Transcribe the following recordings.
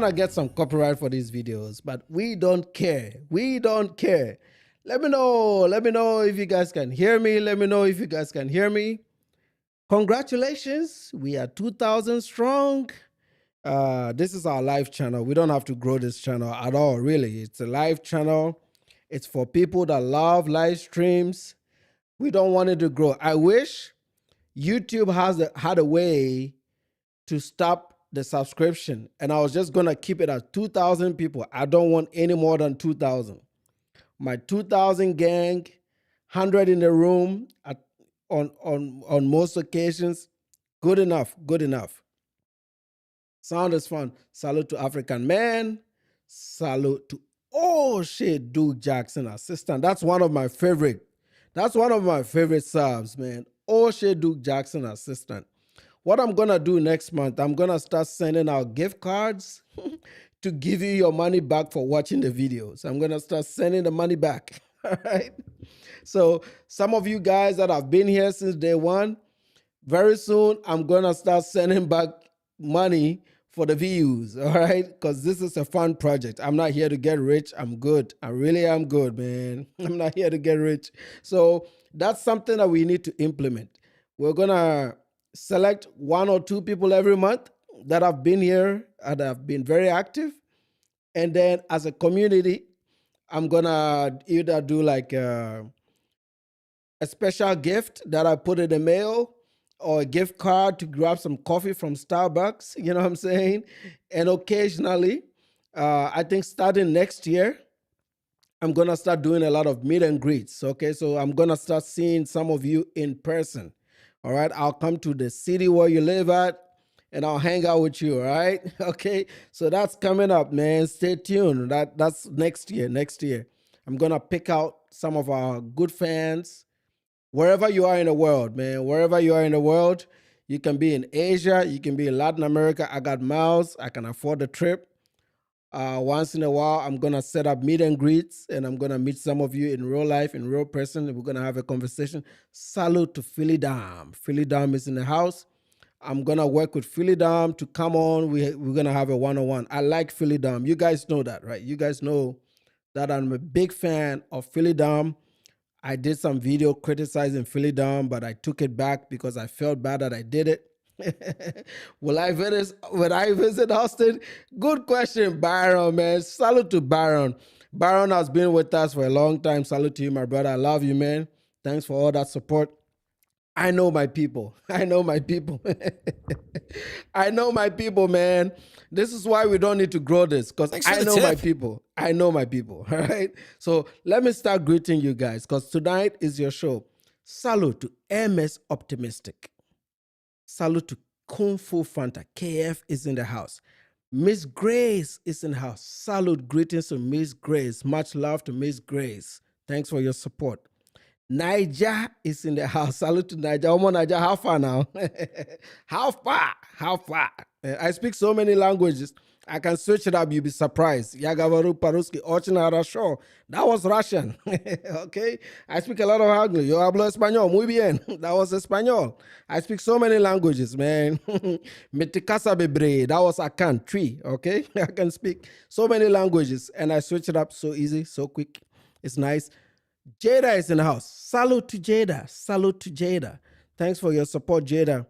to get some copyright for these videos, but we don't care. We don't care. Let me know. Let me know if you guys can hear me. Let me know if you guys can hear me. Congratulations. We are 2,000 strong. This is our live channel. We don't have to grow this channel at all, really. It's a live channel. It's for people that love live streams. We don't want it to grow. I wish YouTube had a way to stop the subscription, and I was just gonna keep it at 2,000 people. I don't want any more than 2,000. My 2,000 gang, 100 in the room on most occasions. Good enough. Good enough. Sound is fun. Salute to African Man. Salute to Duke Jackson assistant. That's one of my favorite. That's one of my favorite subs, man. Duke Jackson assistant. What I'm gonna do next month, I'm gonna start sending out gift cards to give you your money back for watching the videos. I'm gonna start sending the money back. All right. So some of you guys that have been here since day one, very soon I'm gonna start sending back money for the views. All right, because this is a fun project. I'm not here to get rich. I'm good. I really am good, man. I'm not here to get rich. So that's something that we need to implement. We're gonna select 1 or 2 people every month that have been here and have been very active. And then as a community, I'm gonna either do like a special gift that I put in the mail or a gift card to grab some coffee from Starbucks, you know what I'm saying? And occasionally, I think starting next year, I'm gonna start doing a lot of meet and greets. Okay, so I'm gonna start seeing some of you in person. All right, I'll come to the city where you live at and I'll hang out with you. All right, okay, so that's coming up, man. Stay tuned. That's next year. Next year, I'm gonna pick out some of our good fans wherever you are in the world, man. Wherever you are in the world, you can be in Asia, you can be in Latin America. I got miles. I can afford the trip. Once in a while, I'm gonna set up meet and greets, and I'm gonna meet some of you in real life, in real person. And we're gonna have a conversation. Salute to Philly Dom. Philly Dom is in the house. I'm gonna work with Philly Dom to come on. We're gonna have a one-on-one. I like Philly Dom. You guys know that, right? You guys know that I'm a big fan of Philly Dom. I did some video criticizing Philly Dom, but I took it back because I felt bad that I did it. Will I visit Austin? Good question, Byron, man. Salute to Byron. Byron has been with us for a long time. Salute to you, my brother. I love you, man. Thanks for all that support. I know my people. I know my people. I know my people, man. This is why we don't need to grow this, because I know my people. I know my people. All right. So let me start greeting you guys, because tonight is your show. Salute to MS Optimistic. Salute to Kung Fu Fanta. KF is in the house. Miss Grace is in the house. Salute, greetings to Miss Grace. Much love to Miss Grace. Thanks for your support. Niger is in the house. Salute to Niger. Omo Niger, how far now? How far? How far? I speak so many languages. I can switch it up. You'll be surprised. Yagavaru Paruski, Ochinara Show. That was Russian. Okay. I speak a lot of English. Yo hablo español. Muy bien. That was Espanol. I speak so many languages, man. Metikasa bebre. That was Akan, tree. Okay. I can speak so many languages and I switch it up so easy, so quick. It's nice. Jada is in the house. Salute to Jada. Salute to Jada. Thanks for your support, Jada.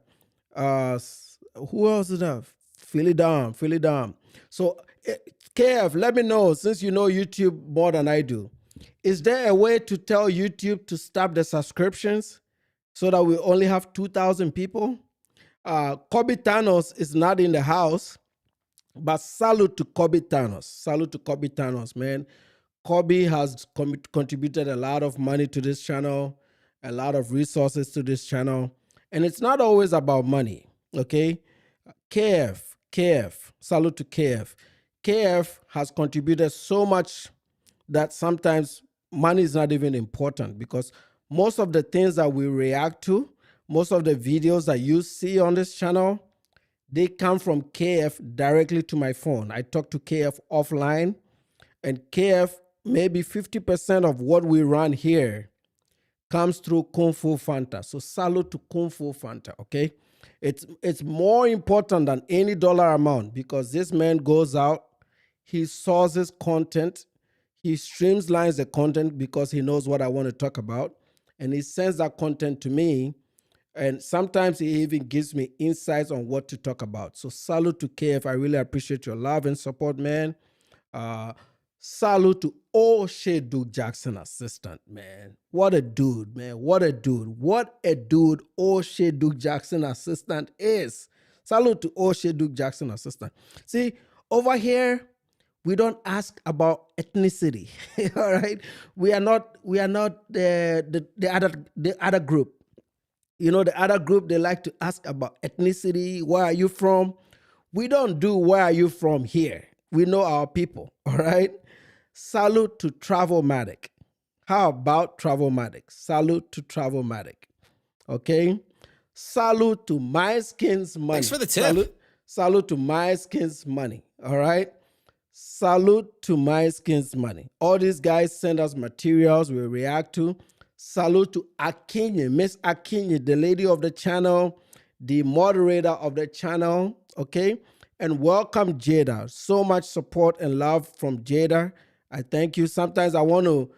Who else is there? Philly Dom. Philly Dom. So, KF, let me know, since you know YouTube more than I do. Is there a way to tell YouTube to stop the subscriptions so that we only have 2,000 people? Kobe Thanos is not in the house, but salute to Kobe Thanos. Salute to Kobe Thanos, man. Kobe has contributed a lot of money to this channel, a lot of resources to this channel. And it's not always about money, okay? KF, salute to KF. KF has contributed so much that sometimes money is not even important, because most of the things that we react to, most of the videos that you see on this channel, they come from KF directly to my phone. I talk to KF offline, and KF, maybe 50% of what we run here comes through Kung Fu Fanta. So salute to Kung Fu Fanta, okay? It's more important than any dollar amount because this man goes out, he sources content, he streamlines the content because he knows what I want to talk about, and he sends that content to me. And sometimes he even gives me insights on what to talk about. So salute to KF. I really appreciate your love and support, man. Uh, Salute to O'Shea Duke Jackson assistant, man. What a dude, man. What a dude. What a dude O'Shea Duke Jackson assistant is. Salute to O'Shea Duke Jackson assistant. See, over here, we don't ask about ethnicity. All right. We are not the other group. You know, the other group, they like to ask about ethnicity. Where are you from? We don't do where are you from here. We know our people, all right? Salute to Travelmatic. How about Travelmatic? Salute to Travelmatic, okay? Salute to My Skin's Money. Thanks for the tip. Salute to My Skin's Money, all right? Salute to My Skin's Money. All these guys send us materials we react to. Salute to Akinye, Miss Akinye, the lady of the channel, the moderator of the channel, okay? And welcome, Jada. So much support and love from Jada. I thank you. Sometimes I want to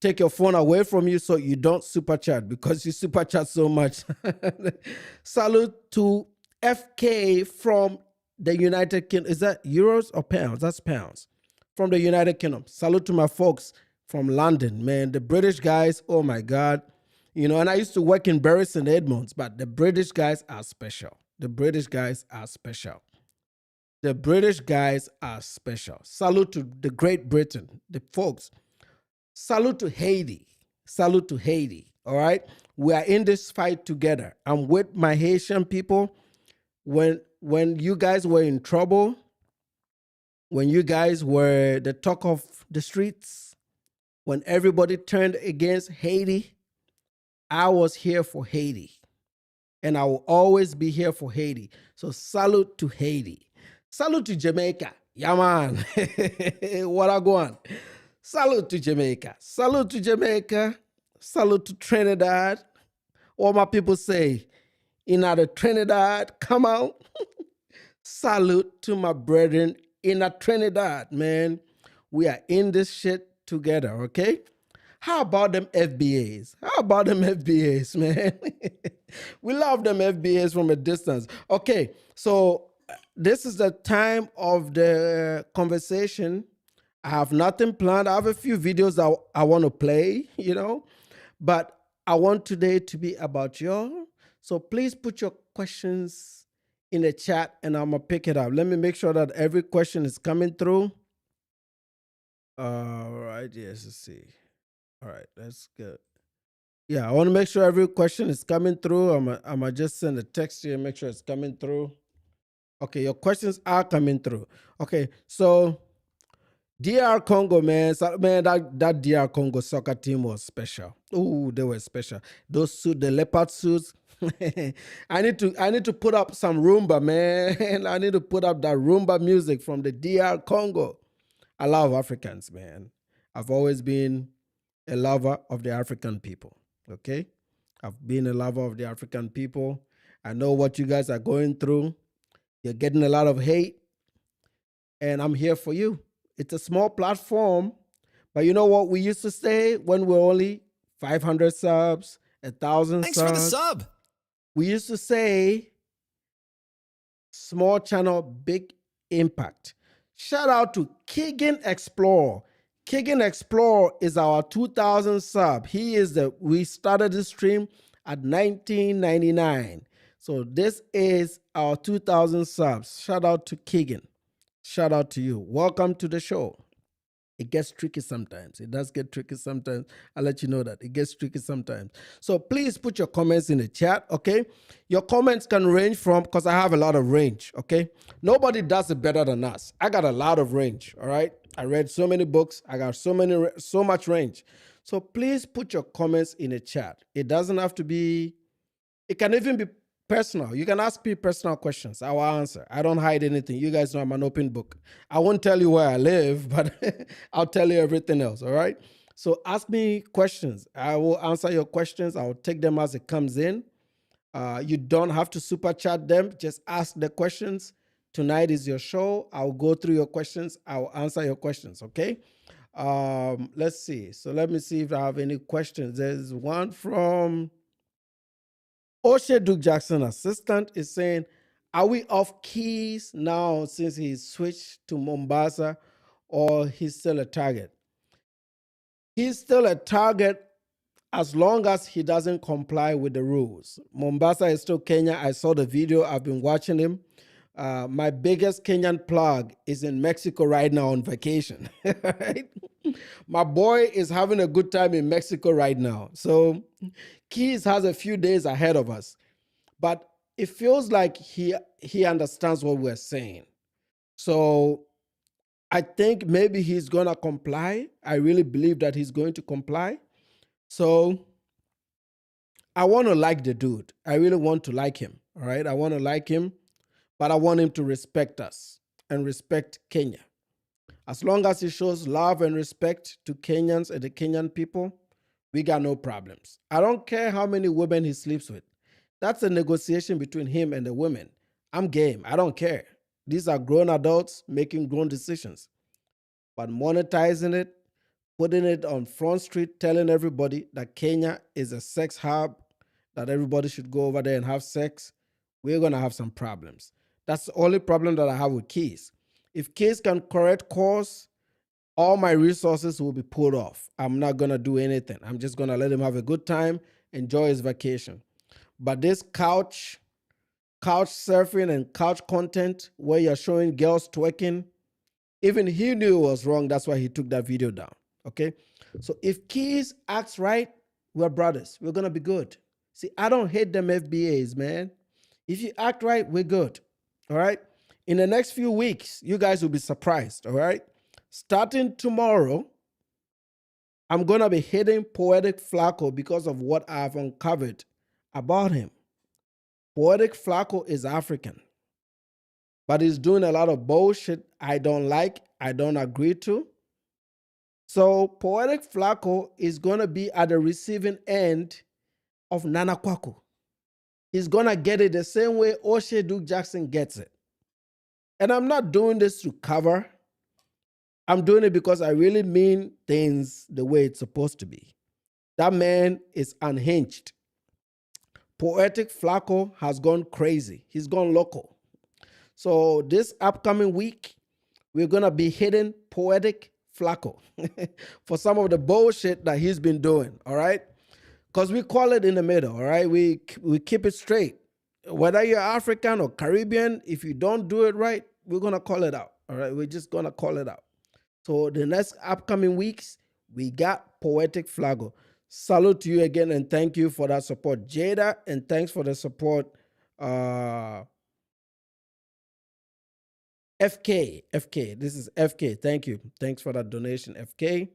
take your phone away from you so you don't super chat because you super chat so much. Salute to FK from the United Kingdom. Is that euros or pounds? That's pounds. From the United Kingdom. Salute to my folks from London, man. The British guys, oh my God. You know, and I used to work in Bury St. Edmunds, but the British guys are special. The British guys are special. The British guys are special. Salute to the Great Britain, the folks. Salute to Haiti. Salute to Haiti. All right. We are in this fight together. I'm with my Haitian people. When you guys were in trouble, when you guys were the talk of the streets, when everybody turned against Haiti, I was here for Haiti. And I will always be here for Haiti. So salute to Haiti. Salute to Jamaica. Yeah, man. What I go on? Salute to Jamaica. Salute to Jamaica. Salute to Trinidad. All my people say, in the Trinidad, come out. Salute to my brethren in a Trinidad, man. We are in this shit together, okay? How about them FBAs? How about them FBAs, man? We love them FBAs from a distance. Okay, so this is the time of the conversation. I have nothing planned. I have a few videos that I want to play, you know, but I want today to be about y'all. So please put your questions in the chat and I'm going to pick it up. Let me make sure that every question is coming through. All right, yes, let's see. All right, that's good. Yeah, I want to make sure every question is coming through. I'm going to just send a text here and make sure it's coming through. Okay, your questions are coming through. Okay, so DR Congo, man, that DR Congo soccer team was special. Oh, they were special. Those suits, the leopard suits. I need to put up some rumba, man. I need to put up that rumba music from the DR Congo. I love Africans, man. I've always been a lover of the African people. Okay, I've been a lover of the African people. I know what you guys are going through. You're getting a lot of hate, and I'm here for you. It's a small platform, but you know what we used to say when we're only 500 subs, 1,000 subs? Thanks for the sub. We used to say, small channel, big impact. Shout out to Keegan Explorer. Keegan Explorer is our 2,000 sub. We started this stream at 1999. So this is our 2,000 subs. Shout out to Keegan. Shout out to you. Welcome to the show. It gets tricky sometimes. It does get tricky sometimes. I'll let you know that. It gets tricky sometimes. So please put your comments in the chat, okay? Your comments can range from, because I have a lot of range, okay? Nobody does it better than us. I got a lot of range, all right? I read so many books. I got so much range. So please put your comments in the chat. It doesn't have to be, it can even be personal. You can ask me personal questions. I will answer. I don't hide anything. You guys know I'm an open book. I won't tell you where I live, but I'll tell you everything else, all right? So ask me questions. I will answer your questions. I will take them as it comes in. You don't have to super chat them. Just ask the questions. Tonight is your show. I'll go through your questions. I'll answer your questions. Okay. Let's see. So let me see if I have any questions. There's one from O'Shea Duke Jackson, assistant, is saying, are we off keys now since he switched to Mombasa, or he's still a target? He's still a target as long as he doesn't comply with the rules. Mombasa is still Kenya. I saw the video. I've been watching him. My biggest Kenyan plug is in Mexico right now on vacation. Right? My boy is having a good time in Mexico right now. So Keys has a few days ahead of us. But it feels like he understands what we're saying. So I think maybe he's going to comply. I really believe that he's going to comply. So I want to like the dude. I really want to like him. All right. I want to like him, but I want him to respect us and respect Kenya. As long as he shows love and respect to Kenyans and the Kenyan people, we got no problems. I don't care how many women he sleeps with. That's a negotiation between him and the women. I'm game. I don't care. These are grown adults making grown decisions. But monetizing it, putting it on Front Street, telling everybody that Kenya is a sex hub, that everybody should go over there and have sex, we're going to have some problems. That's the only problem that I have with Keys. If Keys can correct course, all my resources will be pulled off. I'm not going to do anything. I'm just going to let him have a good time, enjoy his vacation. But this couch surfing and couch content where you're showing girls twerking, even he knew it was wrong. That's why he took that video down. Okay? So if Keys acts right, we're brothers. We're going to be good. See, I don't hate them FBAs, man. If you act right, we're good. All right? In the next few weeks, you guys will be surprised. All right? Starting tomorrow, I'm going to be hitting Poetic Flacco because of what I've uncovered about him. Poetic Flacco is African, but he's doing a lot of bullshit I don't like, I don't agree to. So Poetic Flacco is going to be at the receiving end of Nana Kwaku. He's going to get it the same way O'Shea Duke Jackson gets it. And I'm not doing this to cover. I'm doing it because I really mean things the way it's supposed to be. That man is unhinged. Poetic Flacco has gone crazy. He's gone local. So this upcoming week, we're going to be hitting Poetic Flacco for some of the bullshit that he's been doing, all right? Because we call it in the middle, all right? We keep it straight. Whether you're African or Caribbean, if you don't do it right, we're going to call it out, all right? We're just going to call it out. So the next upcoming weeks, we got Poetic Flacco. Salute to you again, and thank you for that support. Jada, and thanks for the support. FK, this is FK. Thank you. Thanks for that donation, FK.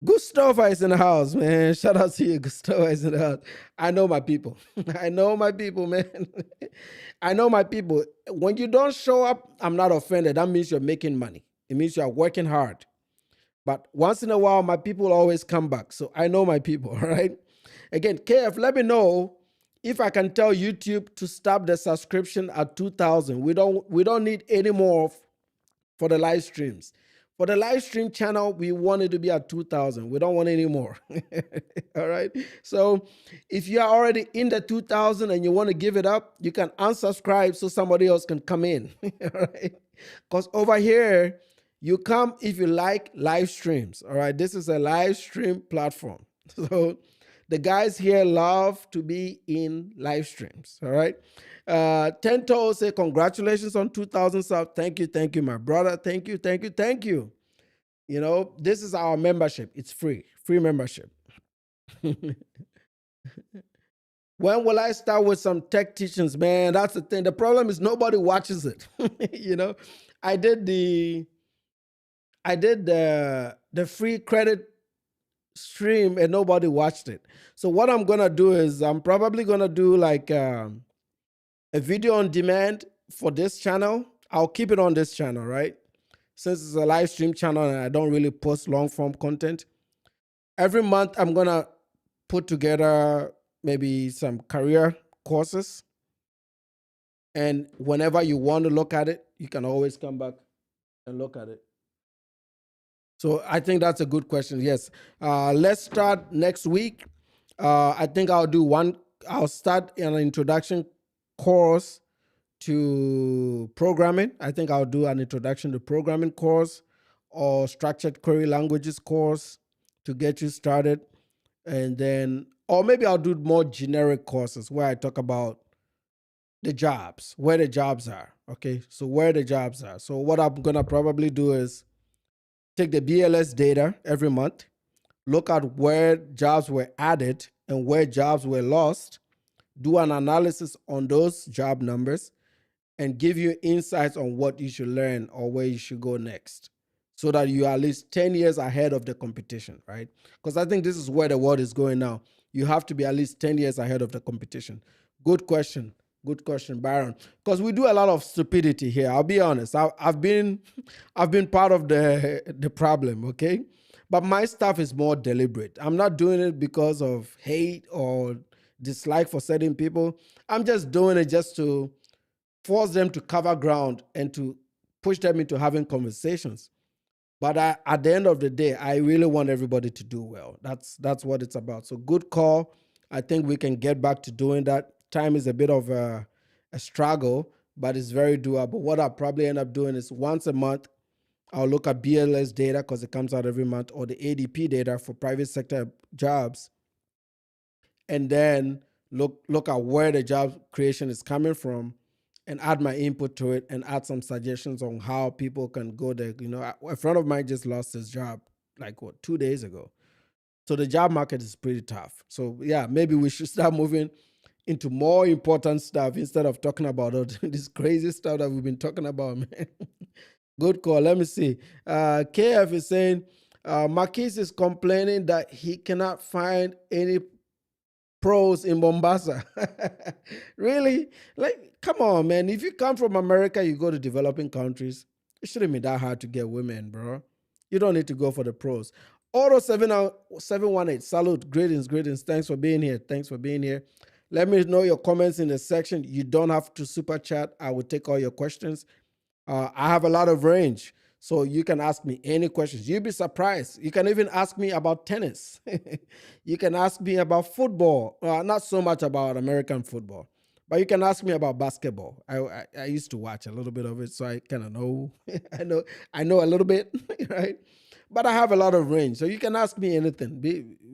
Gustavo is in the house, man. Shout out to you, Gustavo is in the house. I know my people. I know my people, man. I know my people. When you don't show up, I'm not offended. That means you're making money. It means you're working hard. But once in a while, my people always come back. So I know my people, all right? Again, KF, let me know if I can tell YouTube to stop the subscription at 2,000. We don't need any more for the live streams. For the live stream channel, we want it to be at 2,000. We don't want any more. All right? So if you are already in the 2,000 and you want to give it up, you can unsubscribe so somebody else can come in. All right? Because over here, you come if you like live streams. All right? This is a live stream platform. So the guys here love to be in live streams. All right? Tento say, congratulations on 2,000 subs. Thank you, my brother. Thank you. You know, this is our membership. It's free membership. When will I start with some tech teachings, man? That's the thing. The problem is nobody watches it. You know, I did the free credit stream and nobody watched it. So what I'm gonna do is I'm probably gonna do like a video on demand for this channel. I'll keep it on this channel, right? Since it's a live stream channel and I don't really post long form content. Every month I'm gonna put together maybe some career courses. And whenever you want to look at it, you can always come back and look at it. So I think that's a good question. Yes. Let's start next week. I think I'll start an introduction course to programming. I think I'll do an introduction to programming course or structured query languages course to get you started. And then, or maybe I'll do more generic courses where I talk about the jobs, where the jobs are. Okay. So, where the jobs are. So, what I'm going to probably do is take the BLS data every month, look at where jobs were added and where jobs were lost, do an analysis on those job numbers, and give you insights on what you should learn or where you should go next so that you are at least 10 years ahead of the competition, right? Because I think this is where the world is going now. You have to be at least 10 years ahead of the competition. Good question. Good question, Byron. Because we do a lot of stupidity here. I'll be honest. I've been part of the problem, okay? But my stuff is more deliberate. I'm not doing it because of hate or dislike for certain people. I'm just doing it just to force them to cover ground and to push them into having conversations. But at the end of the day, I really want everybody to do well. That's what it's about. So good call. I think we can get back to doing that. Time is a bit of a struggle, but it's very doable. What I'll probably end up doing is once a month, I'll look at BLS data because it comes out every month, or the ADP data for private sector jobs, and then look at where the job creation is coming from and add my input to it and add some suggestions on how people can go there. You know, a friend of mine just lost his job like 2 days ago. So the job market is pretty tough. So yeah, maybe we should start moving into more important stuff instead of talking about all this crazy stuff that we've been talking about, man. Good call. Let me see. KF is saying Marquise is complaining that he cannot find any pros in Mombasa. Really? Like, come on, man. If you come from America, you go to developing countries. It shouldn't be that hard to get women, bro. You don't need to go for the pros. Auto 718. Salute. Greetings, greetings. Thanks for being here. Thanks for being here. Let me know your comments in the section. You don't have to super chat. I will take all your questions. I have a lot of range, so you can ask me any questions. You'll be surprised. You can even ask me about tennis. You can ask me about football. Not so much about American football, but you can ask me about basketball. I used to watch a little bit of it, so I kind of know. I know a little bit, right? But I have a lot of range, so you can ask me anything.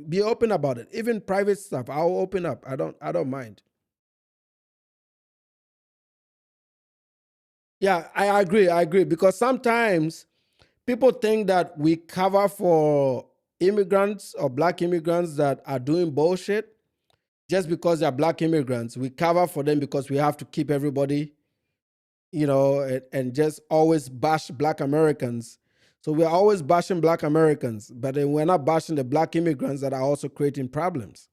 Be open about it. Even private stuff, I'll open up. I don't mind. Yeah, I agree. I agree because sometimes people think that we cover for immigrants or black immigrants that are doing bullshit just because they're black immigrants. We cover for them because we have to keep everybody, and just always bash black Americans. So we're always bashing black Americans, but then we're not bashing the black immigrants that are also creating problems.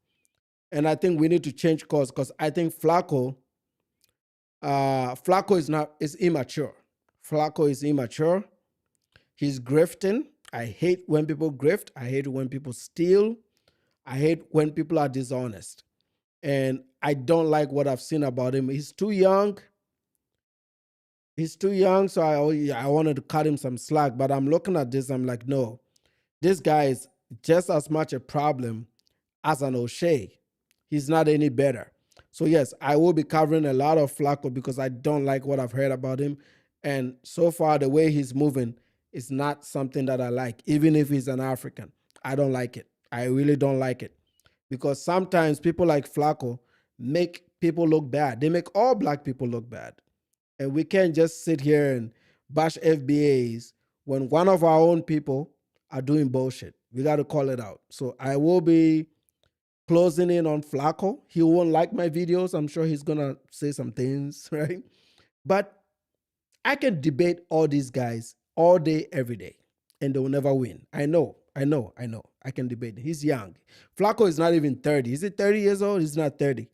And I think we need to change course because I think Flacco is immature. Flacco is immature. He's grifting. I hate when people grift. I hate when people steal. I hate when people are dishonest. And I don't like what I've seen about him. He's too young. He's too young, so I wanted to cut him some slack. But I'm looking at this, I'm like, no, this guy is just as much a problem as an O'Shea. He's not any better. So yes, I will be covering a lot of Flacco because I don't like what I've heard about him. And so far, the way he's moving is not something that I like, even if he's an African. I don't like it. I really don't like it. Because sometimes people like Flacco make people look bad. They make all black people look bad. And we can't just sit here and bash FBAs when one of our own people are doing bullshit. We got to call it out. So I will be closing in on Flacco. He won't like my videos. I'm sure he's going to say some things, right? But I can debate all these guys all day, every day, and they will never win. I know. I can debate. He's young. Flacco is not even 30. Is he 30 years old? He's not 30.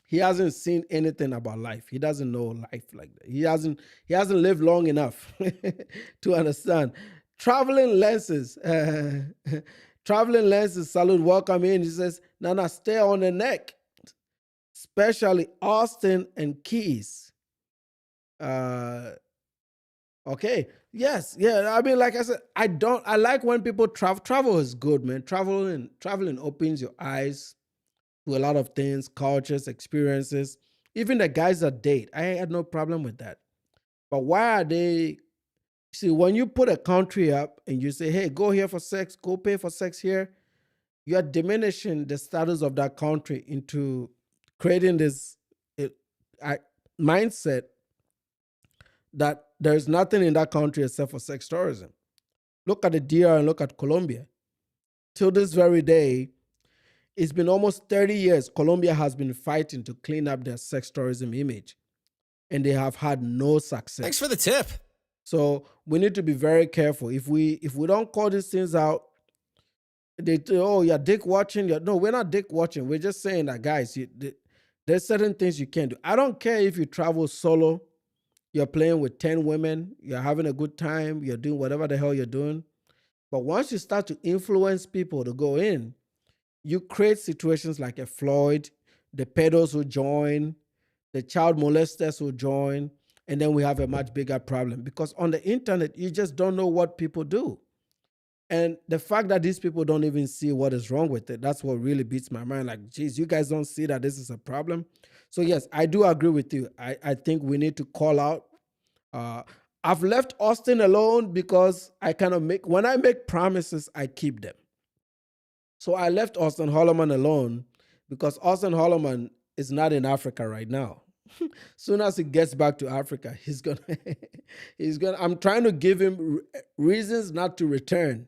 He hasn't seen anything about life. He doesn't know life like that. He hasn't lived long enough to understand. Traveling lenses. Traveling lenses salute, welcome in. He says, Nana, stay on the neck, especially Austin and Keys. Okay. Yes. Yeah. I mean, like I said, I like when people travel. Travel is good, man. Traveling opens your eyes to a lot of things, cultures, experiences. Even the guys that date, I had no problem with that. But why are they? See, when you put a country up and you say, hey, go here for sex, go pay for sex here, you are diminishing the status of that country into creating this uh, mindset that there's nothing in that country except for sex tourism. Look at the DR and look at Colombia. Till this very day, it's been almost 30 years. Colombia has been fighting to clean up their sex tourism image, and they have had no success. Thanks for the tip. So we need to be very careful. If we don't call these things out, oh, you're dick watching. No, we're not dick watching. We're just saying that, guys, there's certain things you can't do. I don't care if you travel solo, you're playing with 10 women, you're having a good time, you're doing whatever the hell you're doing. But once you start to influence people to go in, you create situations like a Floyd, the pedos will join, the child molesters will join, and then we have a much bigger problem because on the internet, you just don't know what people do. And the fact that these people don't even see what is wrong with it, that's what really beats my mind. Like, geez, you guys don't see that this is a problem. So yes, I do agree with you. I think we need to call out. I've left Austin alone because I kind of when I make promises, I keep them. So I left Austin Holloman alone because Austin Holloman is not in Africa right now. Soon as he gets back to Africa, he's gonna I'm trying to give him reasons not to return.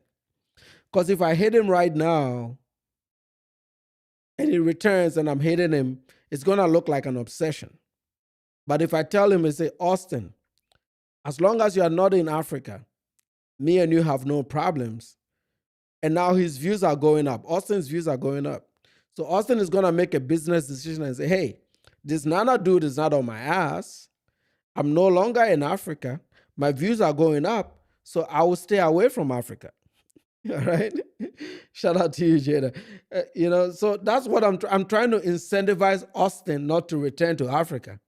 Because if I hit him right now and he returns and I'm hitting him, it's gonna look like an obsession. But if I tell him and say, Austin, as long as you are not in Africa, me and you have no problems. And now his views are going up. Austin's views are going up. So Austin is going to make a business decision and say, hey, this Nana dude is not on my ass. I'm no longer in Africa. My views are going up. So I will stay away from Africa. All right. Shout out to you, Jada. So that's what I'm trying to incentivize Austin not to return to Africa.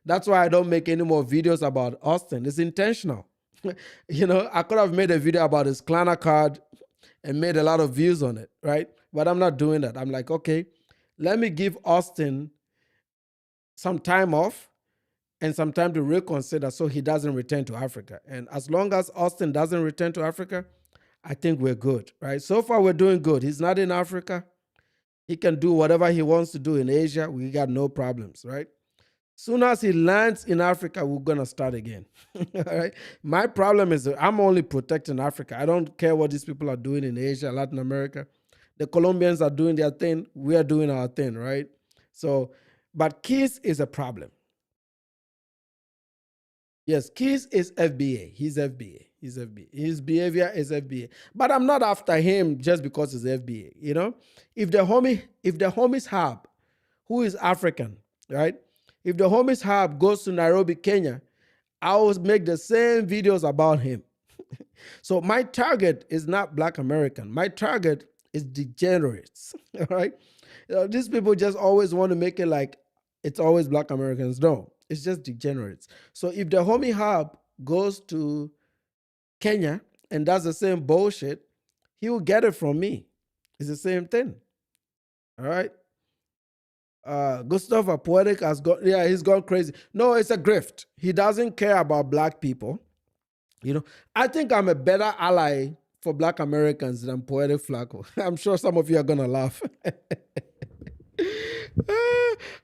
That's why I don't make any more videos about Austin. It's intentional. I could have made a video about his Klarna card and made a lot of views on it, right? But I'm not doing that. I'm like, okay, let me give Austin some time off and some time to reconsider so he doesn't return to Africa. And as long as Austin doesn't return to Africa, I think we're good, right? So far, we're doing good. He's not in Africa. He can do whatever he wants to do in Asia. We got no problems, right? Soon as he lands in Africa, we're going to start again. All right. My problem is that I'm only protecting Africa. I don't care what these people are doing in Asia, Latin America. The Colombians are doing their thing. We are doing our thing, right? So, but Keys is a problem. Yes, Keys is FBA. He's FBA. He's FBA. His behavior is FBA. But I'm not after him just because he's FBA. If the homies Hab, who is African, right? If the homies Hab goes to Nairobi, Kenya, I will make the same videos about him. So my target is not Black American. My target is degenerates. All right. These people just always want to make it like it's always Black Americans. No, it's just degenerates. So if the homie Hub goes to Kenya and does the same bullshit, he will get it from me. It's the same thing. All right. Gustav Poetic has gone, he's gone crazy. No, it's a grift. He doesn't care about Black people. I think I'm a better ally for Black Americans than Poetic Flacco. I'm sure some of you are going to laugh.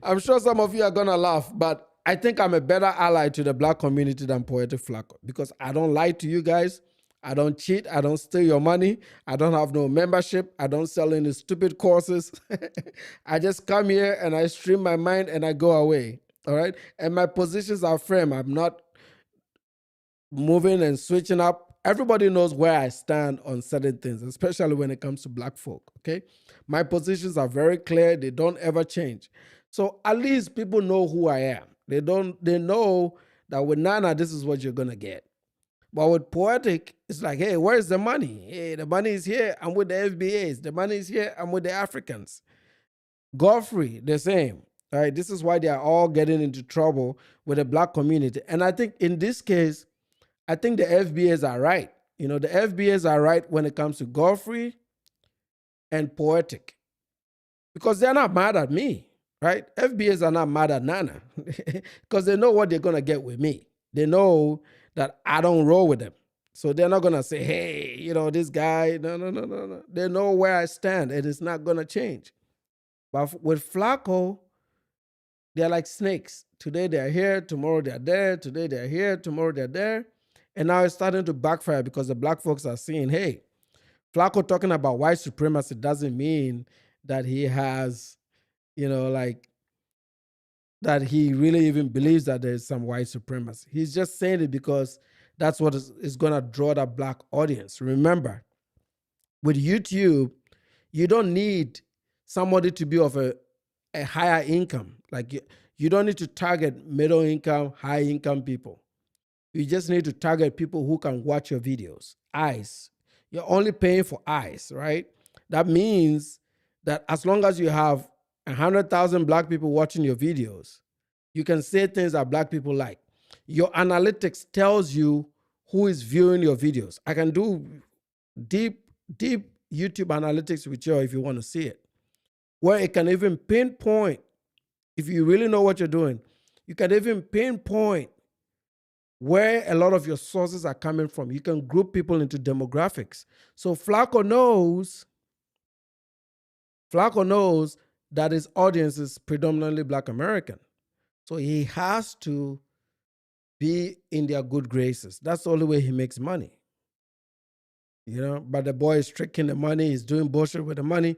I'm sure some of you are going to laugh, but I think I'm a better ally to the Black community than Poetic Flacco because I don't lie to you guys. I don't cheat. I don't steal your money. I don't have no membership. I don't sell any stupid courses. I just come here and I stream my mind and I go away. All right. And my positions are firm. I'm not moving and switching up. Everybody knows where I stand on certain things, especially when it comes to Black folk. Okay. My positions are very clear. They don't ever change. So at least people know who I am. They know that with Nana, this is what you're going to get. But with Poetic, it's like, hey, where's the money? Hey, the money is here. I'm with the FBAs. The money is here. I'm with the Africans. Godfrey, the same. All right. This is why they are all getting into trouble with the black community. And I think in this case, I think the FBAs are right. You know, the FBAs are right when it comes to Godfrey and Poetic because they're not mad at me, right? FBAs are not mad at Nana because they know what they're going to get with me. They know that I don't roll with them. So they're not going to say, hey, you know, this guy, no, no, no, no, no. They know where I stand and it's not going to change. But with Flacco, they're like snakes. Today they're here, tomorrow they're there, today they're here, tomorrow they're there. And now it's starting to backfire because the black folks are saying, hey, Flacco talking about white supremacy doesn't mean that he has, you know, like that he really even believes that there's some white supremacy. He's just saying it because that's what is going to draw that black audience. Remember, with YouTube, you don't need somebody to be of a higher income. Like you don't need to target middle income, high income people. You just need to target people who can watch your videos. Eyes. You're only paying for eyes, right? That means that as long as you have 100,000 black people watching your videos, you can say things that black people like. Your analytics tells you who is viewing your videos. I can do deep YouTube analytics with you if you want to see it, where it can even pinpoint, if you really know what you're doing, you can even pinpoint where a lot of your sources are coming from. You can group people into demographics. So Flacco knows that his audience is predominantly Black American. So he has to be in their good graces. That's the only way he makes money. You know, but the boy is tricking the money. He's doing bullshit with the money.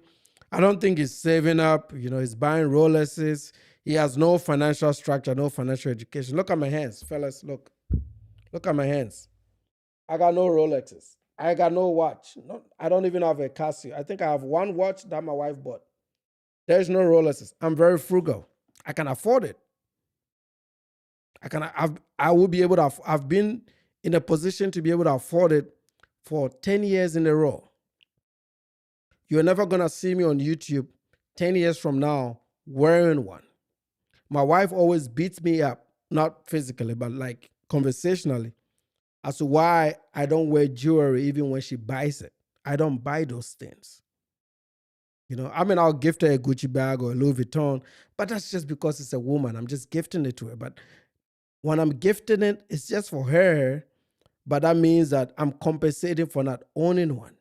I don't think he's saving up. You know, he's buying Rolexes. He has no financial structure, no financial education. Look at my hands, fellas. Look at my hands. I got no Rolexes. I got no watch. No, I don't even have a Casio. I think I have one watch that my wife bought. There's no Rolexes. I'm very frugal. I can afford it. I will be able to. I've been in a position to be able to afford it for 10 years in a row. You're never gonna see me on YouTube 10 years from now wearing one. My wife always beats me up, not physically, but like conversationally, as to why I don't wear jewelry even when she buys it. I don't buy those things. You know, I mean, I'll gift her a Gucci bag or a Louis Vuitton, but that's just because it's a woman. I'm just gifting it to her. But when I'm gifting it, it's just for her. But that means that I'm compensating for not owning one.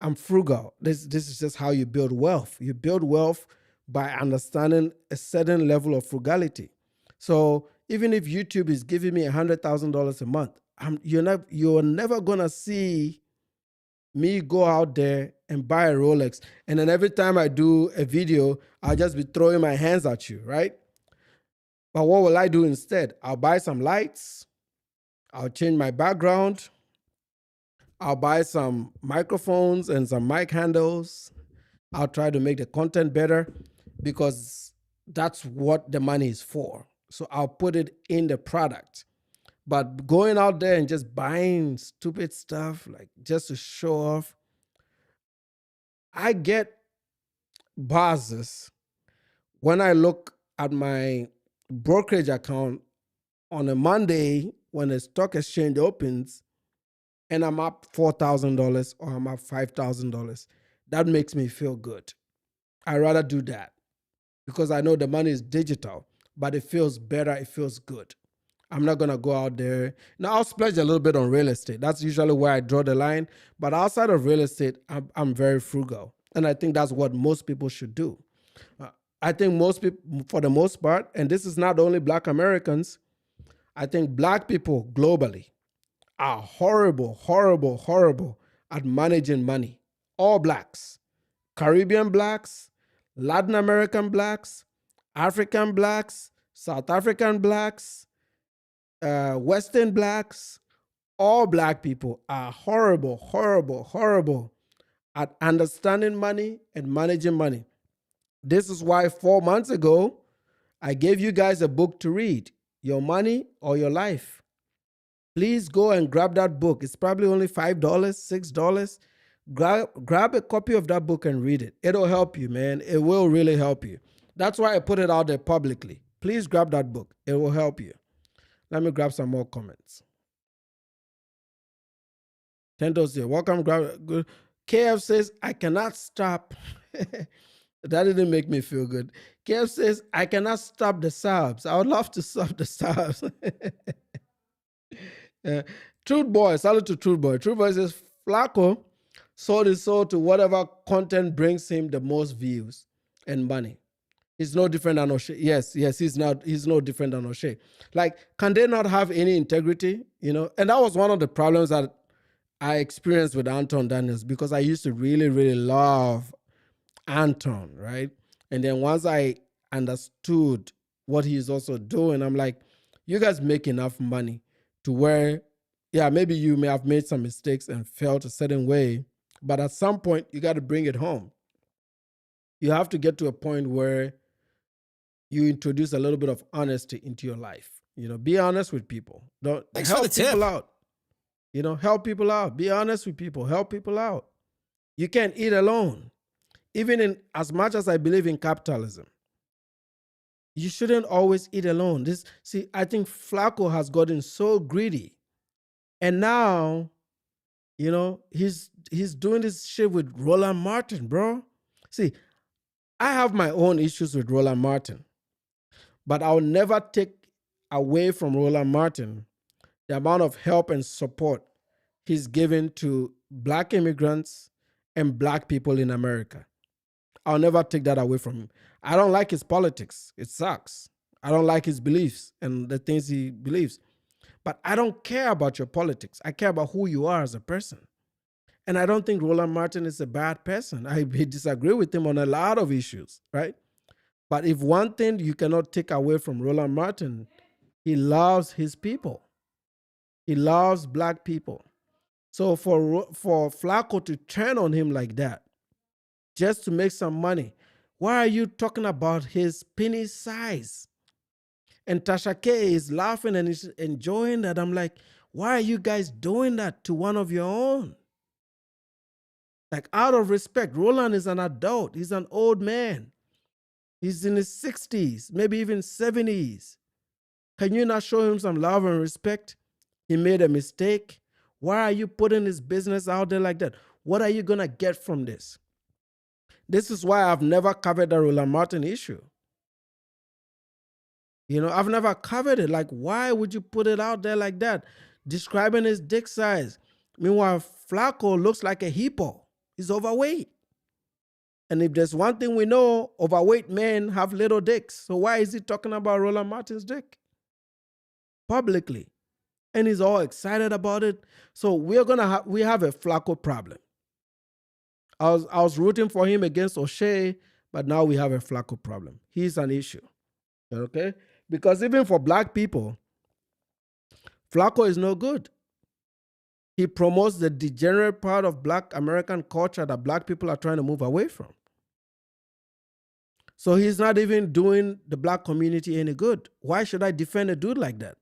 I'm frugal. This is just how you build wealth. You build wealth by understanding a certain level of frugality. So even if YouTube is giving me $100,000 a month, you're never gonna see me go out there and buy a Rolex. And then every time I do a video, I'll just be throwing my hands at you, right? But what will I do instead? I'll buy some lights. I'll change my background. I'll buy some microphones and some mic handles. I'll try to make the content better because that's what the money is for. So I'll put it in the product. But going out there and just buying stupid stuff, like just to show off, I get buzzes when I look at my brokerage account on a Monday when the stock exchange opens and I'm up $4,000 or I'm up $5,000. That makes me feel good. I rather do that because I know the money is digital, but it feels better. It feels good. I'm not going to go out there. Now, I'll splurge a little bit on real estate. That's usually where I draw the line. But outside of real estate, I'm very frugal. And I think that's what most people should do. I think most people, for the most part, and this is not only Black Americans, I think Black people globally are horrible at managing money. All Blacks, Caribbean Blacks, Latin American Blacks, African Blacks, South African Blacks, Western Blacks, all Black people are horrible at understanding money and managing money. This is why 4 months ago, I gave you guys a book to read, Your Money or Your Life. please go and grab that book. It's probably only $5, $6. Grab a copy of that book and read it. It'll help you, man. It will really help you. That's why I put it out there publicly. Please grab that book. It will help you. Let me grab some more comments. Tentos here. Welcome. Good. KF says, I cannot stop. That didn't make me feel good. KF says, I cannot stop the subs. I would love to stop the subs. Truth Boy, salute to Truth Boy. Truth Boy says, Flacco sold his soul to whatever content brings him the most views and money. He's no different than O'Shea. Yes, he's no different than O'Shea. Like, can they not have any integrity? You know, and that was one of the problems that I experienced with Anton Daniels, because I used to really, really love Anton, right? And then once I understood what he's also doing, I'm like, you guys make enough money to where, yeah, maybe you may have made some mistakes and felt a certain way, but at some point you got to bring it home. You have to get to a point where you introduce a little bit of honesty into your life. You know, be honest with people. Don't help people out. You know, help people out. Be honest with people. Help people out. You can't eat alone. Even in as much as I believe in capitalism, you shouldn't always eat alone. I think Flacco has gotten so greedy. And now, you know, he's doing this shit with Roland Martin, bro. See, I have my own issues with Roland Martin, but I'll never take away from Roland Martin the amount of help and support he's given to Black immigrants and Black people in America. I'll never take that away from him. I don't like his politics. It sucks. I don't like his beliefs and the things he believes. But I don't care about your politics. I care about who you are as a person. And I don't think Roland Martin is a bad person. I disagree with him on a lot of issues, right? But if one thing you cannot take away from Roland Martin, he loves his people. He loves Black people. So for Flacco to turn on him like that, just to make some money, why are you talking about his penis size? And Tasha K is laughing and is enjoying that. I'm like, why are you guys doing that to one of your own? Like, out of respect. Roland is an adult. He's an old man. He's in his 60s, maybe even 70s. Can you not show him some love and respect? He made a mistake. Why are you putting his business out there like that? What are you going to get from this? This is why I've never covered the Roland Martin issue. You know, I've never covered it. Like, why would you put it out there like that? Describing his dick size. Meanwhile, Flacco looks like a hippo. He's overweight. And if there's one thing we know, overweight men have little dicks. So why is he talking about Roland Martin's dick publicly? And he's all excited about it. So we have a Flacco problem. I was rooting for him against O'Shea, but now we have a Flacco problem. He's an issue. Okay? Because even for Black people, Flacco is no good. He promotes the degenerate part of Black American culture that Black people are trying to move away from. So he's not even doing the Black community any good. Why should I defend a dude like that?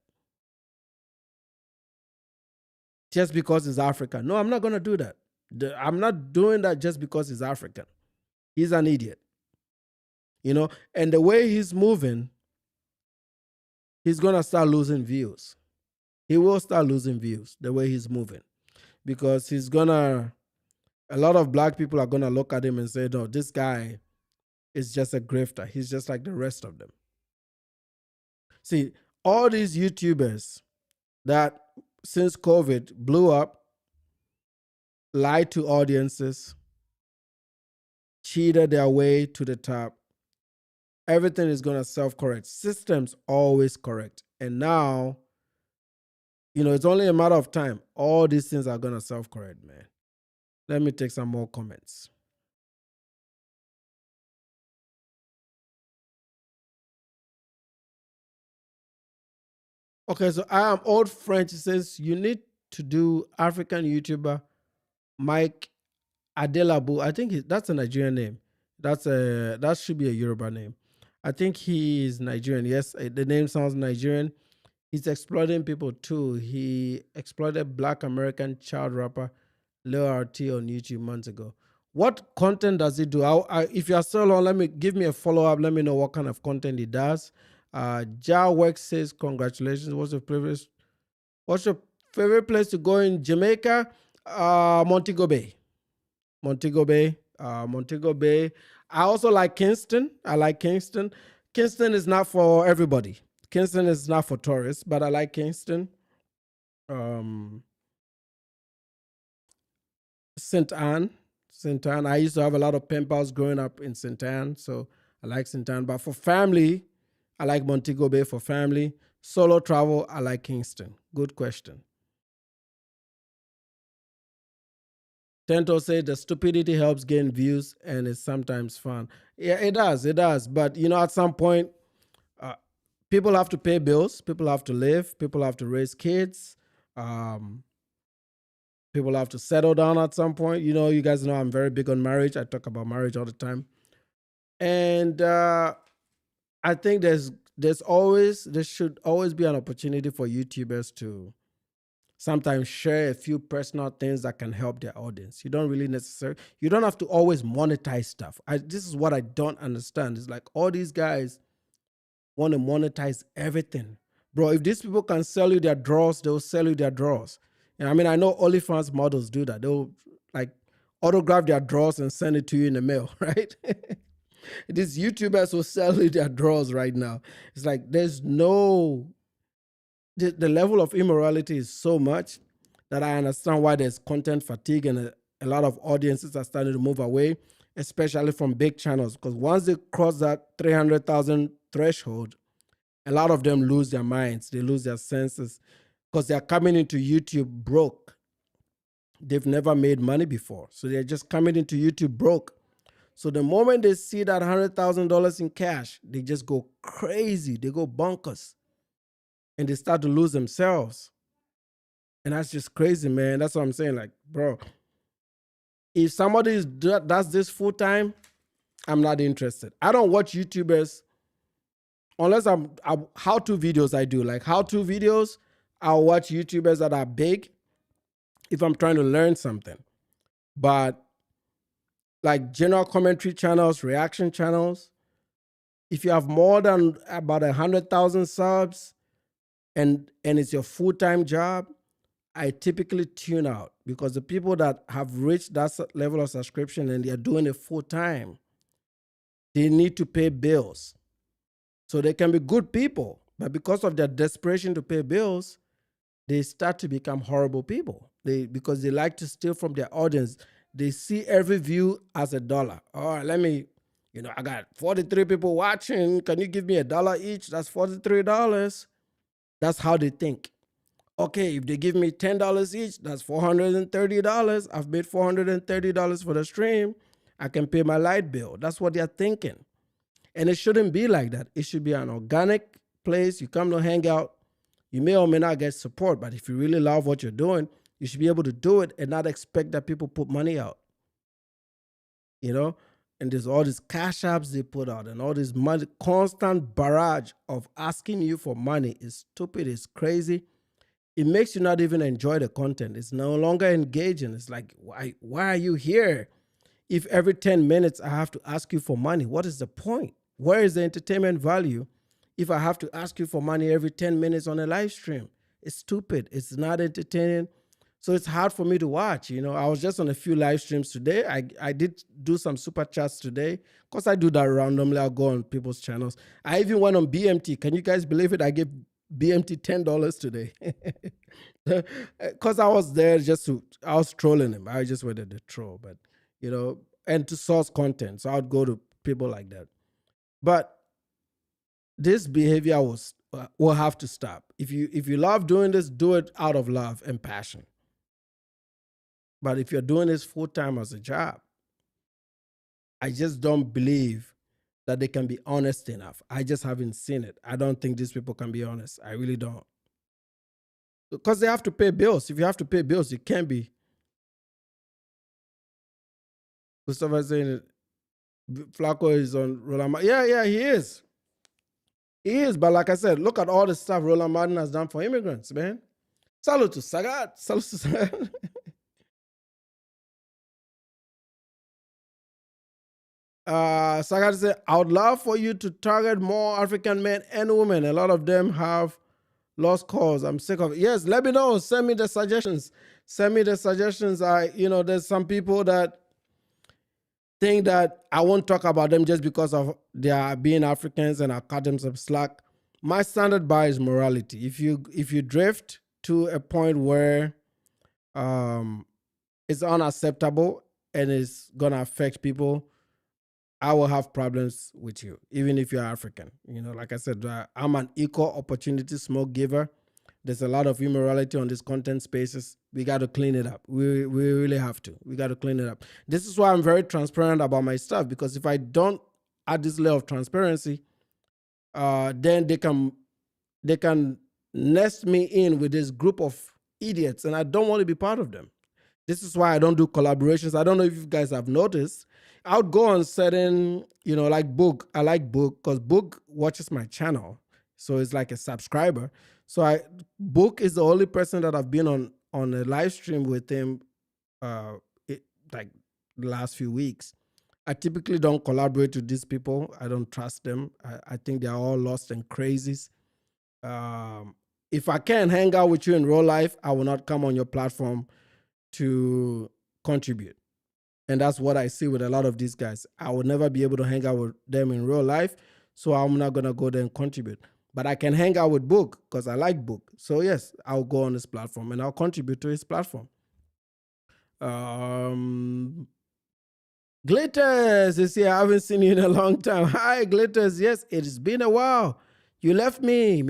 Just because he's African. No, I'm not going to do that. I'm not doing that just because he's African. He's an idiot. You know, and the way he's moving, he's going to start losing views. He will start losing views the way he's moving, because a lot of Black people are going to look at him and say, no, this guy is just a grifter. He's just like the rest of them. See, all these YouTubers that since COVID blew up, lied to audiences, cheated their way to the top, everything is going to self-correct. Systems always correct. And now, you know, it's only a matter of time. All these things are going to self-correct, man. Let me take some more comments. Okay, so I am old French. It says you need to do African YouTuber Mike Adelabu. I think that's a Nigerian name. That should be a Yoruba name. I think he is Nigerian. Yes, the name sounds Nigerian. He's exploiting people too. He exploited Black American child rapper Lil RT on YouTube months ago. What content does he do? If you're still on, give me a follow up. Let me know what kind of content he does. Ja Wex says, "Congratulations. What's your favorite place to go in Jamaica? Montego Bay. Montego Bay. Montego Bay. I also like Kingston. I like Kingston. Kingston is not for everybody. Kingston is not for tourists, but I like Kingston. Um, St. Anne. St. Anne. I used to have a lot of pen pals growing up in St. Anne, so I like St. Anne. But for family, I like Montego Bay for family. Solo travel, I like Kingston. Good question. Tento said the stupidity helps gain views and is sometimes fun. Yeah, it does. It does. But at some point, uh, people have to pay bills. People have to live. People have to raise kids. Um, People have to settle down at some point. You guys know I'm very big on marriage. I talk about marriage all the time, and I think there should always be an opportunity for YouTubers to sometimes share a few personal things that can help their audience. You don't have to always monetize stuff. This is what I don't understand. It's like all these guys want to monetize everything. Bro, if these people can sell you their drawers, they'll sell you their drawers. And I mean, I know OnlyFans models do that. They'll like autograph their drawers and send it to you in the mail, right? These YouTubers will sell you their drawers right now. It's like the level of immorality is so much that I understand why there's content fatigue and a lot of audiences are starting to move away, especially from big channels. Because once they cross that 300,000 threshold, a lot of them lose their minds, they lose their senses because they're coming into YouTube broke. They've never made money before. So they're just coming into YouTube broke. So the moment they see that $100,000 in cash, they just go crazy. They go bonkers and they start to lose themselves. And that's just crazy, man. That's what I'm saying. Like, bro, if somebody does this full time, I'm not interested. I don't watch YouTubers unless I'm how-to videos I do. Like how-to videos, I'll watch YouTubers that are big if I'm trying to learn something. But like general commentary channels, reaction channels, if you have more than about 100,000 subs and it's your full-time job, I typically tune out because the people that have reached that level of subscription and they're doing it full time, they need to pay bills. So they can be good people, but because of their desperation to pay bills, they start to become horrible people. Because they like to steal from their audience. They see every view as $1. All right, I got 43 people watching. Can you give me $1 each? That's $43. That's how they think. Okay, if they give me $10 each, that's $430. I've made $430 for the stream. I can pay my light bill. That's what they're thinking. And it shouldn't be like that. It should be an organic place. You come to hang out. You may or may not get support, but if you really love what you're doing, you should be able to do it and not expect that people put money out. And there's all these cash apps they put out and all this money, constant barrage of asking you for money is stupid, it's crazy. It makes you not even enjoy the content. It's no longer engaging. It's like, why are you here? If every 10 minutes I have to ask you for money, what is the point? Where is the entertainment value if I have to ask you for money every 10 minutes on a live stream? It's stupid. It's not entertaining. So it's hard for me to watch. I was just on a few live streams today. I did do some super chats today. Of course, I do that randomly. I'll go on people's channels. I even went on BMT. Can you guys believe it? I gave BMT $10 today. Because I was there I was trolling him. I just wanted to troll, but, and to source content. So I'd go to people like that. But this behavior will have to stop. If you love doing this, do it out of love and passion. But if you're doing this full time as a job, I just don't believe that they can be honest enough. I just haven't seen it. I don't think these people can be honest. I really don't. Because they have to pay bills. If you have to pay bills, you can't be. Christopher saying Flacco is on Rolama. Yeah, he is. He is, but like I said, look at all the stuff Roland Martin has done for immigrants, man. Salute to Sagat. Salute to Sagat. Sagat said, I would love for you to target more African men and women. A lot of them have lost cause. I'm sick of it. Yes, let me know. Send me the suggestions. Send me the suggestions. There's some people that think that I won't talk about them just because of their being Africans and I cut them some slack. My standard bar is morality. If you drift to a point where um, it's unacceptable and it's gonna affect people, I will have problems with you, even if you're African. Like I said, I'm an equal opportunity smoke giver. There's a lot of immorality on these content spaces. We got to clean it up. We really have to. We got to clean it up. This is why I'm very transparent about my stuff, because if I don't add this level of transparency, then they can nest me in with this group of idiots, and I don't want to be part of them. This is why I don't do collaborations. I don't know if you guys have noticed. I would go on certain, like Book. I like Book because Book watches my channel, so it's like a subscriber. So Book is the only person that I've been on a live stream with him, like the last few weeks. I typically don't collaborate with these people. I don't trust them. I think they're all lost and crazies. If I can't hang out with you in real life, I will not come on your platform to contribute. And that's what I see with a lot of these guys. I will never be able to hang out with them in real life, so I'm not going to go there and contribute. But I can hang out with Book because I like Book. So yes, I'll go on his platform and I'll contribute to his platform. Glitters is here. I haven't seen you in a long time. Hi, Glitters. Yes, it's been a while. You left me.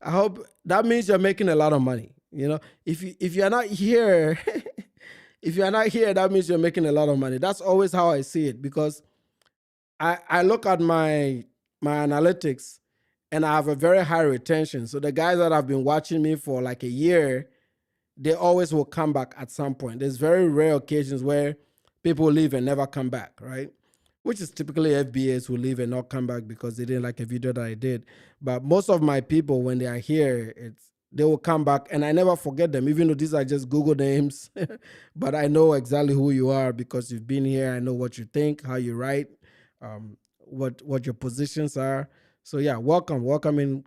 I hope that means you're making a lot of money. If you're not here, if you're not here, that means you're making a lot of money. That's always how I see it, because I look at my analytics and I have a very high retention. So the guys that have been watching me for like a year, they always will come back at some point. There's very rare occasions where people leave and never come back, right? Which is typically FBAs who leave and not come back because they didn't like a video that I did. But most of my people, when they are here, they will come back, and I never forget them, even though these are just Google names. But I know exactly who you are because you've been here. I know what you think, how you write, what your positions are. So yeah, welcome in.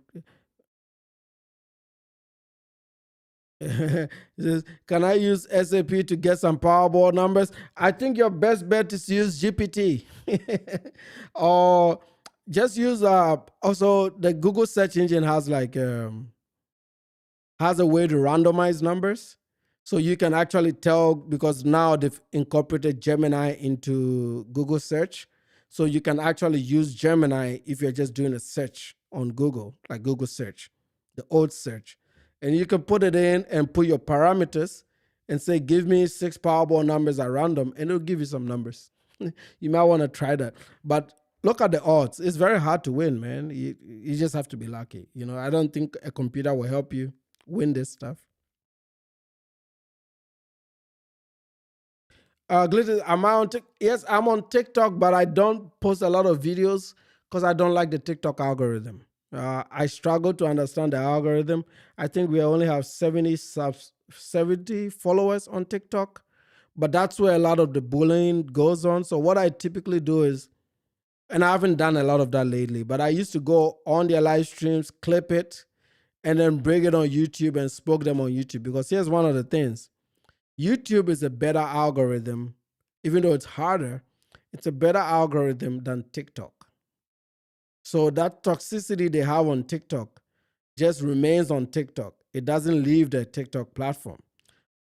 Can I use SAP to get some Powerball numbers? I think your best bet is to use GPT, or just use also the Google search engine has has a way to randomize numbers, so you can actually tell, because now they've incorporated Gemini into Google search, so you can actually use Gemini if you're just doing a search on Google, like Google search, the old search. And you can put it in and put your parameters and say, give me 6 Powerball numbers at random, and it'll give you some numbers. You might want to try that. But look at the odds. It's very hard to win, man. You just have to be lucky. I don't think a computer will help you win this stuff. Glitter, yes, I'm on TikTok, but I don't post a lot of videos because I don't like the TikTok algorithm. I struggle to understand the algorithm. I think we only have 70 followers on TikTok, but that's where a lot of the bullying goes on. So what I typically do is, and I haven't done a lot of that lately, but I used to go on their live streams, clip it, and then bring it on YouTube and spoke them on YouTube. Because here's one of the things. YouTube is a better algorithm, even though it's harder. It's a better algorithm than TikTok. So that toxicity they have on TikTok just remains on TikTok. It doesn't leave the TikTok platform.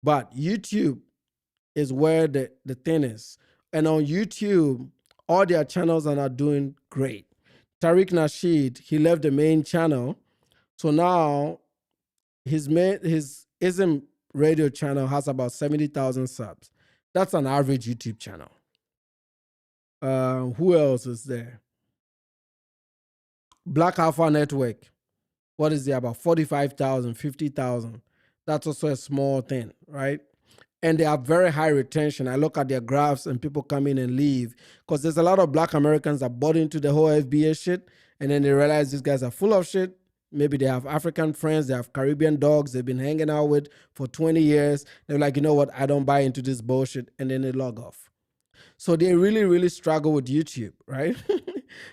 But YouTube is where the thing is. And on YouTube, all their channels are not doing great. Tariq Nasheed, he left the main channel. So now his ISM radio channel has about 70,000 subs. That's an average YouTube channel. Who else is there? Black Alpha Network. What is there? About 45,000, 50,000. That's also a small thing, right? and they have very high retention. I look at their graphs and people come in and leave because there's a lot of black Americans that bought into the whole FBA shit, and then they realize these guys are full of shit. Maybe they have African friends, they have Caribbean dogs they've been hanging out with for 20 years. They're like, you know what, I don't buy into this bullshit, and then they log off. So they really, really struggle with YouTube, right?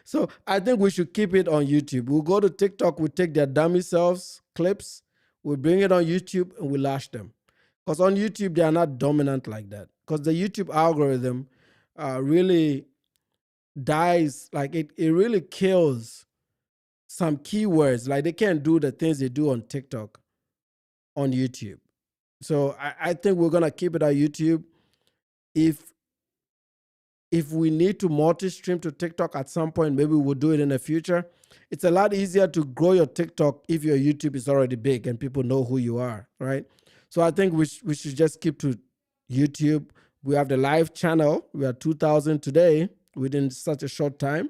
So I think we should keep it on YouTube. We'll go to TikTok, we take their dummy selves clips, we bring it on YouTube and we lash them. Because on YouTube, they are not dominant like that. Because the YouTube algorithm really dies, like it really kills some keywords. Like they can't do the things they do on TikTok on YouTube. So I think we're gonna keep it on YouTube. If we need to multi-stream to TikTok at some point, maybe we'll do it in the future. It's a lot easier to grow your TikTok if your YouTube is already big and people know who you are, right? So I think we should just keep to YouTube. We have the live channel. We are 2,000 today within such a short time.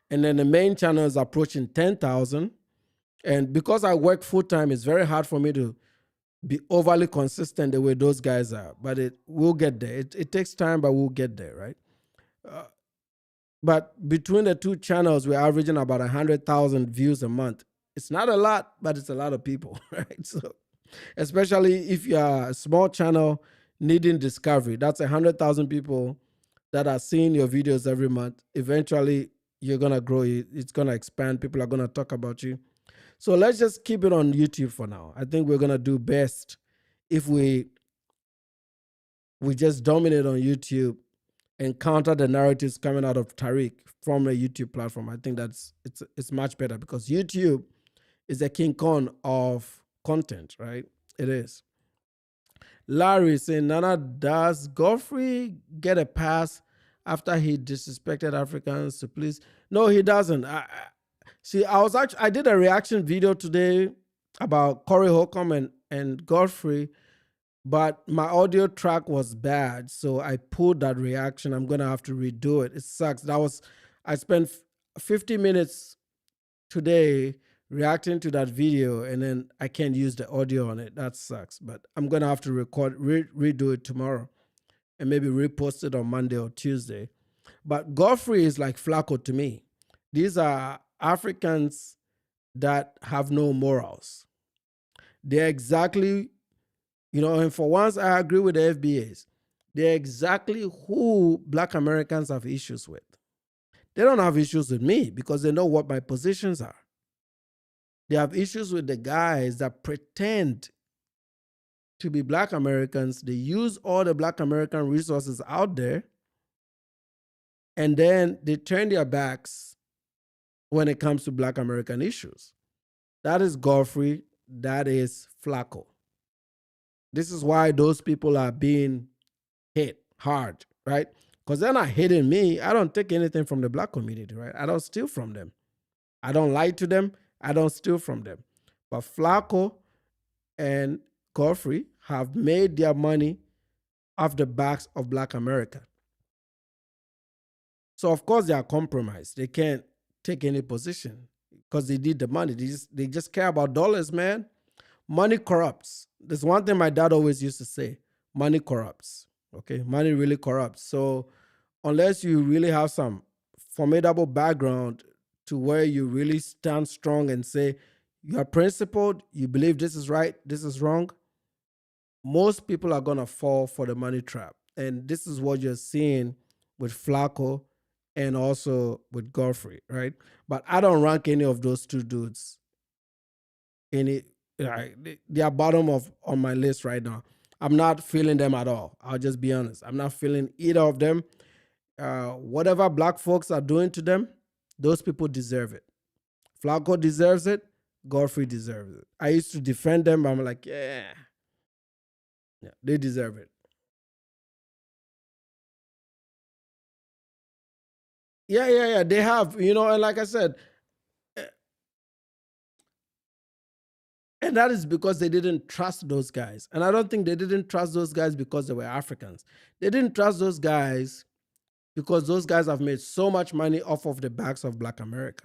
And then the main channel is approaching 10,000. And because I work full-time, it's very hard for me to be overly consistent the way those guys are, but we'll get there. It takes time, but we'll get there, right? But between the two channels, we're averaging about 100,000 views a month. It's not a lot, but it's a lot of people, right? So, especially if you're a small channel needing discovery, that's 100,000 people that are seeing your videos every month. Eventually, you're gonna grow. It's gonna expand. People are gonna talk about you. So let's just keep it on YouTube for now. I think we're gonna do best if we just dominate on YouTube and counter the narratives coming out of Tariq from the YouTube platform. I think it's much better because YouTube is the King Kong of content, right? It is. Larry saying, Nana, does Godfrey get a pass after he disrespected Africans? So please, no, he doesn't. See, I did a reaction video today about Corey Holcomb and Godfrey, but my audio track was bad, so I pulled that reaction. I'm gonna have to redo it. It sucks. I spent 50 minutes today reacting to that video, and then I can't use the audio on it. That sucks. But I'm gonna have to redo it tomorrow, and maybe repost it on Monday or Tuesday. But Godfrey is like Flacco to me. These are Africans that have no morals. They're exactly, and for once I agree with the FBAs. They're exactly who Black Americans have issues with. They don't have issues with me because they know what my positions are. They have issues with the guys that pretend to be Black Americans. They use all the Black American resources out there, and then they turn their backs when it comes to Black American issues. That is Godfrey. That is Flacco. This is why those people are being hit hard, right? Because they're not hitting me. I don't take anything from the Black community, right? I don't steal from them. I don't lie to them. I don't steal from them. But Flacco and Godfrey have made their money off the backs of Black America. So, of course, they are compromised. They can't take any position because they need the money. They just care about dollars, man. Money corrupts. There's one thing my dad always used to say: money corrupts. Okay, money really corrupts. So unless you really have some formidable background to where you really stand strong and say you are principled, you believe this is right, this is wrong, most people are gonna fall for the money trap. And this is what you're seeing with Flacco and also with Godfrey, right? But I don't rank any of those two dudes. They are bottom on my list right now. I'm not feeling them at all. I'll just be honest. I'm not feeling either of them. Whatever Black folks are doing to them, those people deserve it. Flacco deserves it. Godfrey deserves it. I used to defend them, but I'm like, yeah, they deserve it. Yeah. They have, and like I said, and that is because they didn't trust those guys. And I don't think they didn't trust those guys because they were Africans. They didn't trust those guys because those guys have made so much money off of the backs of Black America.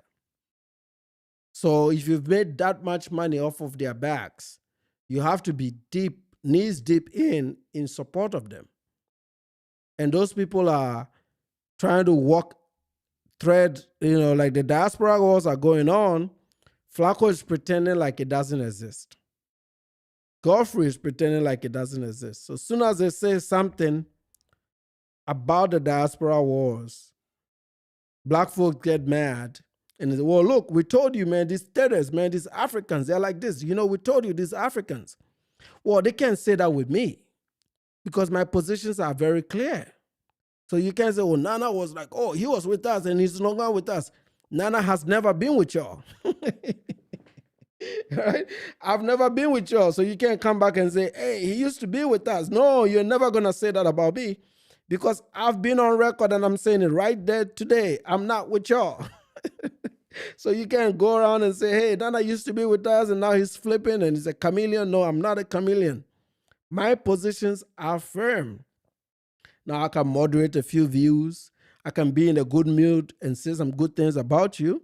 So if you've made that much money off of their backs, you have to be deep knees deep in support of them. And those people are trying to walk thread, like the diaspora wars are going on. Flacco is pretending like it doesn't exist. Godfrey is pretending like it doesn't exist. So as soon as they say something about the diaspora wars, black folks get mad and they say, well, look, we told you, man, these terrorists, man, these Africans, they're like this. We told you these Africans. Well, they can't say that with me because my positions are very clear. So you can't say, well, Nana was like, oh, he was with us and he's no longer with us. Nana has never been with y'all. Right? I've never been with y'all. So you can't come back and say, hey, he used to be with us. No, you're never going to say that about me because I've been on record and I'm saying it right there today. I'm not with y'all. So you can't go around and say, hey, Nana used to be with us and now he's flipping and he's a chameleon. No, I'm not a chameleon. My positions are firm. Now I can moderate a few views. I can be in a good mood and say some good things about you.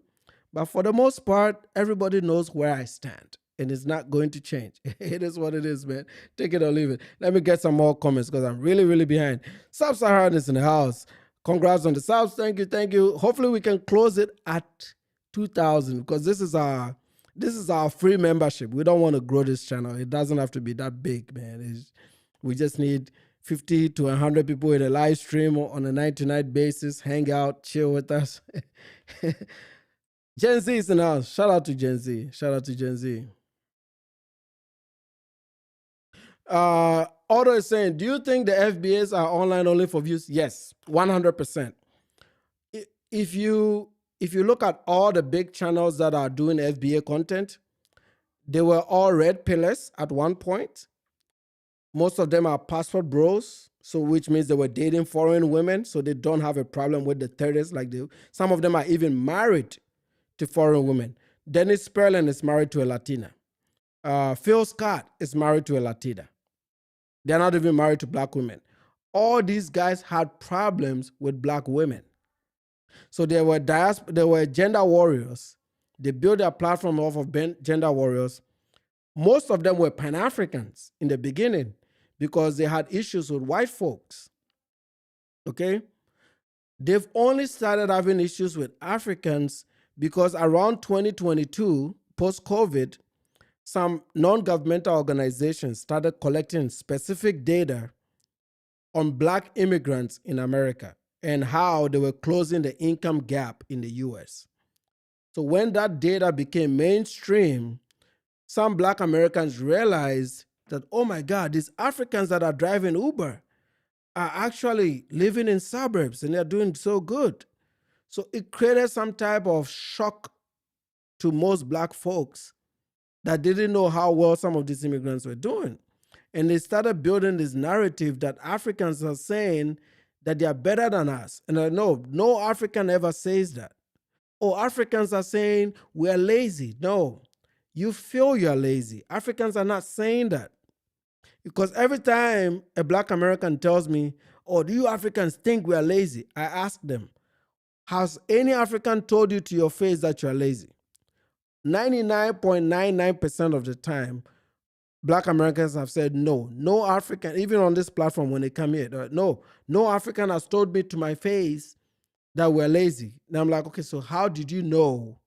But for the most part, everybody knows where I stand. And it's not going to change. It is what it is, man. Take it or leave it. Let me get some more comments because I'm really, really behind. Sub-Saharan is in the house. Congrats on the subs. Thank you, thank you. Hopefully we can close it at 2,000 because this is our free membership. We don't want to grow this channel. It doesn't have to be that big, man. We just need 50 to 100 people in a live stream on a night-to-night basis. Hang out, chill with us. Gen Z is in the house. Shout out to Gen Z. Shout out to Gen Z. Otto is saying, do you think the FBAs are online only for views? Yes, 100%. If you look at all the big channels that are doing FBA content, they were all red pillars at one point. Most of them are passport bros, so which means they were dating foreign women, so they don't have a problem with the terrorists. Some of them are even married to foreign women. Dennis Sperling is married to a Latina. Phil Scott is married to a Latina. They're not even married to black women. All these guys had problems with black women. So they were gender warriors. They built their platform off of gender warriors. Most of them were Pan-Africans in the beginning because they had issues with white folks. Okay? They've only started having issues with Africans because around 2022, post-COVID, some non-governmental organizations started collecting specific data on black immigrants in America and how they were closing the income gap in the US. So when that data became mainstream, some black Americans realized that, oh my God, these Africans that are driving Uber are actually living in suburbs and they're doing so good. So it created some type of shock to most black folks that didn't know how well some of these immigrants were doing. And they started building this narrative that Africans are saying that they are better than us. And I know no African ever says that. Oh, Africans are saying we're lazy. No, you feel you're lazy. Africans are not saying that. Because every time a black American tells me, oh, do you Africans think we are lazy? I ask them, has any African told you to your face that you're lazy? 99.99% of the time, black Americans have said no. No African, even on this platform when they come here, no African has told me to my face that we're lazy. And I'm like, okay, so how did you know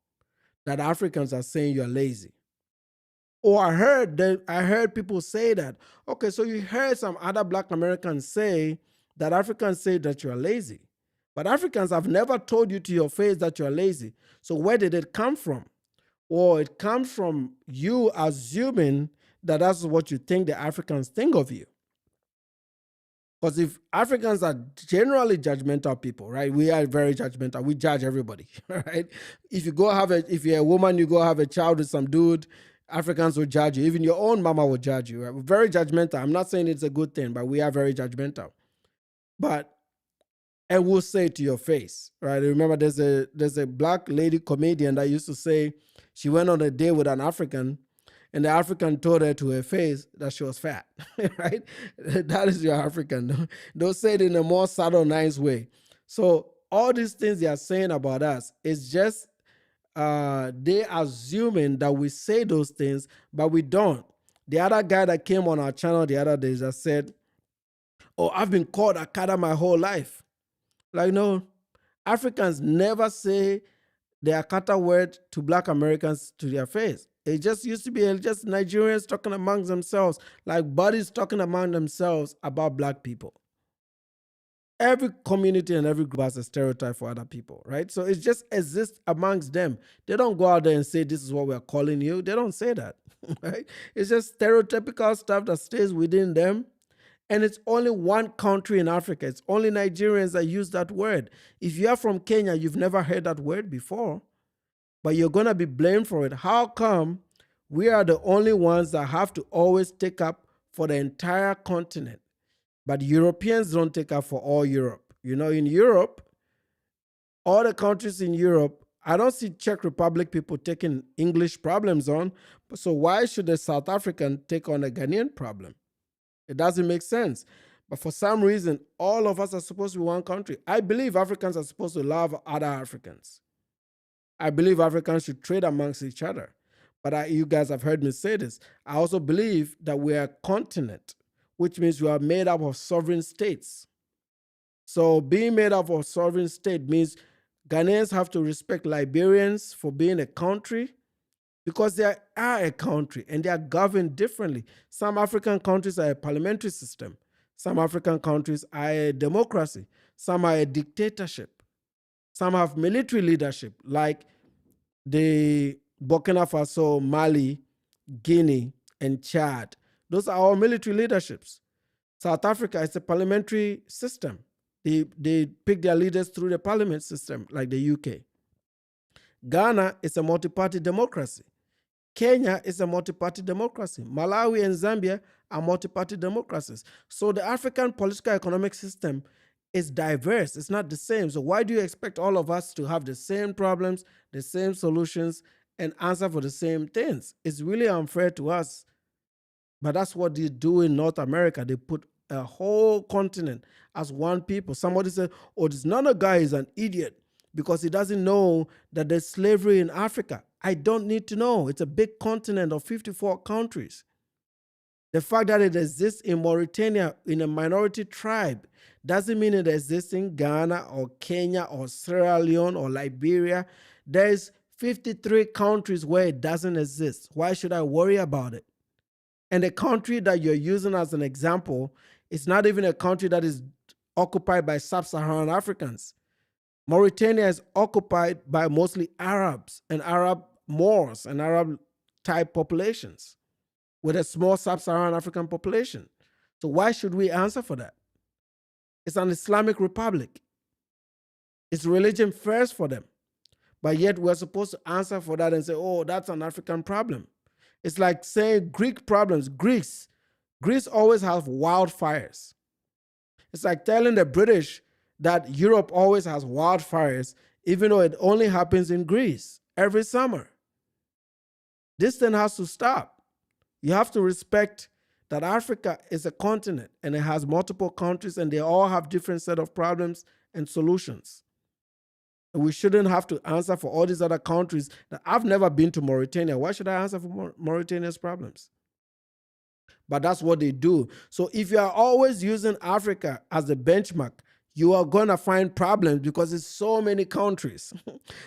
that Africans are saying you're lazy? Or I heard people say that. Okay, so you heard some other black Americans say that Africans say that you're lazy. But Africans have never told you to your face that you're lazy. So where did it come from? Well, it comes from you assuming that that's what you think the Africans think of you. Because if Africans are generally judgmental people, right? We are very judgmental. We judge everybody, right? If you're a woman, you go have a child with some dude, Africans will judge you. Even your own mama will judge you. Right? We're very judgmental. I'm not saying it's a good thing, but we are very judgmental. And we'll say it to your face, right? Remember, there's a black lady comedian that used to say she went on a date with an African, and the African told her to her face that she was fat, right? That is your African. Don't say it in a more subtle, nice way. So all these things they are saying about us is just they assuming that we say those things, but we don't. The other guy that came on our channel the other day just said, "Oh, I've been called Akata my whole life." Like, no, Africans never say the Akata word to Black Americans to their face. It just used to be just Nigerians talking among themselves, like buddies talking among themselves about Black people. Every community and every group has a stereotype for other people, right? So it just exists amongst them. They don't go out there and say, "This is what we're calling you." They don't say that, right? It's just stereotypical stuff that stays within them. And it's only one country in Africa. It's only Nigerians that use that word. If you're from Kenya, you've never heard that word before, but you're going to be blamed for it. How come we are the only ones that have to always take up for the entire continent? But Europeans don't take up for all Europe. You know, in Europe, all the countries in Europe, I don't see Czech Republic people taking English problems on. So why should a South African take on a Ghanaian problem? It doesn't make sense. But for some reason, all of us are supposed to be one country. I believe Africans are supposed to love other Africans. I believe Africans should trade amongst each other. But you guys have heard me say this. I also believe that we are a continent, which means we are made up of sovereign states. So being made up of a sovereign state means Ghanaians have to respect Liberians for being a country, because they are a country and they are governed differently. Some African countries are a parliamentary system. Some African countries are a democracy. Some are a dictatorship. Some have military leadership, like the Burkina Faso, Mali, Guinea, and Chad. Those are all military leaderships. South Africa is a parliamentary system. They pick their leaders through the parliament system, like the UK. Ghana is a multi-party democracy. Kenya is a multi-party democracy. Malawi and Zambia are multi-party democracies. So the African political economic system is diverse. It's not the same. So why do you expect all of us to have the same problems, the same solutions, and answer for the same things? It's really unfair to us. But that's what they do in North America. They put a whole continent as one people. Somebody said, "Oh, this Nana guy is an idiot because he doesn't know that there's slavery in Africa." I don't need to know. It's a big continent of 54 countries. The fact that it exists in Mauritania in a minority tribe doesn't mean it exists in Ghana or Kenya or Sierra Leone or Liberia. There's 53 countries where it doesn't exist. Why should I worry about it? And the country that you're using as an example is not even a country that is occupied by sub-Saharan Africans. Mauritania is occupied by mostly Arabs and Arab Moors and Arab type populations with a small sub-Saharan African population. So why should we answer for that? It's an Islamic republic. It's religion first for them. But yet we're supposed to answer for that and say, "Oh, that's an African problem." It's like saying Greek problems. Greece always have wildfires. It's like telling the British that Europe always has wildfires, even though it only happens in Greece every summer. This thing has to stop. You have to respect that Africa is a continent and it has multiple countries and they all have different set of problems and solutions. And we shouldn't have to answer for all these other countries. That I've never been to Mauritania. Why should I answer for Mauritania's problems? But that's what they do. So if you are always using Africa as the benchmark, you are going to find problems because it's so many countries.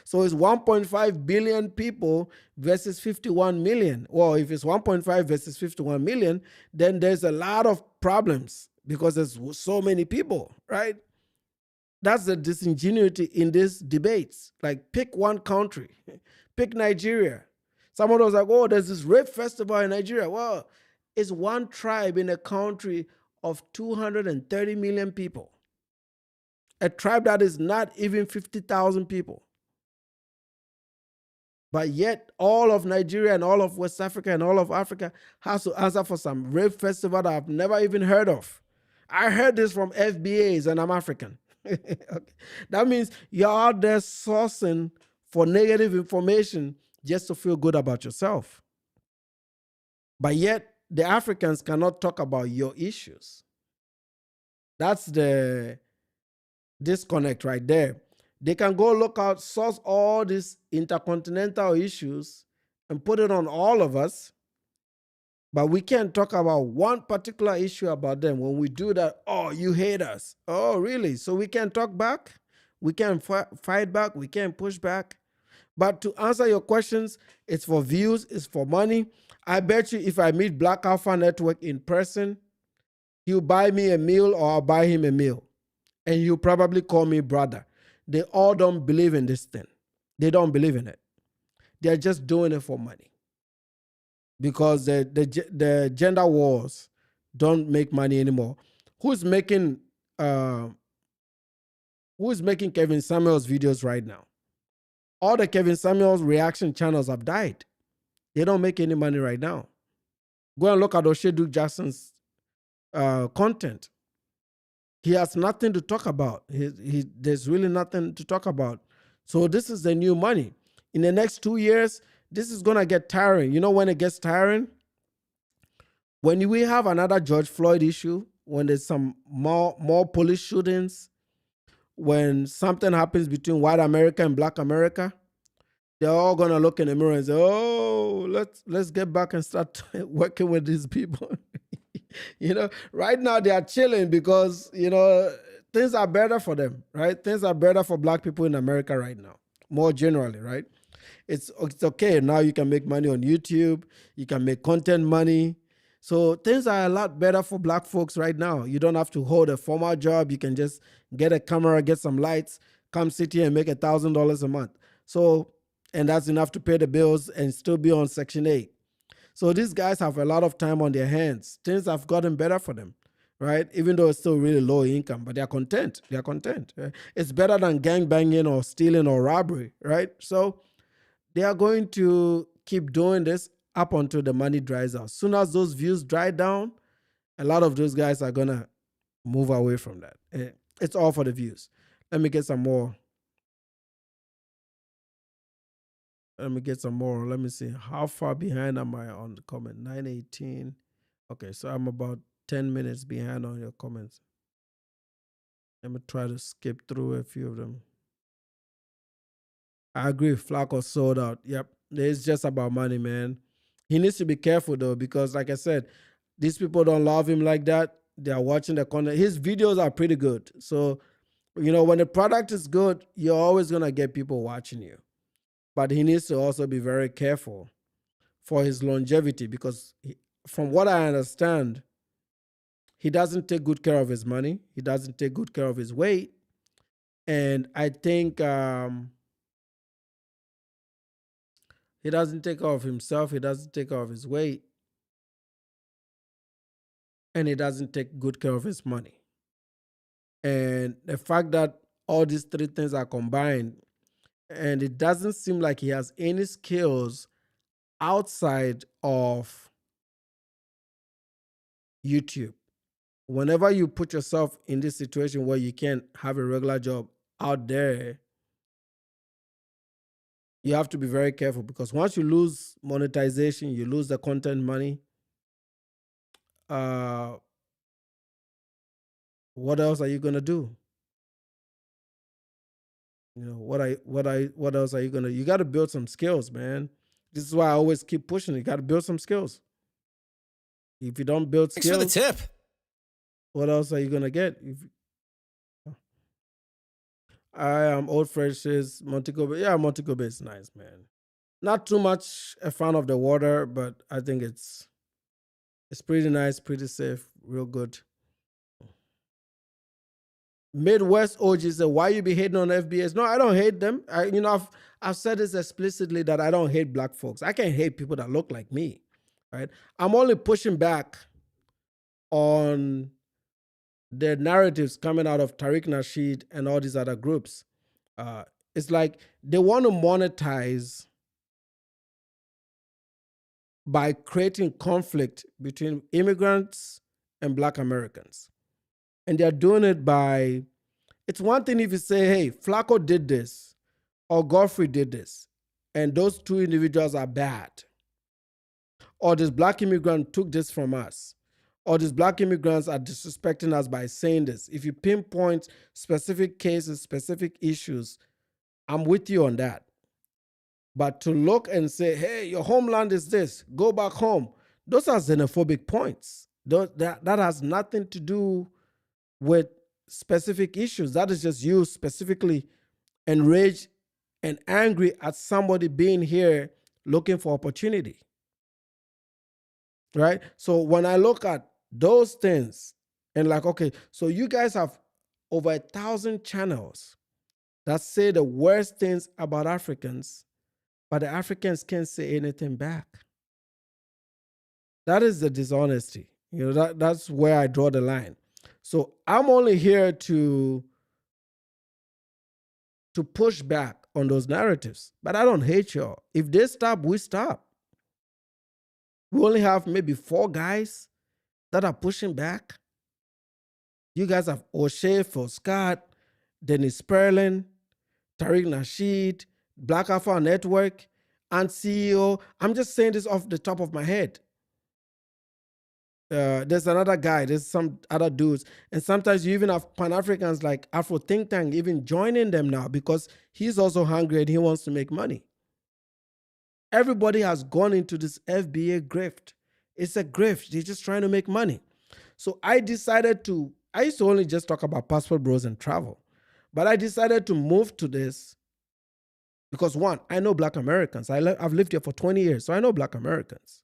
So it's 1.5 billion people versus 51 million. Well, if it's 1.5 versus 51 million, then there's a lot of problems because there's so many people, right? That's the disingenuity in these debates. Like, pick one country, pick Nigeria. Someone was like, "Oh, there's this rape festival in Nigeria." Well, it's one tribe in a country of 230 million people. A tribe that is not even 50,000 people. But yet all of Nigeria and all of West Africa and all of Africa has to answer for some rape festival that I've never even heard of. I heard this from FBAs and I'm African. Okay. That means you're out there sourcing for negative information just to feel good about yourself. But yet the Africans cannot talk about your issues. That's the disconnect right there. They can go look out, source all these intercontinental issues and put it on all of us. But we can't talk about one particular issue about them. When we do that, oh, you hate us. Oh, really? So we can talk back? We can fight back? We can push back? But to answer your questions, it's for views, it's for money. I bet you if I meet Black Alpha Network in person, he'll buy me a meal or I'll buy him a meal. And he'll probably call me brother. They all don't believe in this thing. They don't believe in it. They're just doing it for money. Because the gender wars don't make money anymore. Who's making uh, Kevin Samuels videos right now? All the Kevin Samuels reaction channels have died. They don't make any money right now. Go and look at Oshedu Jackson's content. He has nothing to talk about. There's really nothing to talk about. So this is the new money. In the next 2 years, this is gonna get tiring. You know when it gets tiring? When we have another George Floyd issue, when there's some more police shootings, when something happens between white America and Black America, they're all gonna look in the mirror and say, "Oh, let's get back and start working with these people." Right now they are chilling because things are better for them, right? Things are better for Black people in America right now, more generally, right? It's okay now. You can make money on YouTube. You can make content money. So things are a lot better for Black folks right now. You don't have to hold a formal job. You can just get a camera, get some lights, come sit here and make $1,000 a month. So, and that's enough to pay the bills and still be on Section 8. So these guys have a lot of time on their hands. Things have gotten better for them, right? Even though it's still really low income, but they're content. They're content. Right? It's better than gang banging or stealing or robbery, right? So they are going to keep doing this up until the money dries out. Soon as those views dry down, a lot of those guys are going to move away from that. It's all for the views. Let me get some more. Let me see. How far behind am I on the comment? 9:18. Okay, so I'm about 10 minutes behind on your comments. Let me try to skip through a few of them. I agree. Flacco sold out. Yep. It's just about money, man. He needs to be careful though, because like I said, these people don't love him like that. They are watching the content. His videos are pretty good. So, when the product is good, you're always going to get people watching you. But he needs to also be very careful for his longevity because from what I understand, he doesn't take good care of his money. He doesn't take good care of his weight. And I think he doesn't take care of himself. He doesn't take care of his weight. And he doesn't take good care of his money. And the fact that all these three things are combined, and it doesn't seem like he has any skills outside of YouTube. Whenever you put yourself in this situation where you can't have a regular job out there, you have to be very careful because once you lose monetization, you lose the content money. What else are you gonna do? What else are you gonna? You got to build some skills, man. This is why I always keep pushing. You got to build some skills. If you don't build skills, thanks for the tip. What else are you gonna get? I am Old Fresh's Montego Bay. Yeah, Montego Bay is nice, man. Not too much a fan of the water, but I think it's pretty nice, pretty safe, real good. Midwest OG said, "Why you be hating on FBS?" No, I don't hate them. I've said this explicitly that I don't hate Black folks. I can't hate people that look like me, right? I'm only pushing back on the narratives coming out of Tariq Nasheed and all these other groups. It's like they want to monetize by creating conflict between immigrants and Black Americans. And they're doing it by, it's one thing if you say, hey, Flacco did this or Godfrey did this, and those two individuals are bad. Or this Black immigrant took this from us. Or these Black immigrants are disrespecting us by saying this. If you pinpoint specific cases, specific issues, I'm with you on that. But to look and say, hey, your homeland is this, go back home. Those are xenophobic points. That has nothing to do with specific issues. That is just you specifically enraged and angry at somebody being here looking for opportunity. Right? So when I look at those things and like, okay, so you guys have over 1,000 channels that say the worst things about Africans, but the Africans can't say anything back. That is the dishonesty. That's where I draw the line. So I'm only here to push back on those narratives. But I don't hate y'all. If they stop, we stop. We only have maybe 4 guys that are pushing back. You guys have O'Shea, Phil Scott, Dennis Perlin, Tariq Nasheed, Black Alpha Network, and CEO. I'm just saying this off the top of my head. There's another guy, there's some other dudes, and sometimes you even have Pan-Africans like Afro Think Tank even joining them now because he's also hungry and he wants to make money. Everybody has gone into this FBA grift. It's a grift. They're just trying to make money. So I used to only just talk about passport bros and travel, but I decided to move to this because one, I know Black Americans. I've lived here for 20 years, so I know Black Americans.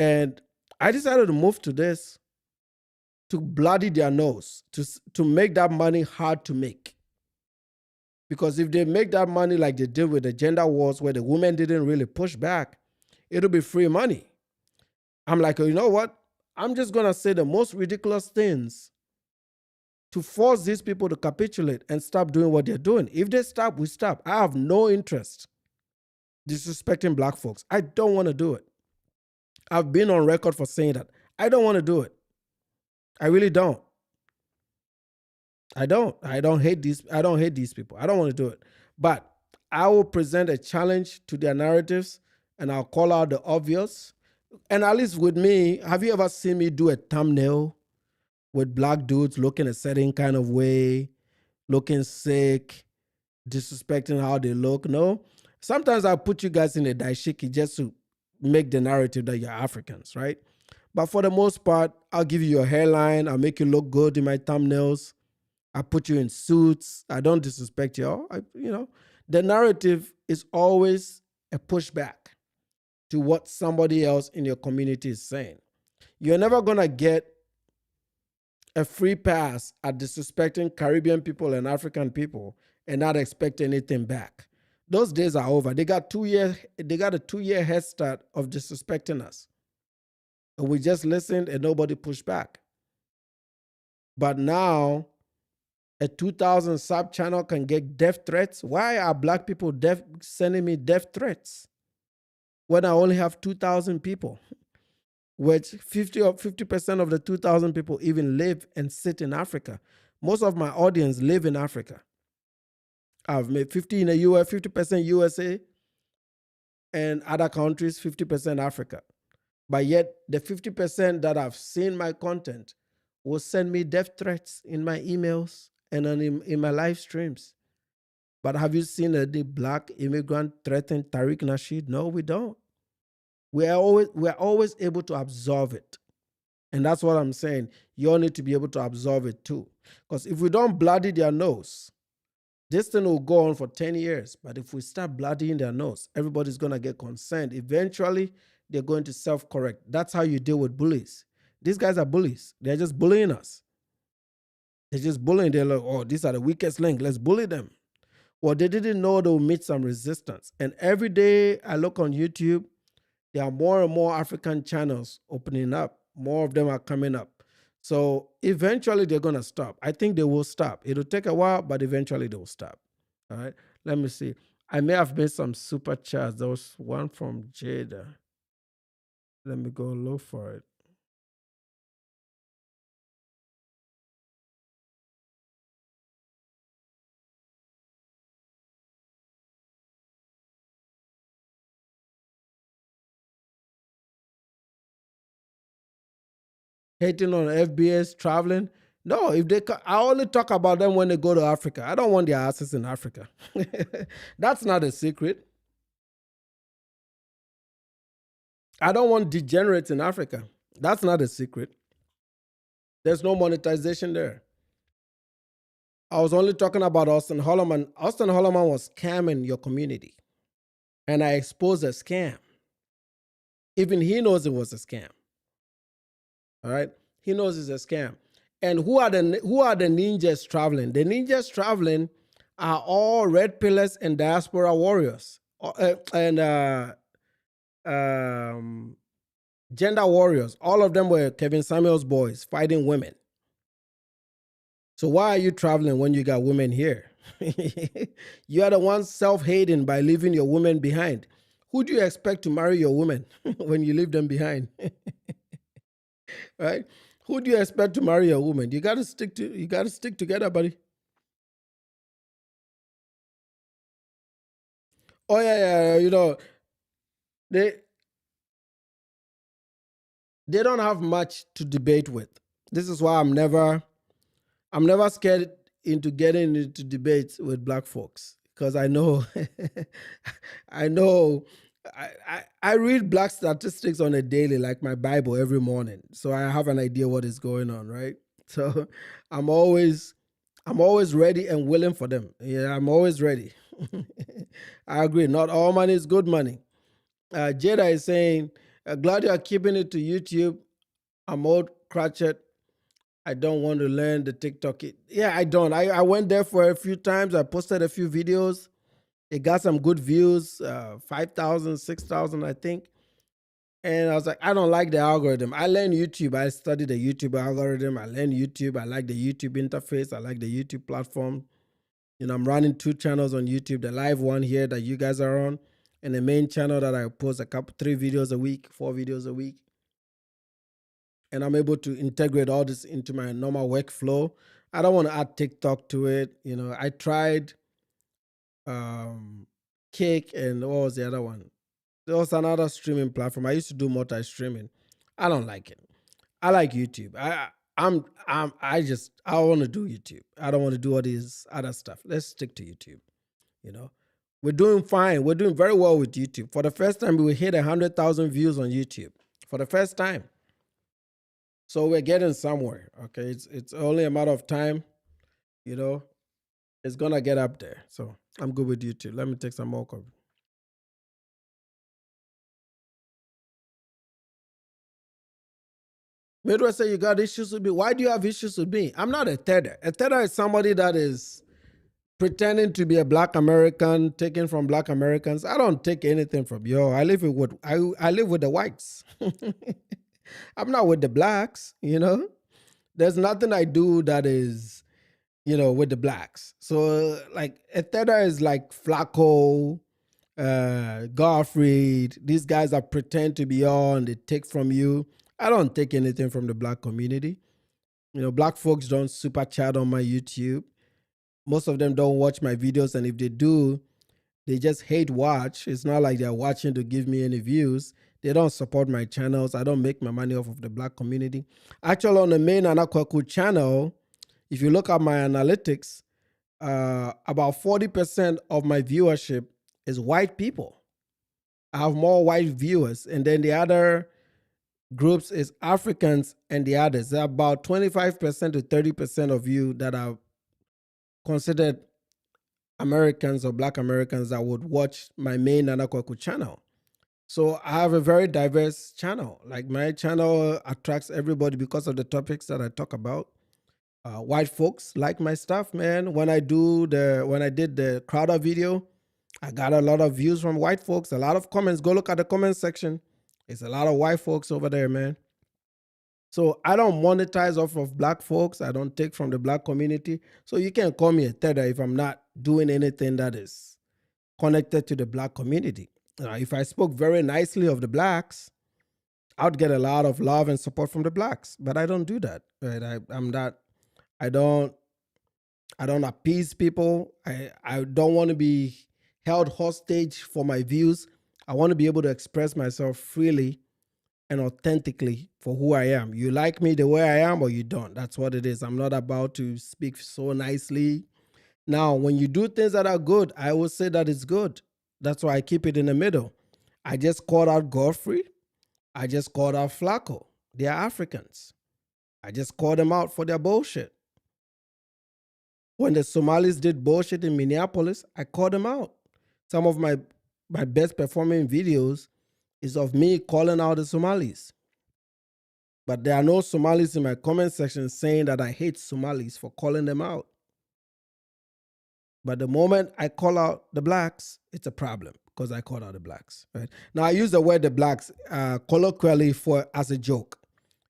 And I decided to move to this to bloody their nose, to make that money hard to make. Because if they make that money like they did with the gender wars where the women didn't really push back, it'll be free money. I'm like, you know what? I'm just going to say the most ridiculous things to force these people to capitulate and stop doing what they're doing. If they stop, we stop. I have no interest disrespecting Black folks. I don't want to do it. I've been on record for saying that. I don't want to do it. I really don't. I don't hate these. I don't hate these people. I don't want to do it. But I will present a challenge to their narratives and I'll call out the obvious. And at least with me, have you ever seen me do a thumbnail with Black dudes looking a certain kind of way, looking sick, disrespecting how they look? No. Sometimes I put you guys in a daishiki just to make the narrative that you're Africans, right? But for the most part, I'll give you your hairline. I'll make you look good in my thumbnails. I put you in suits. I don't disrespect y'all. The narrative is always a pushback to what somebody else in your community is saying. You're never going to get a free pass at disrespecting Caribbean people and African people and not expect anything back. Those days are over. They got a 2-year head start of disrespecting us. And we just listened and nobody pushed back. But now, a 2,000 sub channel can get death threats. Why are Black people sending me death threats when I only have 2,000 people? Which 50% of the 2,000 people even live and sit in Africa. Most of my audience live in Africa. I've made 50 in the US, 50% USA, and other countries, 50% Africa. But yet, the 50% that have seen my content will send me death threats in my emails and in my live streams. But have you seen the Black immigrant threaten Tariq Nasheed? No, we don't. We're always able to absorb it. And that's what I'm saying. You all need to be able to absorb it too. Because if we don't bloody their nose, this thing will go on for 10 years. But if we start bloodying their nose, everybody's going to get concerned. Eventually, they're going to self-correct. That's how you deal with bullies. These guys are bullies. They're just bullying us. They're just bullying. They're like, oh, these are the weakest link. Let's bully them. Well, they didn't know they'll meet some resistance. And every day I look on YouTube, there are more and more African channels opening up. More of them are coming up. So eventually they're going to stop. I think they will stop. It'll take a while, but eventually they will stop. All right. Let me see. I may have made some super chats. There was one from Jada. Let me go look for it. Hating on FBS traveling. No, I only talk about them when they go to Africa. I don't want their asses in Africa. That's not a secret. I don't want degenerates in Africa. That's not a secret. There's no monetization there. I was only talking about Austin Holloman. Austin Holloman was scamming your community, and I exposed a scam. Even he knows it was a scam. All right, he knows it's a scam. And who are the ninjas traveling? The ninjas traveling are all red pillars and diaspora warriors, and gender warriors. All of them were Kevin Samuels boys fighting women. So why are you traveling when you got women here? You are the ones self-hating by leaving your women behind. Who do you expect to marry your women when you leave them behind? Right? Who do you expect to marry your woman? You gotta stick together, buddy. Oh yeah, they they don't have much to debate with. This is why I'm never scared into getting into debates with black folks because I know I know I read black statistics on a daily, like my Bible every morning. So I have an idea what is going on, right? So I'm always I'm always ready and willing for them. Yeah, I'm always ready. I agree. Not all money is good money. Jada is saying, glad you are keeping it to YouTube. I'm old Cratchit. I don't want to learn the TikTok. Yeah, I don't. I went there for a few times. I posted a few videos. It got some good views, 5,000, 6,000, I think. And I was like, I don't like the algorithm. I learned YouTube. I studied the YouTube algorithm. I learned YouTube. I like the YouTube interface. I like the YouTube platform. I'm running 2 channels on YouTube, the live one here that you guys are on, and the main channel that I post 3 videos a week, 4 videos a week. And I'm able to integrate all this into my normal workflow. I don't want to add TikTok to it. I tried Cake and what was the other one? There was another streaming platform. I used to do multi-streaming. I don't like it. I like YouTube. I want to do YouTube. I don't want to do all this other stuff. Let's stick to YouTube. You know, we're doing fine. We're doing very well with YouTube. For the first time, we hit 100,000 views on YouTube. For the first time. So we're getting somewhere. Okay, it's only a matter of time. It's gonna get up there. So I'm good with YouTube. Let me take some more coffee. Midwest say you got issues with me. Why do you have issues with me? I'm not a tether. A tether is somebody that is pretending to be a black American, taking from black Americans. I don't take anything from you. I live with I live with the whites. I'm not with the blacks. There's nothing I do that is, with the blacks. So like a tether is like Flacco, Garfield. These guys that pretend to be on, they take from you. I don't take anything from the black community. Black folks don't super chat on my YouTube. Most of them don't watch my videos, and if they do, they just hate watch. It's not like they're watching to give me any views. They don't support my channels. I don't make my money off of the black community. Actually, on the main Anakwaku channel, if you look at my analytics, about 40% of my viewership is white people. I have more white viewers, and then the other groups is Africans and the others. There are about 25% to 30% of you that are considered Americans or black Americans that would watch my main Anakwaku channel. So I have a very diverse channel. Like my channel attracts everybody because of the topics that I talk about. White folks like my stuff, man. When I did the Crowder video, I got a lot of views from white folks, a lot of comments. Go look at the comment section. It's a lot of white folks over there, man. So I don't monetize off of black folks. I don't take from the black community. So you can't call me a tether if I'm not doing anything that is connected to the black community. If I spoke very nicely of the blacks, I'd get a lot of love and support from the blacks. But I don't do that. Right? I don't appease people. I don't want to be held hostage for my views. I want to be able to express myself freely and authentically for who I am. You like me the way I am or you don't. That's what it is. I'm not about to speak so nicely. Now, when you do things that are good, I will say that it's good. That's why I keep it in the middle. I just called out Godfrey. I just called out Flacco. They are Africans. I just called them out for their bullshit. When the Somalis did bullshit in Minneapolis, I called them out. Some of my best performing videos is of me calling out the Somalis. But there are no Somalis in my comment section saying that I hate Somalis for calling them out. But the moment I call out the blacks, it's a problem because I call out the blacks. Right now, I use the word the blacks colloquially for as a joke.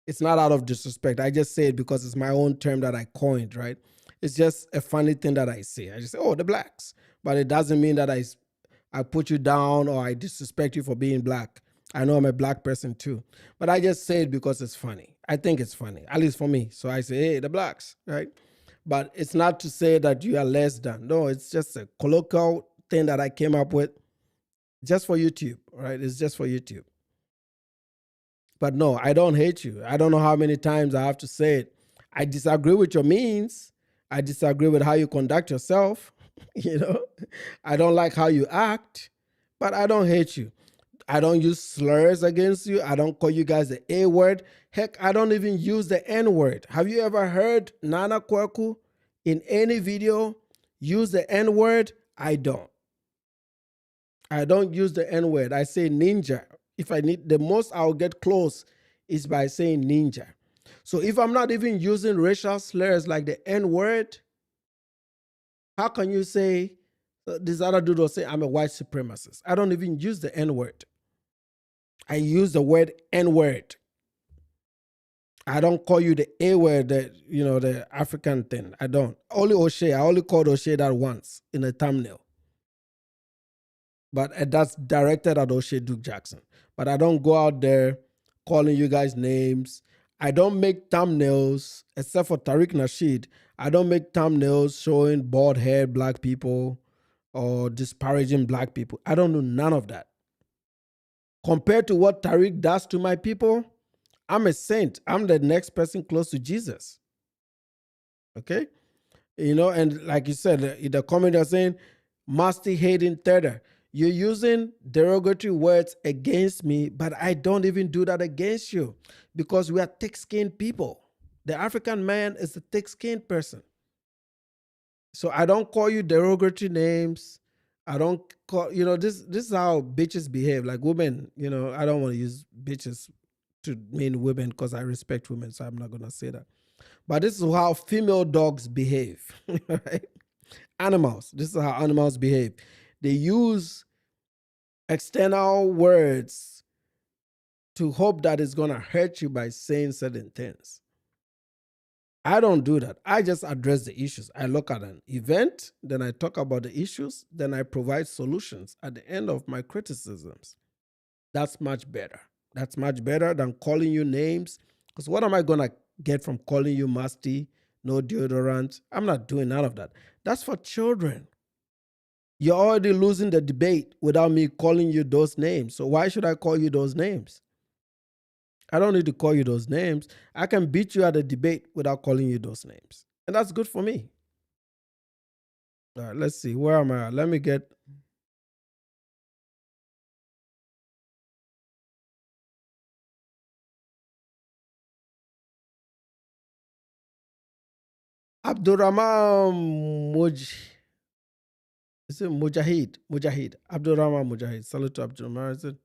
It's not out of disrespect. I just say it because it's my own term that I coined. Right? It's just a funny thing that I say. I just say, "Oh, the blacks," but it doesn't mean that I put you down or I disrespect you for being black. I know I'm a black person too, but I just say it because it's funny. I think it's funny, at least for me. So I say, "Hey, the blacks," right? But it's not to say that you are less than. No, it's just a colloquial thing that I came up with just for YouTube, right? It's just for YouTube. But no, I don't hate you. I don't know how many times I have to say it. I disagree with your means. I disagree with how you conduct yourself. You know, I don't like how you act, but I don't hate you. I don't use slurs against you. I don't call you guys the A word. Heck, I don't even use the N word. Have you ever heard Nana Kweku in any video use the N word? I don't. I don't use the N word. I say ninja. If I need, the most I'll get close is by saying ninja. So if I'm not even using racial slurs like the N word, how can you say this other dude will say I'm a white supremacist? I don't even use the N word. I use the word N word. I don't call you the A word, the African thing. I don't. Only O'Shea. I only called O'Shea that once in a thumbnail. But that's directed at O'Shea Duke Jackson. But I don't go out there calling you guys names. I don't make thumbnails, except for Tariq Nasheed. I don't make thumbnails showing bald haired black people or disparaging black people. I don't do none of that. Compared to what Tariq does to my people, I'm a saint. I'm the next person close to Jesus. Okay? And like you said, the comment are saying, Master hating thirder. You're using derogatory words against me, but I don't even do that against you because we are thick-skinned people. The African man is a thick-skinned person. So I don't call you derogatory names. I don't call, this is how bitches behave. Like women, I don't want to use bitches to mean women because I respect women, so I'm not going to say that. But this is how female dogs behave, right? Animals, this is how animals behave. They use external words to hope that it's going to hurt you by saying certain things. I don't do that. I just address the issues. I look at an event, then I talk about the issues, then I provide solutions at the end of my criticisms. That's much better. That's much better than calling you names. Because what am I going to get from calling you musty, no deodorant? I'm not doing none of that. That's for children. You're already losing the debate without me calling you those names. So why should I call you those names? I don't need to call you those names. I can beat you at a debate without calling you those names. And that's good for me. All right, let's see. Where am I? Let me get... Abdurrahman is it Mujahid? Mujahid. Abdurrahman Mujahid. Salute to Abdurrahman.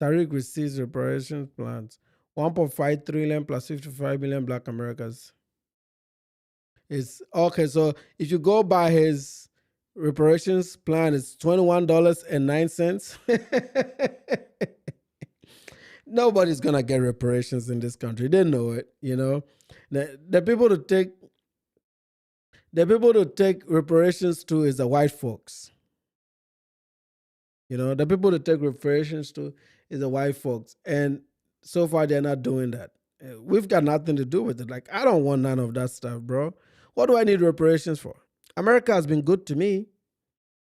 Tariq receives reparations plans. 1.5 trillion plus 55 million black Americans. It's okay. So if you go by his reparations plan, it's $21.09. Nobody's gonna get reparations in this country. They know it. The people to take reparations to is the white folks. The people to take reparations to is the white folks. And so far, they're not doing that. We've got nothing to do with it. Like, I don't want none of that stuff, bro. What do I need reparations for? America has been good to me.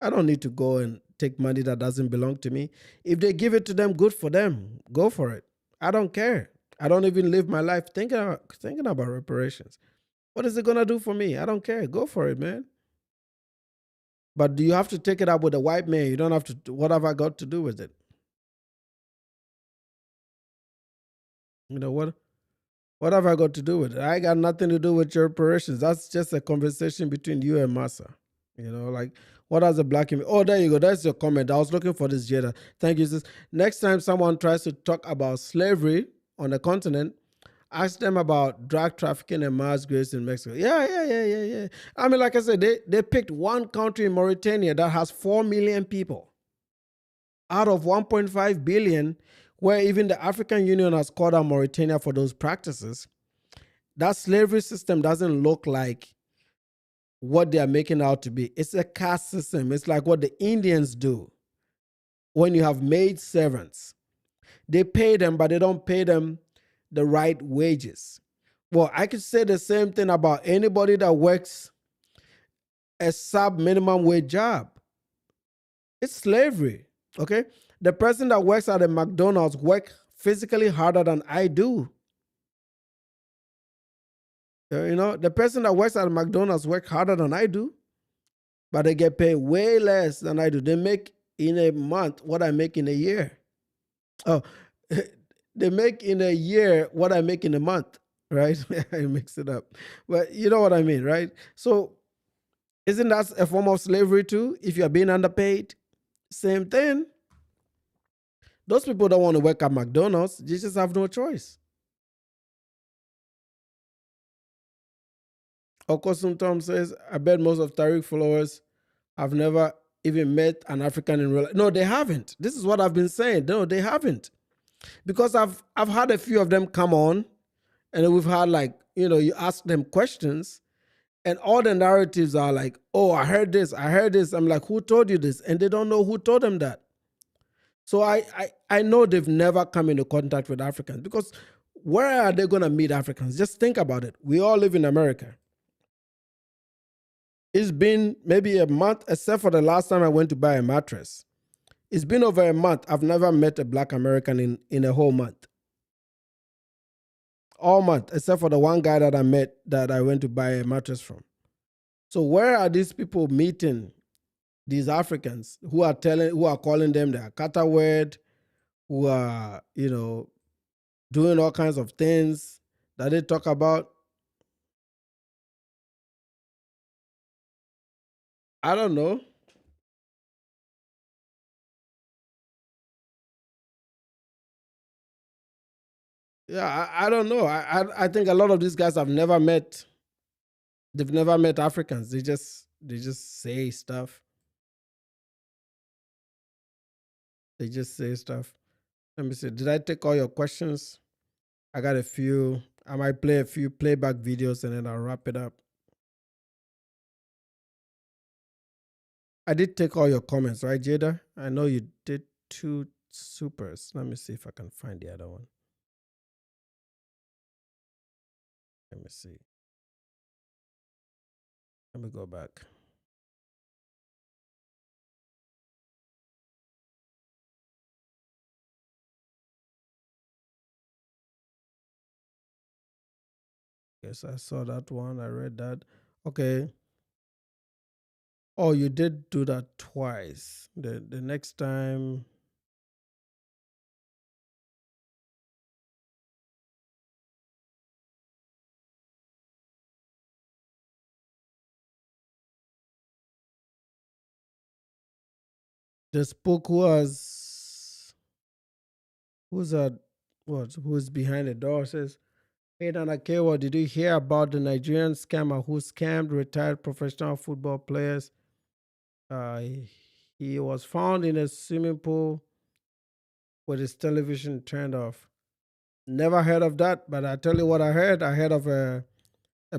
I don't need to go and take money that doesn't belong to me. If they give it to them, good for them. Go for it. I don't care. I don't even live my life thinking about reparations. What is it going to do for me? I don't care. Go for it, man. But do you have to take it up with a white man? You don't have to. What have I got to do with it? You know what? What have I got to do with it? I got nothing to do with your operations. That's just a conversation between you and Massa. Like what has a black in me? Oh, there you go. That's your comment. I was looking for this, Jada. Thank you, sis. Next time someone tries to talk about slavery on the continent, ask them about drug trafficking and mass graves in Mexico. Yeah. I mean, like I said, they picked one country in Mauritania that has 4 million people out of 1.5 billion, where even the African Union has called out Mauritania for those practices. That slavery system doesn't look like what they are making out to be. It's a caste system. It's like what the Indians do when you have maid servants. They pay them, but they don't pay them the right wages. Well, I could say the same thing about anybody that works a sub minimum wage job. It's slavery. Okay. The person that works at a McDonald's work physically harder than I do. The person that works at a McDonald's work harder than I do, but they get paid way less than I do. They make in a month what I make in a year. Oh, they make in a year what I make in a month, right? I mix it up. But you know what I mean, right? So isn't that a form of slavery too? If you're being underpaid, same thing. Those people don't want to work at McDonald's. They just have no choice. Okosum Tom says, I bet most of Tariq followers have never even met an African in real life. No, they haven't. This is what I've been saying. No, they haven't. Because I've had a few of them come on, and we've had you ask them questions, and all the narratives are like, oh, I heard this, I heard this. I'm like, who told you this? And they don't know who told them that. So I know they've never come into contact with Africans, because where are they going to meet Africans? Just think about it. We all live in America. It's been maybe a month, except for the last time I went to buy a mattress. It's been over a month. I've never met a black American in a whole month. All month, except for the one guy that I met that I went to buy a mattress from. So where are these people meeting these Africans who are calling them the Akata word, who are, doing all kinds of things that they talk about? I don't know. Yeah, I don't know. I think a lot of these guys have never met. They've never met Africans. They just say stuff. They just say stuff. Let me see. Did I take all your questions? I got a few. I might play a few playback videos and then I'll wrap it up. I did take all your comments, right, Jada? I know you did 2 supers. Let me see if I can find the other one. Let me see. Let me go back. Yes, I saw that one. I read that. Okay. Oh, you did do that twice. The next time. The spook who's that? Who's behind the door says, hey, Nana Kewa, did you hear about the Nigerian scammer who scammed retired professional football players? Uh, he was found in a swimming pool with his television turned off. Never heard of that, but I tell you what I heard. I heard of a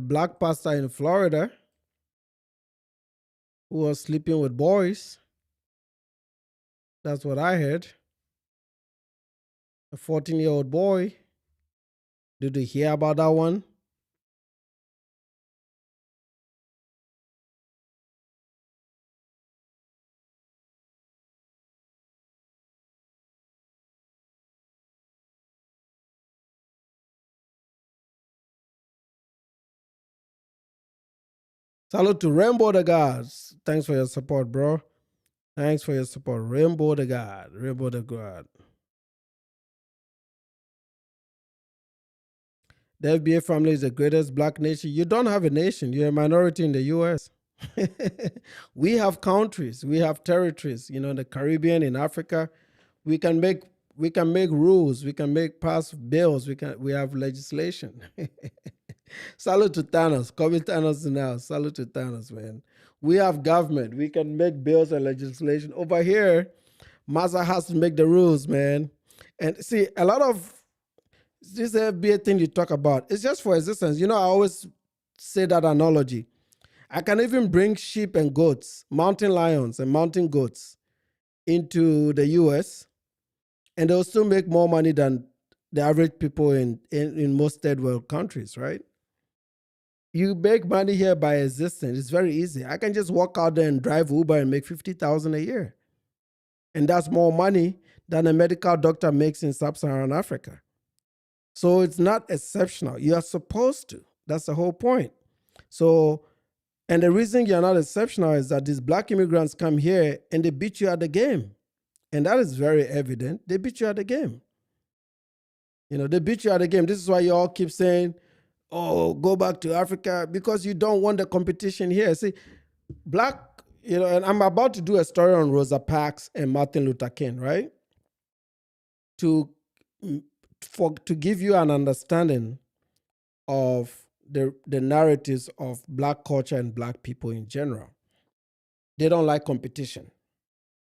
black pastor in Florida who was sleeping with boys. That's what I heard. A 14-year-old boy. Did you hear about that one? Salute to Rainbow the Gods. Thanks for your support, bro. Thanks for your support. Rainbow the God. Rainbow the God. The FBA family is the greatest black nation. You don't have a nation. You're a minority in the U.S. We have countries. We have territories. You know, in the Caribbean, in Africa, we can make we can make rules. We can make pass bills. We have legislation. Salute to Thanos. Coming Thanos now. Salute to Thanos, man. We have government. We can make bills and legislation. Over here, Massa has to make the rules, man. And see, a lot of this FBA thing you talk about, it's just for existence. You know, I always say that analogy. I can even bring sheep and goats, mountain lions and mountain goats into the US, and they'll still make more money than the average people in most third world countries, right? You make money here by existing. It's very easy. I can just walk out there and drive Uber and make 50,000 a year. And that's more money than a medical doctor makes in sub-Saharan Africa. So it's not exceptional. You are supposed to. That's the whole point. So, and the reason you're not exceptional is that these black immigrants come here and they beat you at the game. And that is very evident. They beat you at the game. You know, they beat you at the game. This is why you all keep saying, oh, go back to Africa, because you don't want the competition here. See, black, you know, and I'm about to do a story on Rosa Parks and Martin Luther King, right? To give you an understanding of the narratives of black culture and black people in general. They don't like competition.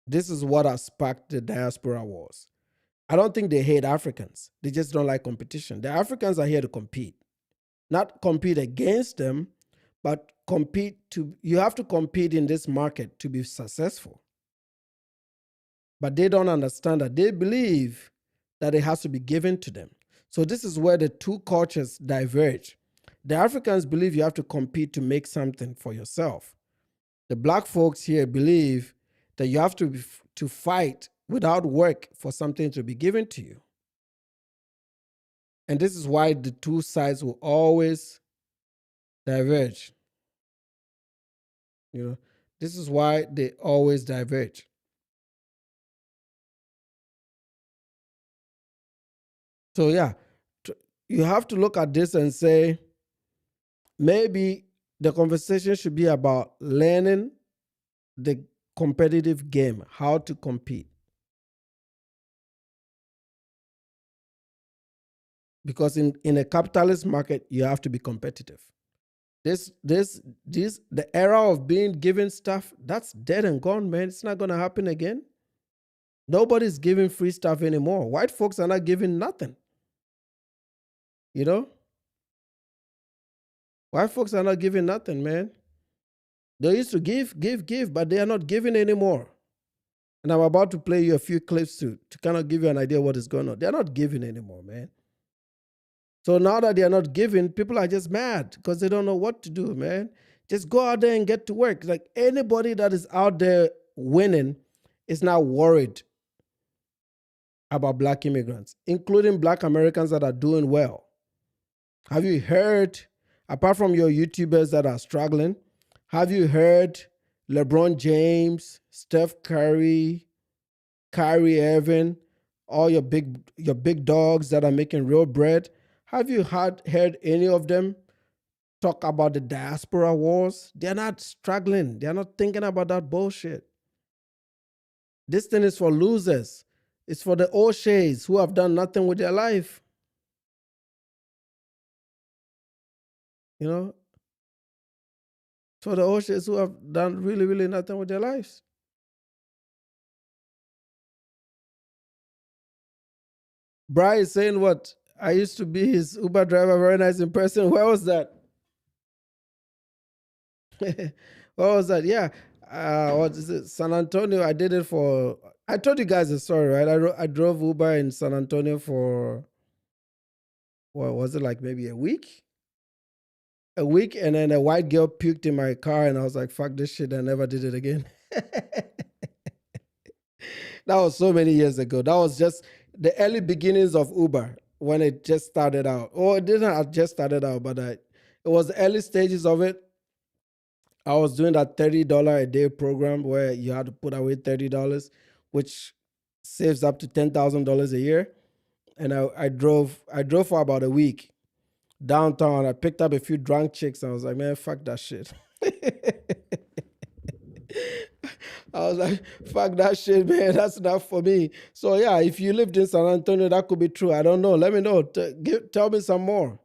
This is what has sparked the diaspora wars. I don't think they hate Africans. They just don't like competition. The Africans are here to compete. Not compete against them, but you have to compete in this market to be successful. But they don't understand that. They believe that it has to be given to them. So this is where the two cultures diverge. The Africans believe you have to compete to make something for yourself. The black folks here believe that you have to fight without work for something to be given to you. And this is why the two sides will always diverge. You know, this is why they always diverge. So yeah, you have to look at this and say, maybe the conversation should be about learning the competitive game, how to compete. Because in a capitalist market, you have to be competitive. The era of being given stuff, that's dead and gone, man. It's not going to happen again. Nobody's giving free stuff anymore. White folks are not giving nothing. You know? White folks are not giving nothing, man. They used to give, but they are not giving anymore. And I'm about to play you a few clips to kind of give you an idea what is going on. They're not giving anymore, man. So now that they're not giving, people are just mad because they don't know what to do, man. Just go out there and get to work. Like anybody that is out there winning is now worried about black immigrants, including black Americans that are doing well. Have you heard, apart from your YouTubers that are struggling, have you heard LeBron James, Steph Curry, Kyrie Irving, all your big dogs that are making real bread? Have you heard any of them talk about the diaspora wars? They're not struggling. They're not thinking about that bullshit. This thing is for losers. It's for the O'Sheas who have done nothing with their life. You know? It's for the O'Sheas who have done really, really nothing with their lives. Bry is saying what? I used to be his Uber driver, very nice in person. Where was that? What was that? Yeah. What is it? San Antonio. I did it for, I told you guys the story, right? I drove Uber in San Antonio for, what was it, like maybe a week? A week, and then a white girl puked in my car, and I was like, fuck this shit. I never did it again. That was so many years ago. That was just the early beginnings of Uber when it just started out. Oh, it didn't have just started out, but it was the early stages of it. I was doing that $30 a day program where you had to put away $30, which saves up to $10,000 a year. And I drove for about a week. downtown. I picked up a few drunk chicks and I was like, man, fuck that shit. I was like, fuck that shit, man. That's enough for me. So yeah, if you lived in San Antonio, that could be true. I don't know. Let me know. Tell me some more.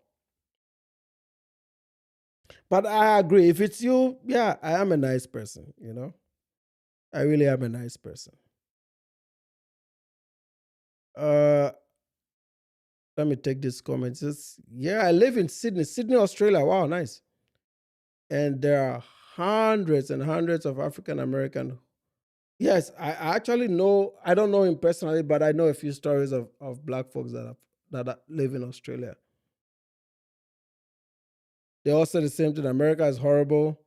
But I agree. If it's you, yeah, I am a nice person, you know? I really am a nice person. Uh Let me take this comment. Yeah, I live in Sydney, Australia. Wow, nice. And there are hundreds and hundreds of African American. Yes, I actually know. I don't know him personally, but I know a few stories of black folks that live in Australia. They all say the same thing. America is horrible,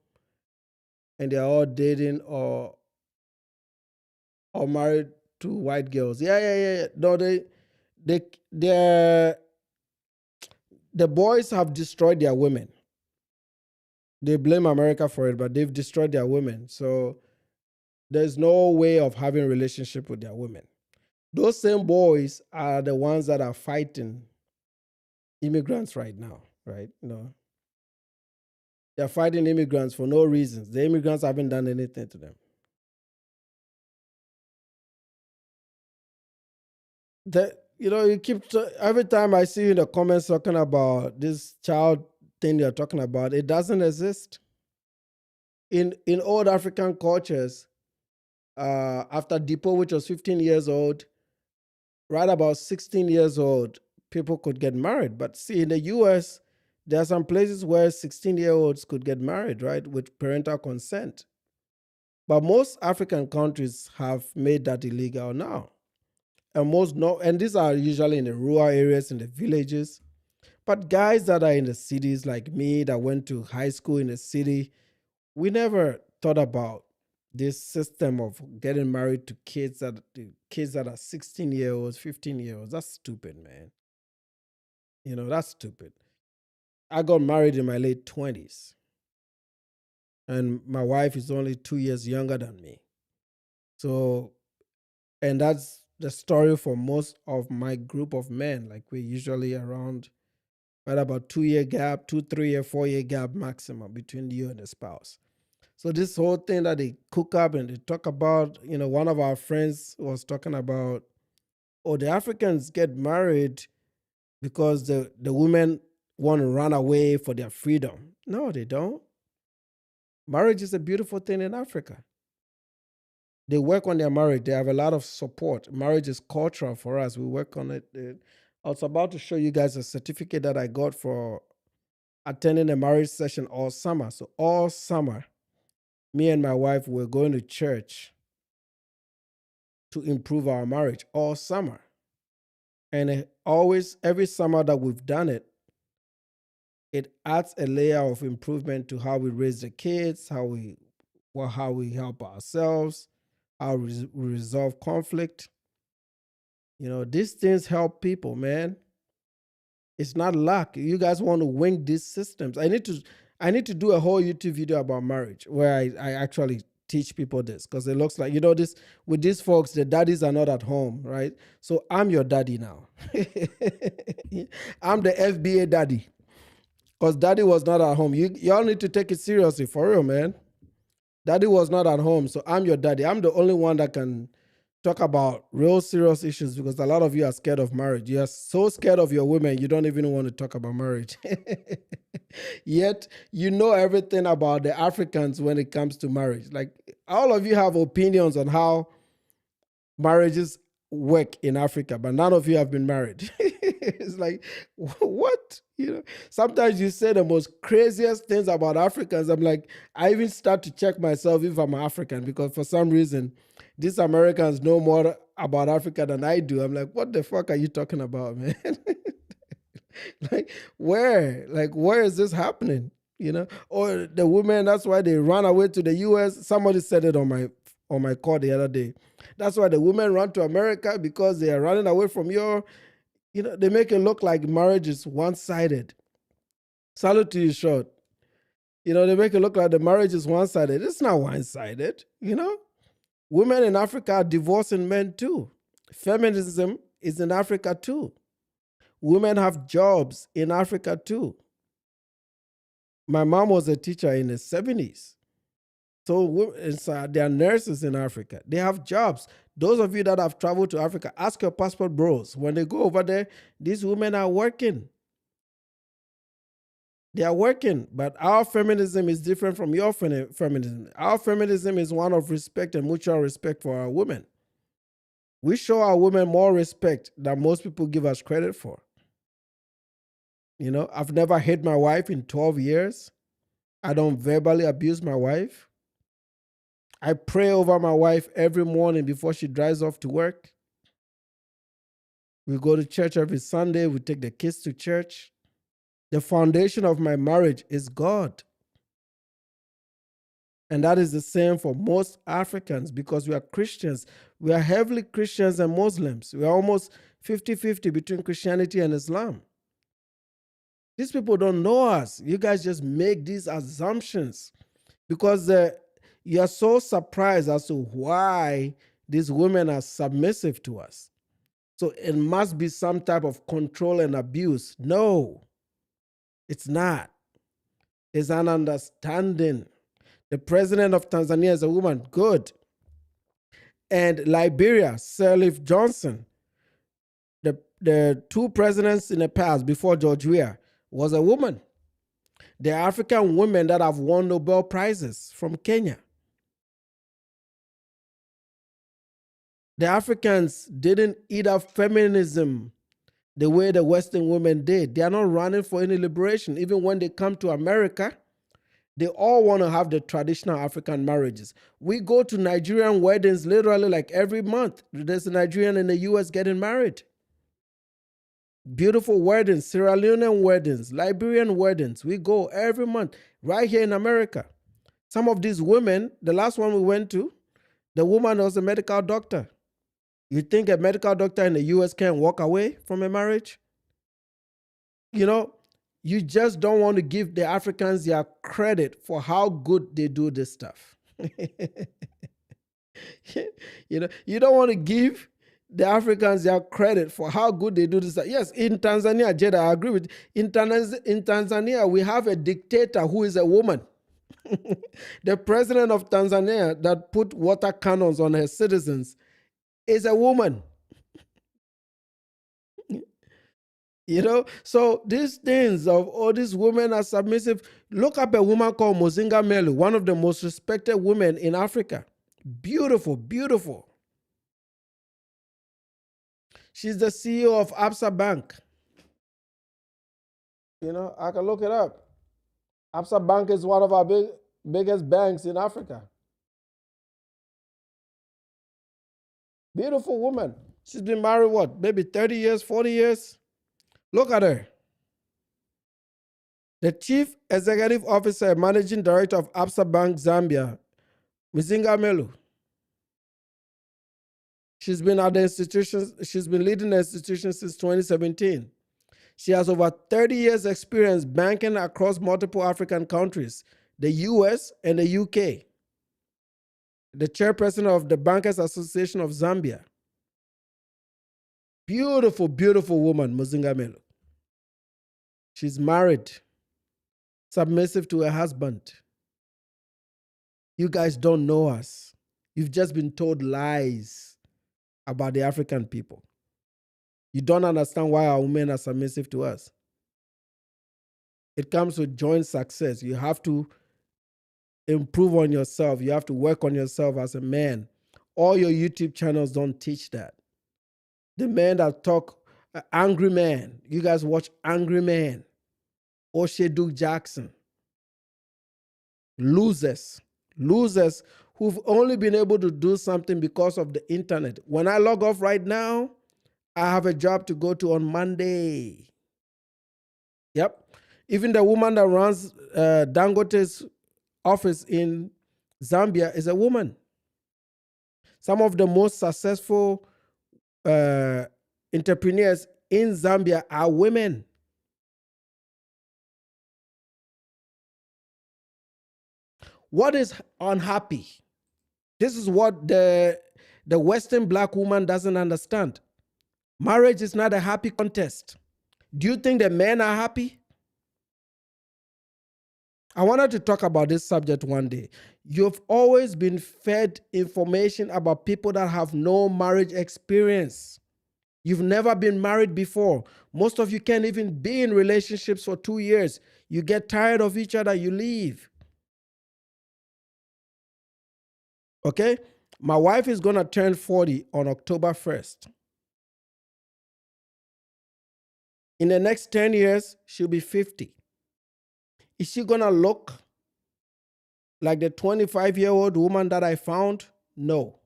and they're all dating or married to white girls. Yeah. No, they they the boys have destroyed their women. They blame America for it, but they've destroyed their women. So there's no way of having a relationship with their women. Those same boys are the ones that are fighting immigrants right now, right? They're fighting immigrants for no reasons. The immigrants haven't done anything to them. You keep every time I see you in the comments talking about this child thing you're talking about, it doesn't exist. In old African cultures, after Depot, which was 15 years old, right about 16 years old, people could get married. But see, in the US, there are some places where 16-year-olds could get married, right, with parental consent. But most African countries have made that illegal now. And and these are usually in the rural areas, in the villages. But guys that are in the cities, like me, that went to high school in the city, we never thought about this system of getting married to kids that are 16-year-olds, 15-year-olds. That's stupid, man. That's stupid. I got married in my late 20s, and my wife is only 2 years younger than me. So, and that's the story for most of my group of men. Like, we're usually around right about 2 year gap, 2, 3 year, 4 year gap maximum between you and the spouse. So this whole thing that they cook up and they talk about, one of our friends was talking about, oh, the Africans get married because the women want to run away for their freedom. No, they don't. Marriage is a beautiful thing in Africa. They work on their marriage. They have a lot of support. Marriage is cultural for us. We work on it. I was about to show you guys a certificate that I got for attending a marriage session all summer. So all summer, me and my wife were going to church to improve our marriage all summer. And every summer that we've done it, it adds a layer of improvement to how we raise the kids, how we help ourselves, how we resolve conflict. These things help people, man. It's not luck. You guys want to wing these systems. I need to do a whole YouTube video about marriage where I actually teach people this, because it looks like, this with these folks, the daddies are not at home, right? So I'm your daddy now. I'm the FBA daddy, because daddy was not at home. Y'all need to take it seriously, for real, man. Daddy was not at home, so I'm your daddy. I'm the only one that can talk about real serious issues, because a lot of you are scared of marriage. You are so scared of your women, you don't even want to talk about marriage. Yet, you know everything about the Africans when it comes to marriage. Like, all of you have opinions on how marriages work in Africa, but none of you have been married. It's like, what? Sometimes you say the most craziest things about Africans. I'm like, I even start to check myself if I'm African, because for some reason, these Americans know more about Africa than I do. I'm like, what the fuck are you talking about, man? Where is this happening? Or the women, that's why they run away to the US. Somebody said it on my call the other day. That's why the women run to America, because they are running away from they make it look like marriage is one-sided. Salute to you, short. They make it look like the marriage is one-sided. It's not one-sided. Women in Africa are divorcing men too. Feminism is in Africa too. Women have jobs in Africa too. My mom was a teacher in the 70s. So there are nurses in Africa. They have jobs. Those of you that have traveled to Africa, ask your passport bros. When they go over there, these women are working. They are working, but our feminism is different from your feminism. Our feminism is one of respect and mutual respect for our women. We show our women more respect than most people give us credit for. You know, I've never hit my wife in 12 years. I don't verbally abuse my wife. I pray over my wife every morning before she drives off to work. We go to church every Sunday. We take the kids to church. The foundation of my marriage is God. And that is the same for most Africans because we are Christians. We are heavily Christians and Muslims. We are almost 50-50 between Christianity and Islam. These people don't know us. You guys just make these assumptions because you are so surprised as to why these women are submissive to us. So it must be some type of control and abuse. No, it's not. It's an understanding. The president of Tanzania is a woman. Good. And Liberia, Sirleaf Johnson, the two presidents in the past before George Weah, was a woman. The African women that have won Nobel Prizes from Kenya. The Africans didn't eat up feminism the way the Western women did. They are not running for any liberation. Even when they come to America, they all want to have the traditional African marriages. We go to Nigerian weddings literally like every month. There's a Nigerian in the US getting married. Beautiful weddings, Sierra Leonean weddings, Liberian weddings. We go every month right here in America. Some of these women, the last one we went to, the woman was a medical doctor. You think a medical doctor in the US can walk away from a marriage? You know, you just don't want to give the Africans their credit for how good they do this stuff. You know, you don't want to give the Africans their credit for how good they do this stuff. Yes, in Tanzania, Jeda, I agree with you. In Tanzania, we have a dictator who is a woman. The president of Tanzania that put water cannons on her citizens is a woman. You know, so these things of all these women are submissive. Look up a woman called Muzinga Melu, one of the most respected women in Africa. Beautiful, beautiful. She's the CEO of Absa Bank. You know, I can look it up. Absa Bank is one of our biggest banks in Africa. Beautiful woman. She's been married, what, maybe 30 years, 40 years? Look at her. The Chief Executive Officer and Managing Director of Absa Bank Zambia, Muzinga Melu. She's been at the institution, she's been leading the institution since 2017. She has over 30 years experience banking across multiple African countries, the US and the UK. The chairperson of the Bankers Association of Zambia. Beautiful, beautiful woman, Muzinga Melu. She's married, submissive to her husband. You guys don't know us. You've just been told lies about the African people. You don't understand why our women are submissive to us. It comes with joint success. You have to improve on yourself. You have to work on yourself as a man. All your YouTube channels don't teach that. The men that talk, Angry Man. You guys watch Angry Man. O'Shea Duke Jackson. Losers who've only been able to do something because of the internet. When I log off right now, I have a job to go to on Monday. Yep. Even the woman that runs Dangote's office in Zambia is a woman. Some of the most successful entrepreneurs in Zambia are women. What is unhappy? This is what the Western black woman doesn't understand. Marriage is not a happy contest. Do you think the men are happy? I wanted to talk about this subject one day. You've always been fed information about people that have no marriage experience. You've never been married before. Most of you can't even be in relationships for 2 years. You get tired of each other, you leave. Okay? My wife is going to turn 40 on October 1st. In the next 10 years, she'll be 50. Is she going to look like the 25-year-old woman that I found? No.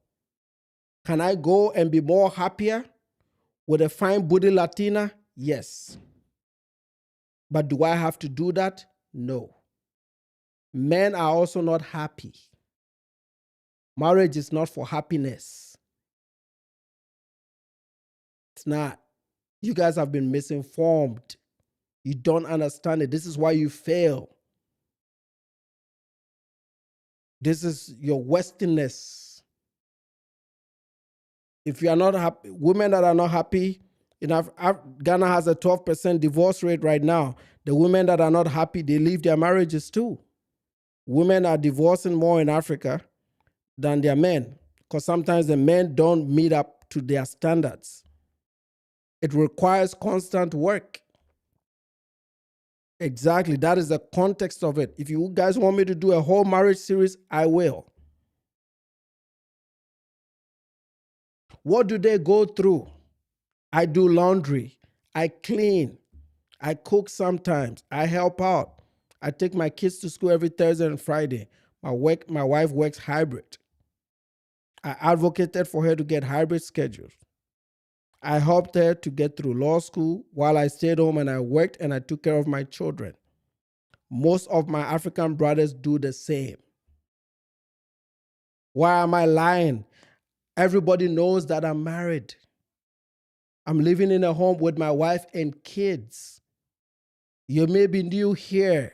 Can I go and be more happier with a fine booty Latina? Yes. But do I have to do that? No. Men are also not happy. Marriage is not for happiness. It's not. You guys have been misinformed. You don't understand it. This is why you fail. This is your Westernness. If you are not happy, women that are not happy, Ghana has a 12% divorce rate right now. The women that are not happy, they leave their marriages too. Women are divorcing more in Africa than their men because sometimes the men don't meet up to their standards. It requires constant work. Exactly. That is the context of it. If you guys want me to do a whole marriage series, I will. What do they go through? I do laundry. I clean. I cook sometimes. I help out. I take my kids to school every Thursday and Friday. My wife works hybrid. I advocated for her to get hybrid schedules. I helped her to get through law school while I stayed home and I worked and I took care of my children. Most of my African brothers do the same. Why am I lying? Everybody knows that I'm married. I'm living in a home with my wife and kids. You may be new here.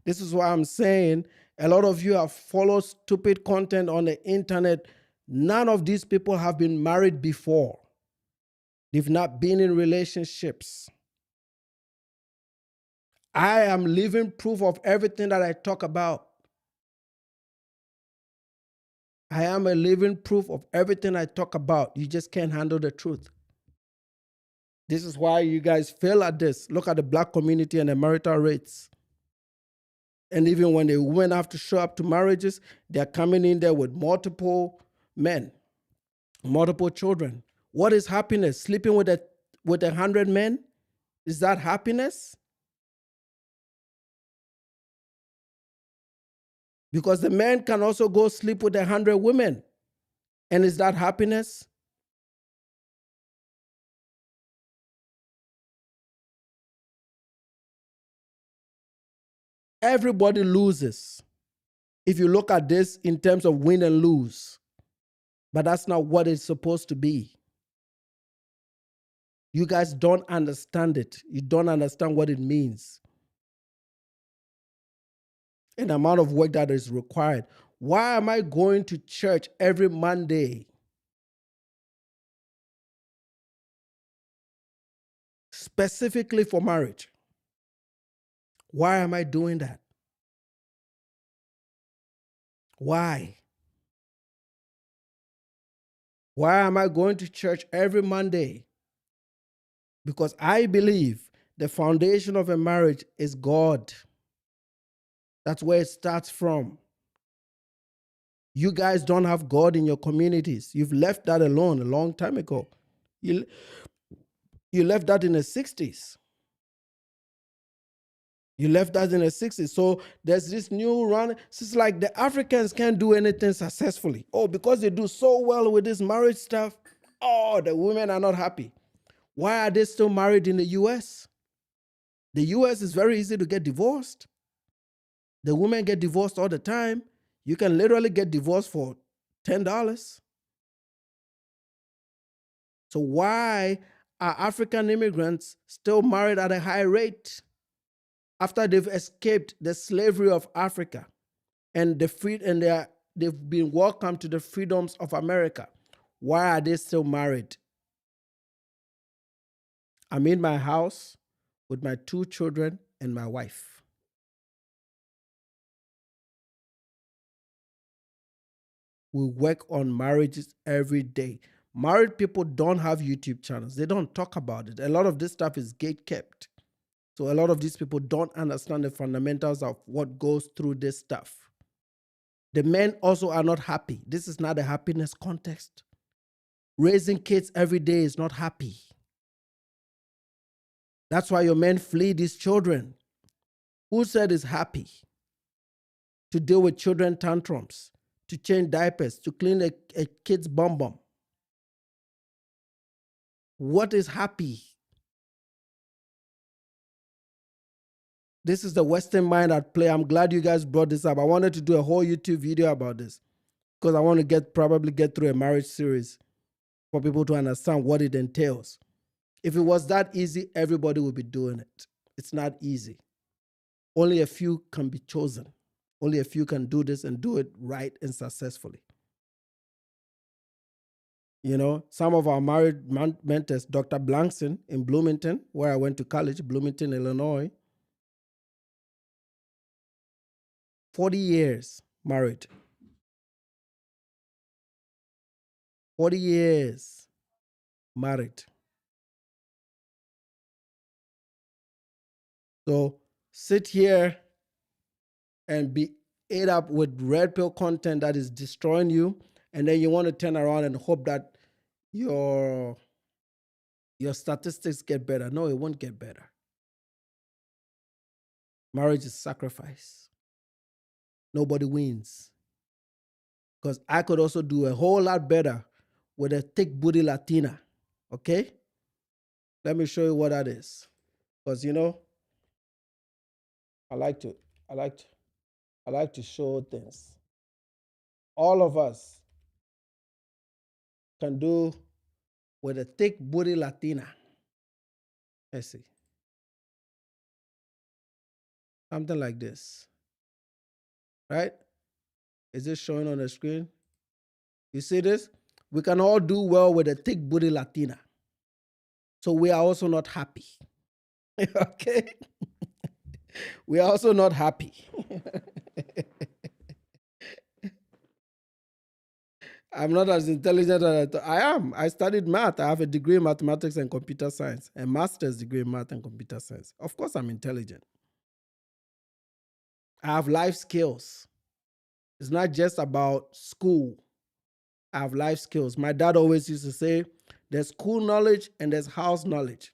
This is why I'm saying a lot of you have followed stupid content on the internet. None of these people have been married before. They've not been in relationships. I am living proof of everything that I talk about. I am a living proof of everything I talk about. You just can't handle the truth. This is why you guys fail at this. Look at the black community and the marital rates. And even when the women have to show up to marriages, they're coming in there with multiple men, multiple children. What is happiness? Sleeping with 100 men? Is that happiness? Because the man can also go sleep with 100 women. And is that happiness? Everybody loses if you look at this in terms of win and lose. But that's not what it's supposed to be. You guys don't understand it. You don't understand what it means. And the amount of work that is required. Why am I going to church every Monday? Specifically for marriage. Why am I doing that? Why? Why am I going to church every Monday? Because I believe the foundation of a marriage is God. That's where it starts from. You guys don't have God in your communities. You've left that alone a long time ago. You left that in the 60s. You left that in the 60s. So there's this new run. It's like the Africans can't do anything successfully. Oh, because they do so well with this marriage stuff. Oh, the women are not happy. Why are they still married in the US? The US is very easy to get divorced. The women get divorced all the time. You can literally get divorced for $10. So why are African immigrants still married at a high rate after they've escaped the slavery of Africa and they've been welcomed to the freedoms of America? Why are they still married? I'm in my house with my 2 children and my wife. We work on marriages every day. Married people don't have YouTube channels. They don't talk about it. A lot of this stuff is gate kept. So a lot of these people don't understand the fundamentals of what goes through this stuff. The men also are not happy. This is not a happiness context. Raising kids every day is not happy. That's why your men flee these children. Who said is happy to deal with children tantrums, to change diapers, to clean a kid's bum bum? What is happy? This is the Western mind at play. I'm glad you guys brought this up. I wanted to do a whole YouTube video about this because I want to probably get through a marriage series for people to understand what it entails. If it was that easy, everybody would be doing it. It's not easy. Only a few can be chosen. Only a few can do this and do it right and successfully. You know, some of our married mentors, Dr. Blankson in Bloomington, where I went to college, Bloomington, Illinois, 40 years married. 40 years married. So sit here and be ate up with red pill content that is destroying you, and then you want to turn around and hope that your statistics get better. No, it won't get better. Marriage is sacrifice. Nobody wins. Because I could also do a whole lot better with a thick booty Latina. Okay? Let me show you what that is. Because I like to show things. All of us can do with a thick booty Latina. Let's see. Something like this. Right? Is this showing on the screen? You see this? We can all do well with a thick booty Latina. So we are also not happy. Okay? We are also not happy. I'm not as intelligent as I thought. I am. I studied math. I have a degree in mathematics and computer science, a master's degree in math and computer science. Of course, I'm intelligent. I have life skills. It's not just about school. I have life skills. My dad always used to say, there's school knowledge and there's house knowledge.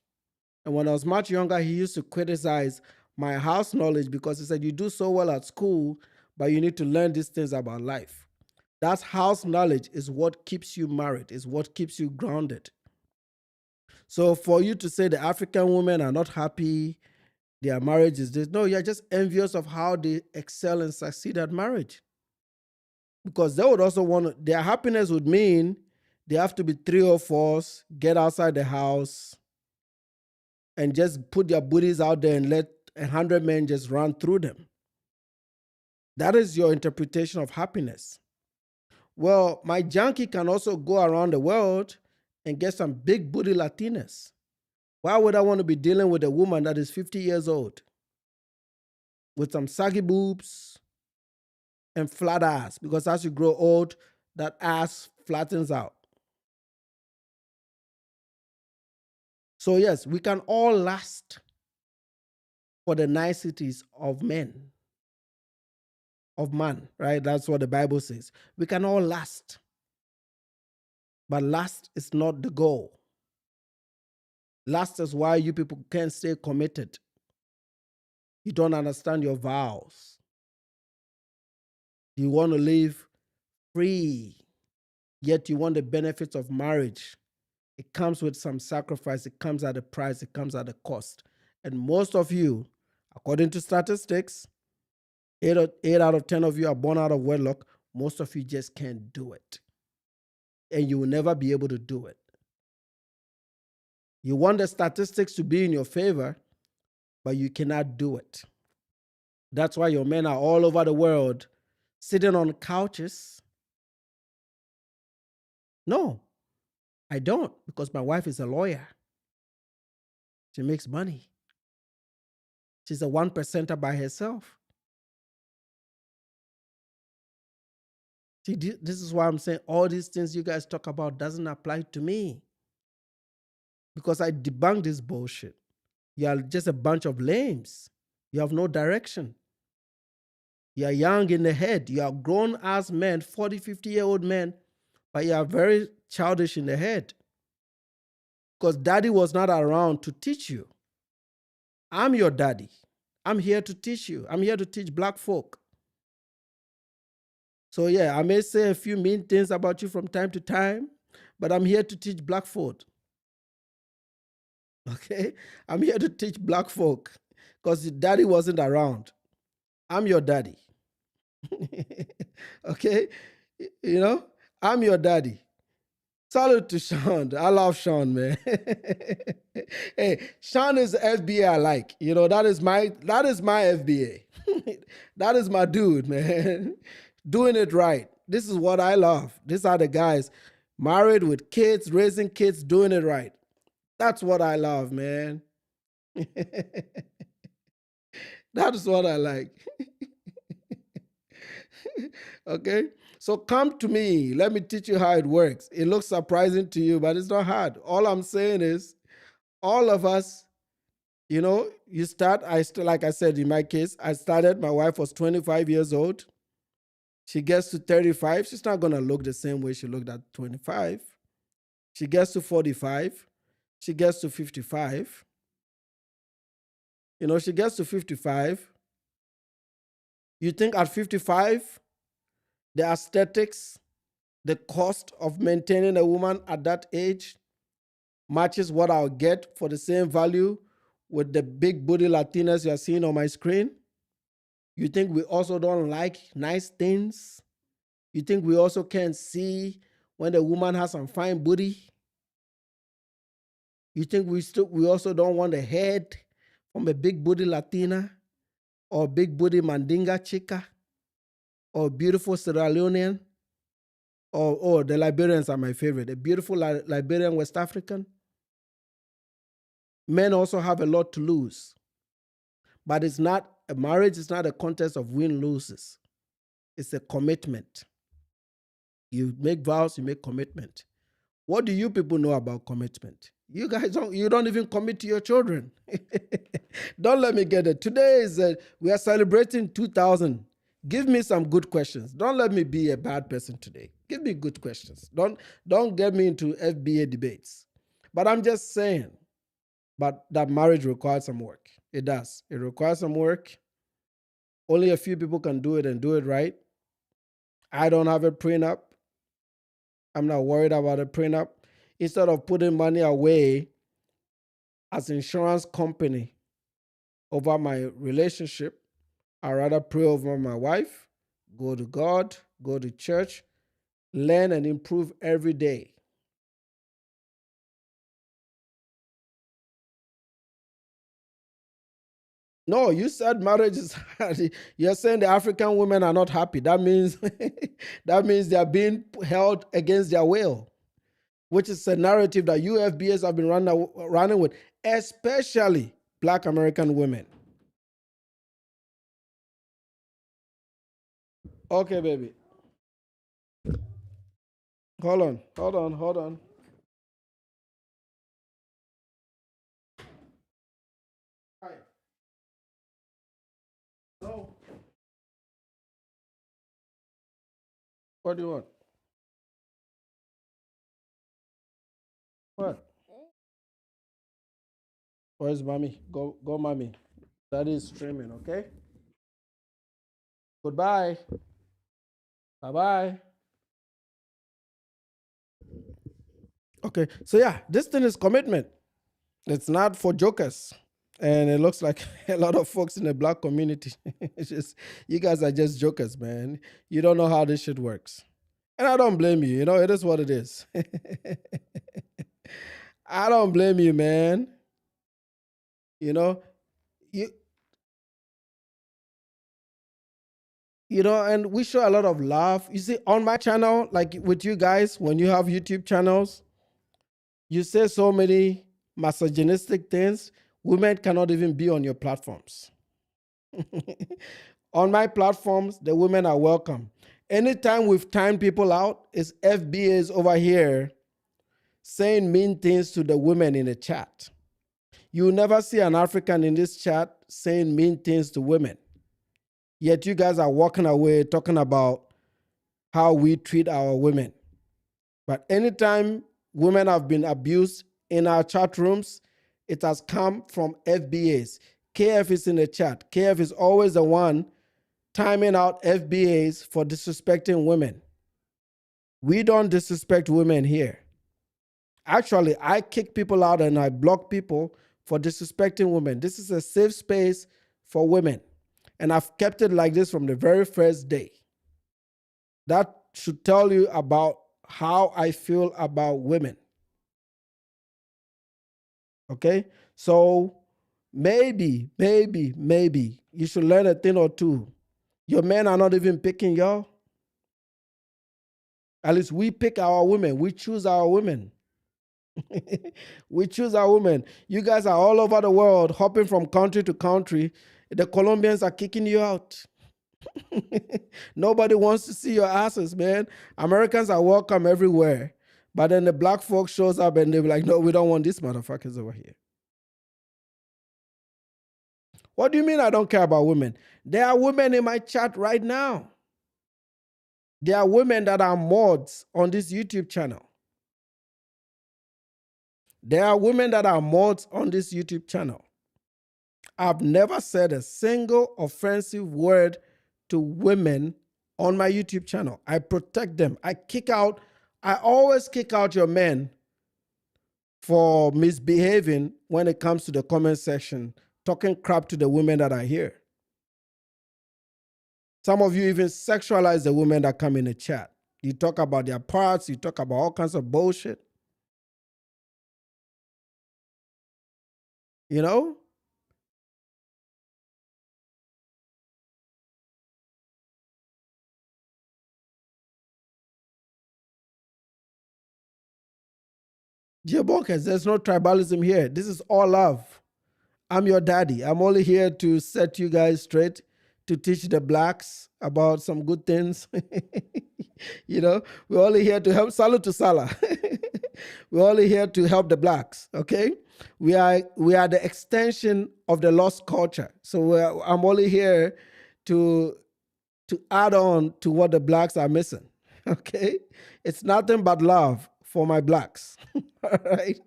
And when I was much younger, he used to criticize my house knowledge because he said, you do so well at school, but you need to learn these things about life. That house knowledge is what keeps you married, is what keeps you grounded. So for you to say the African women are not happy, their marriage is this, no, you're just envious of how they excel and succeed at marriage. Because they would also want their happiness would mean they have to be 3 or 4s, get outside the house, and just put their booties out there and let 100 men just run through them. That is your interpretation of happiness. Well, my junkie can also go around the world and get some big booty Latinas. Why would I want to be dealing with a woman that is 50 years old with some saggy boobs and flat ass? Because as you grow old, that ass flattens out. So yes, we can all last for the niceties of men, of man, right? That's what the Bible says. We can all last. But last is not the goal. Last is why you people can't stay committed. You don't understand your vows. You want to live free, yet you want the benefits of marriage. It comes with some sacrifice. It comes at a price. It comes at a cost. And most of you, according to statistics, 8 out of 10 of you are born out of wedlock. Most of you just can't do it. And you will never be able to do it. You want the statistics to be in your favor, but you cannot do it. That's why your men are all over the world sitting on couches. No, I don't, because my wife is a lawyer. She makes money. She's a 1%er by herself. See, this is why I'm saying all these things you guys talk about doesn't apply to me, because I debunk this bullshit. You are just a bunch of lames. You have no direction. You are young in the head. You are grown ass men, 40, 50-year-old men, but you are very childish in the head. Because daddy was not around to teach you. I'm your daddy. I'm here to teach you. I'm here to teach black folk. So yeah, I may say a few mean things about you from time to time, but I'm here to teach black folk. Okay? I'm here to teach black folk because your daddy wasn't around. I'm your daddy. Okay? You know, I'm your daddy. Salute to Sean. I love Sean, man. Hey, Sean is the FBA I like. You know, that is my FBA. That is my dude, man. Doing it right. This is what I love. These are the guys married with kids, raising kids, doing it right. That's what I love, man. That is what I like. Okay? So come to me. Let me teach you how it works. It looks surprising to you, but it's not hard. All I'm saying is, all of us, you know, you start, like I said, in my case, I started, my wife was 25 years old. She gets to 35. She's not going to look the same way she looked at 25. She gets to 45. She gets to 55. You know, she gets to 55. You think at 55, the aesthetics, the cost of maintaining a woman at that age matches what I'll get for the same value with the big booty Latinas you're seeing on my screen? You think we also don't like nice things? You think we also can't see when the woman has some fine booty? You think we also don't want a head from a big booty Latina or big booty Mandinga chica or beautiful Sierra Leonean? Or the Liberians are my favorite. A beautiful Liberian West African. Men also have a lot to lose. But it's not, a marriage is not a contest of win-loses. It's a commitment. You make vows, you make commitment. What do you people know about commitment? You guys don't even commit to your children. Don't let me get it. Today is we are celebrating 2000. Give me some good questions. Don't let me be a bad person today. Give me good questions. Don't get me into FBA debates. But I'm just saying, but that marriage requires some work. It does. It requires some work. Only a few people can do it and do it right. I don't have a prenup. I'm not worried about a prenup. Instead of putting money away as insurance company over my relationship, I'd rather pray over my wife, go to God, go to church, learn and improve every day. No, you said marriage is hard. You're saying the African women are not happy. That means that means they are being held against their will, which is a narrative that UFBS have been running with, especially Black American women. Okay, baby. Hold on. Hi. Hello. What do you want? What? Where's mommy? Go, mommy. Daddy is streaming, okay? Goodbye. Bye-bye. Okay, so yeah, this thing is commitment. It's not for jokers. And it looks like a lot of folks in the Black community. It's just, you guys are just jokers, man. You don't know how this shit works. And I don't blame you. You know, it is what it is. I don't blame you, man. You know, you know, and we show a lot of love. You see, on my channel, like with you guys, when you have YouTube channels, you say so many misogynistic things. Women cannot even be on your platforms. On my platforms, the women are welcome. Anytime we've timed people out, it's FBAs over here saying mean things to the women in the chat. You will never see an African in this chat saying mean things to women. Yet you guys are walking away talking about how we treat our women. But anytime women have been abused in our chat rooms, it has come from FBAs. KF is in the chat. KF is always the one timing out FBAs for disrespecting women. We don't disrespect women here. Actually, I kick people out and I block people for disrespecting women. This is a safe space for women. And I've kept it like this from the very first day. That should tell you about how I feel about women. Okay? So maybe you should learn a thing or two. Your men are not even picking y'all. At least we pick our women. We choose our women. We choose our women. You guys are all over the world, hopping from country to country. The Colombians are kicking you out. Nobody wants to see your asses, man. Americans are welcome everywhere. But then the black folks shows up and they're like, no, we don't want these motherfuckers over here. What do you mean I don't care about women? There are women in my chat right now. There are women that are mods on this YouTube channel. There are women that are mods on this YouTube channel. I've never said a single offensive word to women on my YouTube channel. I protect them. I always kick out your men for misbehaving when it comes to the comment section, talking crap to the women that are here. Some of you even sexualize the women that come in the chat. You talk about their parts, you talk about all kinds of bullshit. You know? Dear Bonkers, there's no tribalism here. This is all love. I'm your daddy. I'm only here to set you guys straight, to teach the blacks about some good things. You know, we're only here to help. Salute to Salah. We're only here to help the blacks, okay? We are the extension of the lost culture. So I'm only here to add on to what the blacks are missing, okay? It's nothing but love for my blacks, all right?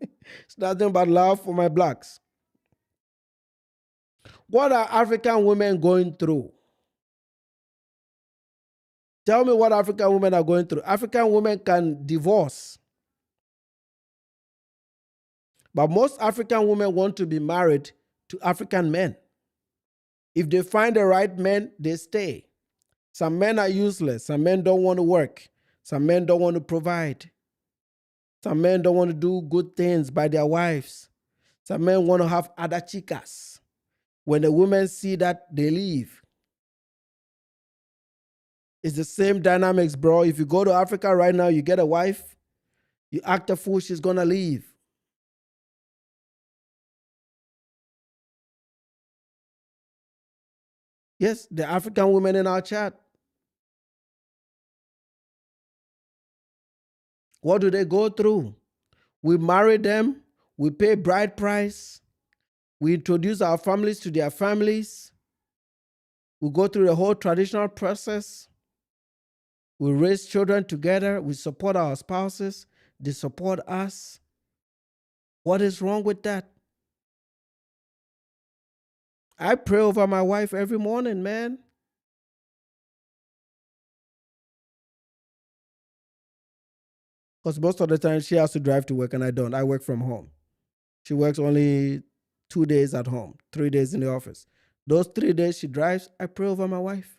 It's nothing but love for my blacks. What are African women going through? Tell me what African women are going through. African women can divorce. But most African women want to be married to African men. If they find the right men, they stay. Some men are useless. Some men don't want to work. Some men don't want to provide. Some men don't want to do good things by their wives. Some men want to have other chicas. When the women see that, they leave. It's the same dynamics, bro. If you go to Africa right now, you get a wife, you act a fool, she's going to leave. Yes, the African women in our chat. What do they go through? We marry them, we pay bride price, we introduce our families to their families, we go through the whole traditional process, we raise children together, we support our spouses, they support us. What is wrong with that? I pray over my wife every morning, man. Because most of the time she has to drive to work and I don't. I work from home. She works only 2 days at home, 3 days in the office. Those 3 days she drives, I pray over my wife.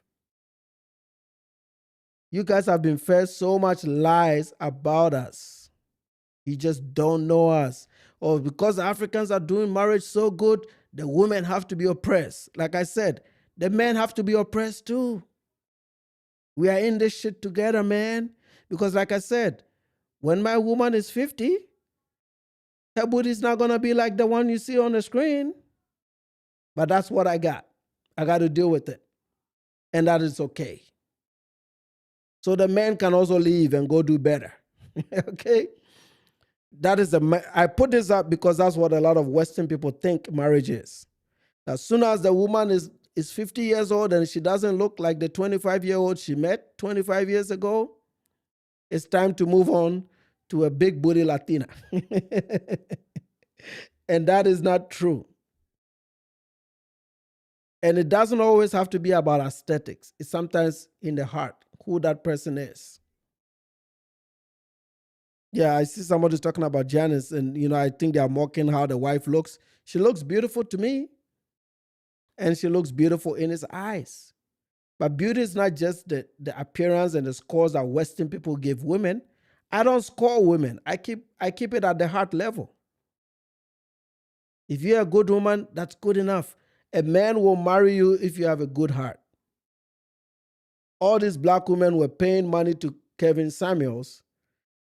You guys have been fed so much lies about us. You just don't know us. Oh, because Africans are doing marriage so good, the women have to be oppressed. Like I said, the men have to be oppressed too. We are in this shit together, man. Because like I said, when my woman is 50, her booty's not going to be like the one you see on the screen. But that's what I got. I got to deal with it. And that is okay. So the man can also leave and go do better. Okay? That is I put this up because that's what a lot of Western people think marriage is. As soon as the woman is 50 years old and she doesn't look like the 25-year-old she met 25 years ago, it's time to move on to a big booty Latina. And that is not true. And it doesn't always have to be about aesthetics. It's sometimes in the heart, who that person is. Yeah, I see somebody talking about Janice, and I think they are mocking how the wife looks. She looks beautiful to me, and she looks beautiful in his eyes. But beauty is not just the appearance and the scores that Western people give women. I don't score women. I keep it at the heart level. If you're a good woman, that's good enough. A man will marry you if you have a good heart. All these black women were paying money to Kevin Samuels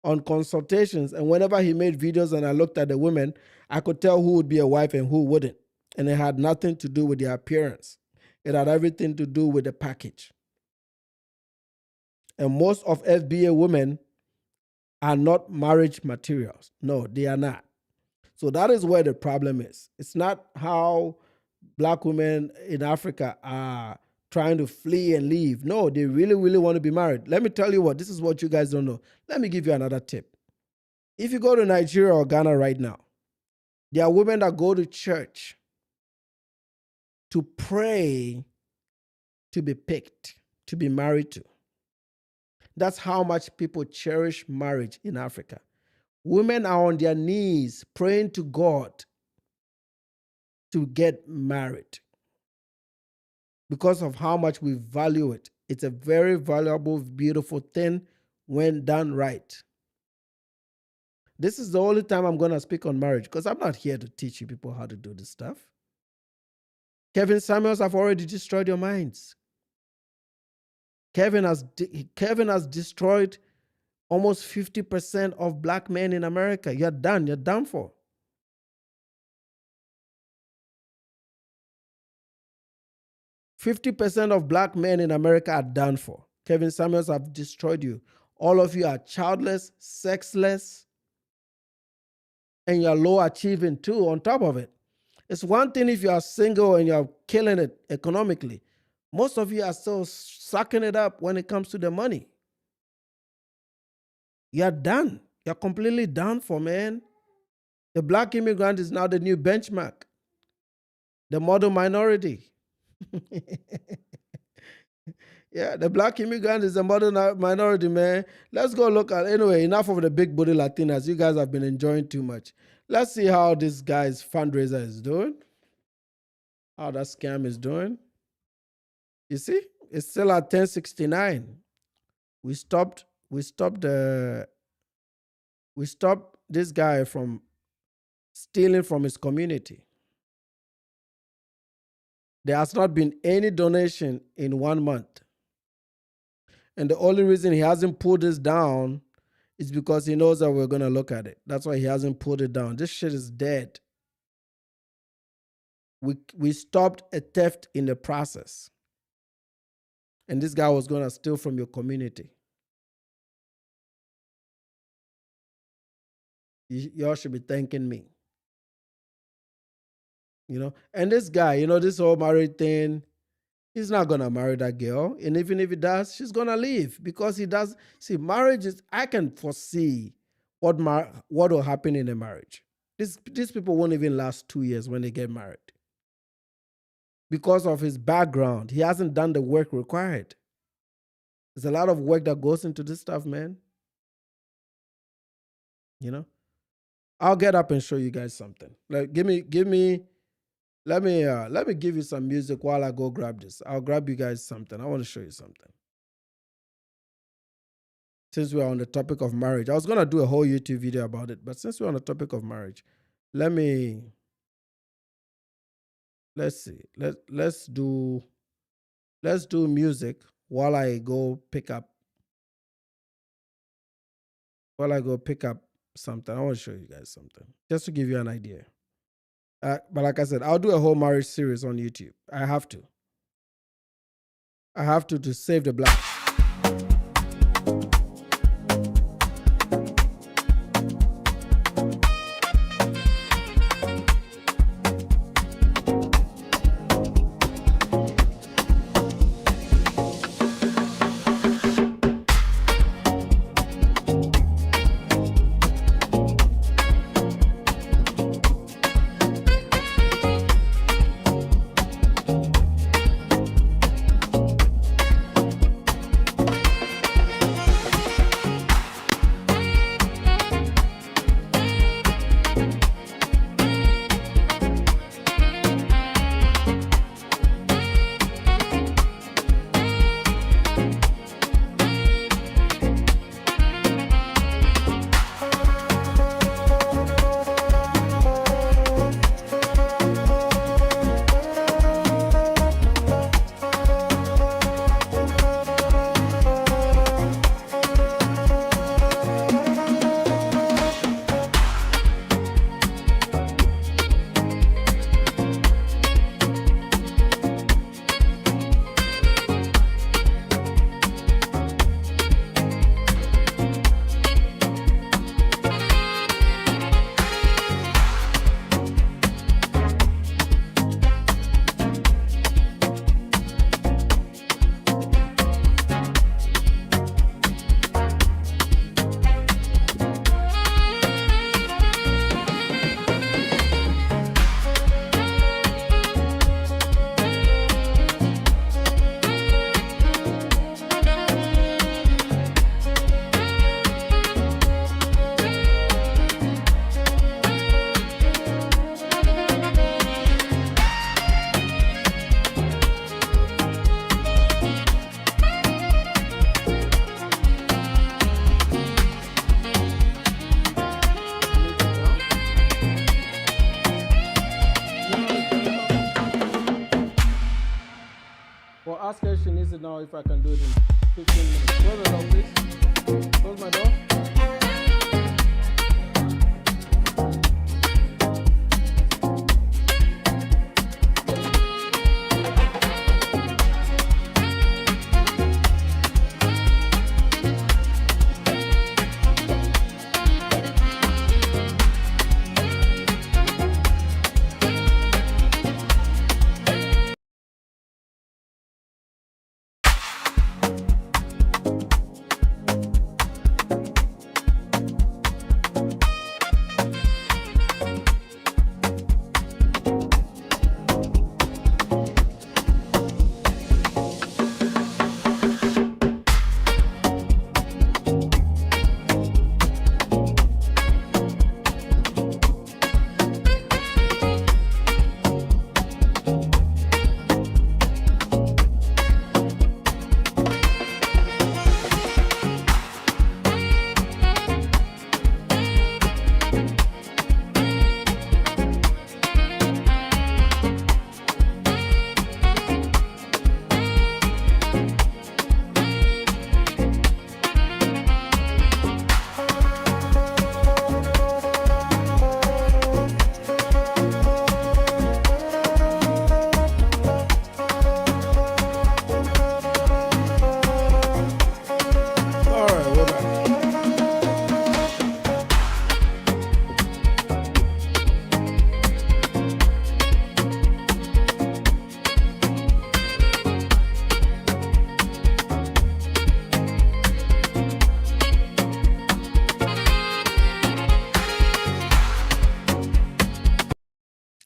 on consultations, and whenever he made videos and I looked at the women, I could tell who would be a wife and who wouldn't. And it had nothing to do with their appearance. It had everything to do with the package. And most of FBA women are not marriage materials. No, they are not. So that is where the problem is. It's not how black women in Africa are trying to flee and leave. No, they really, really want to be married. Let me tell you what, this is what you guys don't know. Let me give you another tip. If you go to Nigeria or Ghana right now, there are women that go to church to pray to be picked, to be married to. That's how much people cherish marriage in Africa. Women are on their knees praying to God to get married because of how much we value it. It's a very valuable, beautiful thing when done right. This is the only time I'm going to speak on marriage because I'm not here to teach you people how to do this stuff. Kevin Samuels have already destroyed your minds. Kevin has destroyed almost 50% of black men in America. You're done. You're done for. 50% of black men in America are done for. Kevin Samuels have destroyed you. All of you are childless, sexless, and you're low achieving too on top of it. It's one thing if you are single and you're killing it economically. Most of you are still sucking it up when it comes to the money. You're done. You're completely done for, man. The black immigrant is now the new benchmark. The model minority. Yeah, the black immigrant is the model minority, man. Let's go look at, anyway, enough of the big booty Latinas. You guys have been enjoying too much. Let's see how this guy's fundraiser is doing. How that scam is doing. You see, it's still at 1069. We stopped this guy from stealing from his community. There has not been any donation in 1 month. And the only reason he hasn't pulled this down is because he knows that we're going to look at it. That's why he hasn't pulled it down. This shit is dead. We stopped a theft in the process. And this guy was going to steal from your community. Y'all should be thanking me. And this guy, this whole married thing, he's not going to marry that girl. And even if he does, she's going to leave because he does. See, marriage is, I can foresee what will happen in a marriage. These people won't even last 2 years when they get married. Because of his background, he hasn't done the work required. There's a lot of work that goes into this stuff, man. I'll get up and show you guys something. Like, let me give you some music while I go grab this. I'll grab you guys something. I want to show you something. Since we're on the topic of marriage, I was going to do a whole YouTube video about it, but since we're on the topic of marriage, let's see. Let's do music while I go pick up something. I want to show you guys something just to give you an idea. But like I said, I'll do a whole marriage series on YouTube. I have to. I have to save the black. Well, ask her if she needs it now, if I can do it in 15 minutes. Close the door, please. Close my door.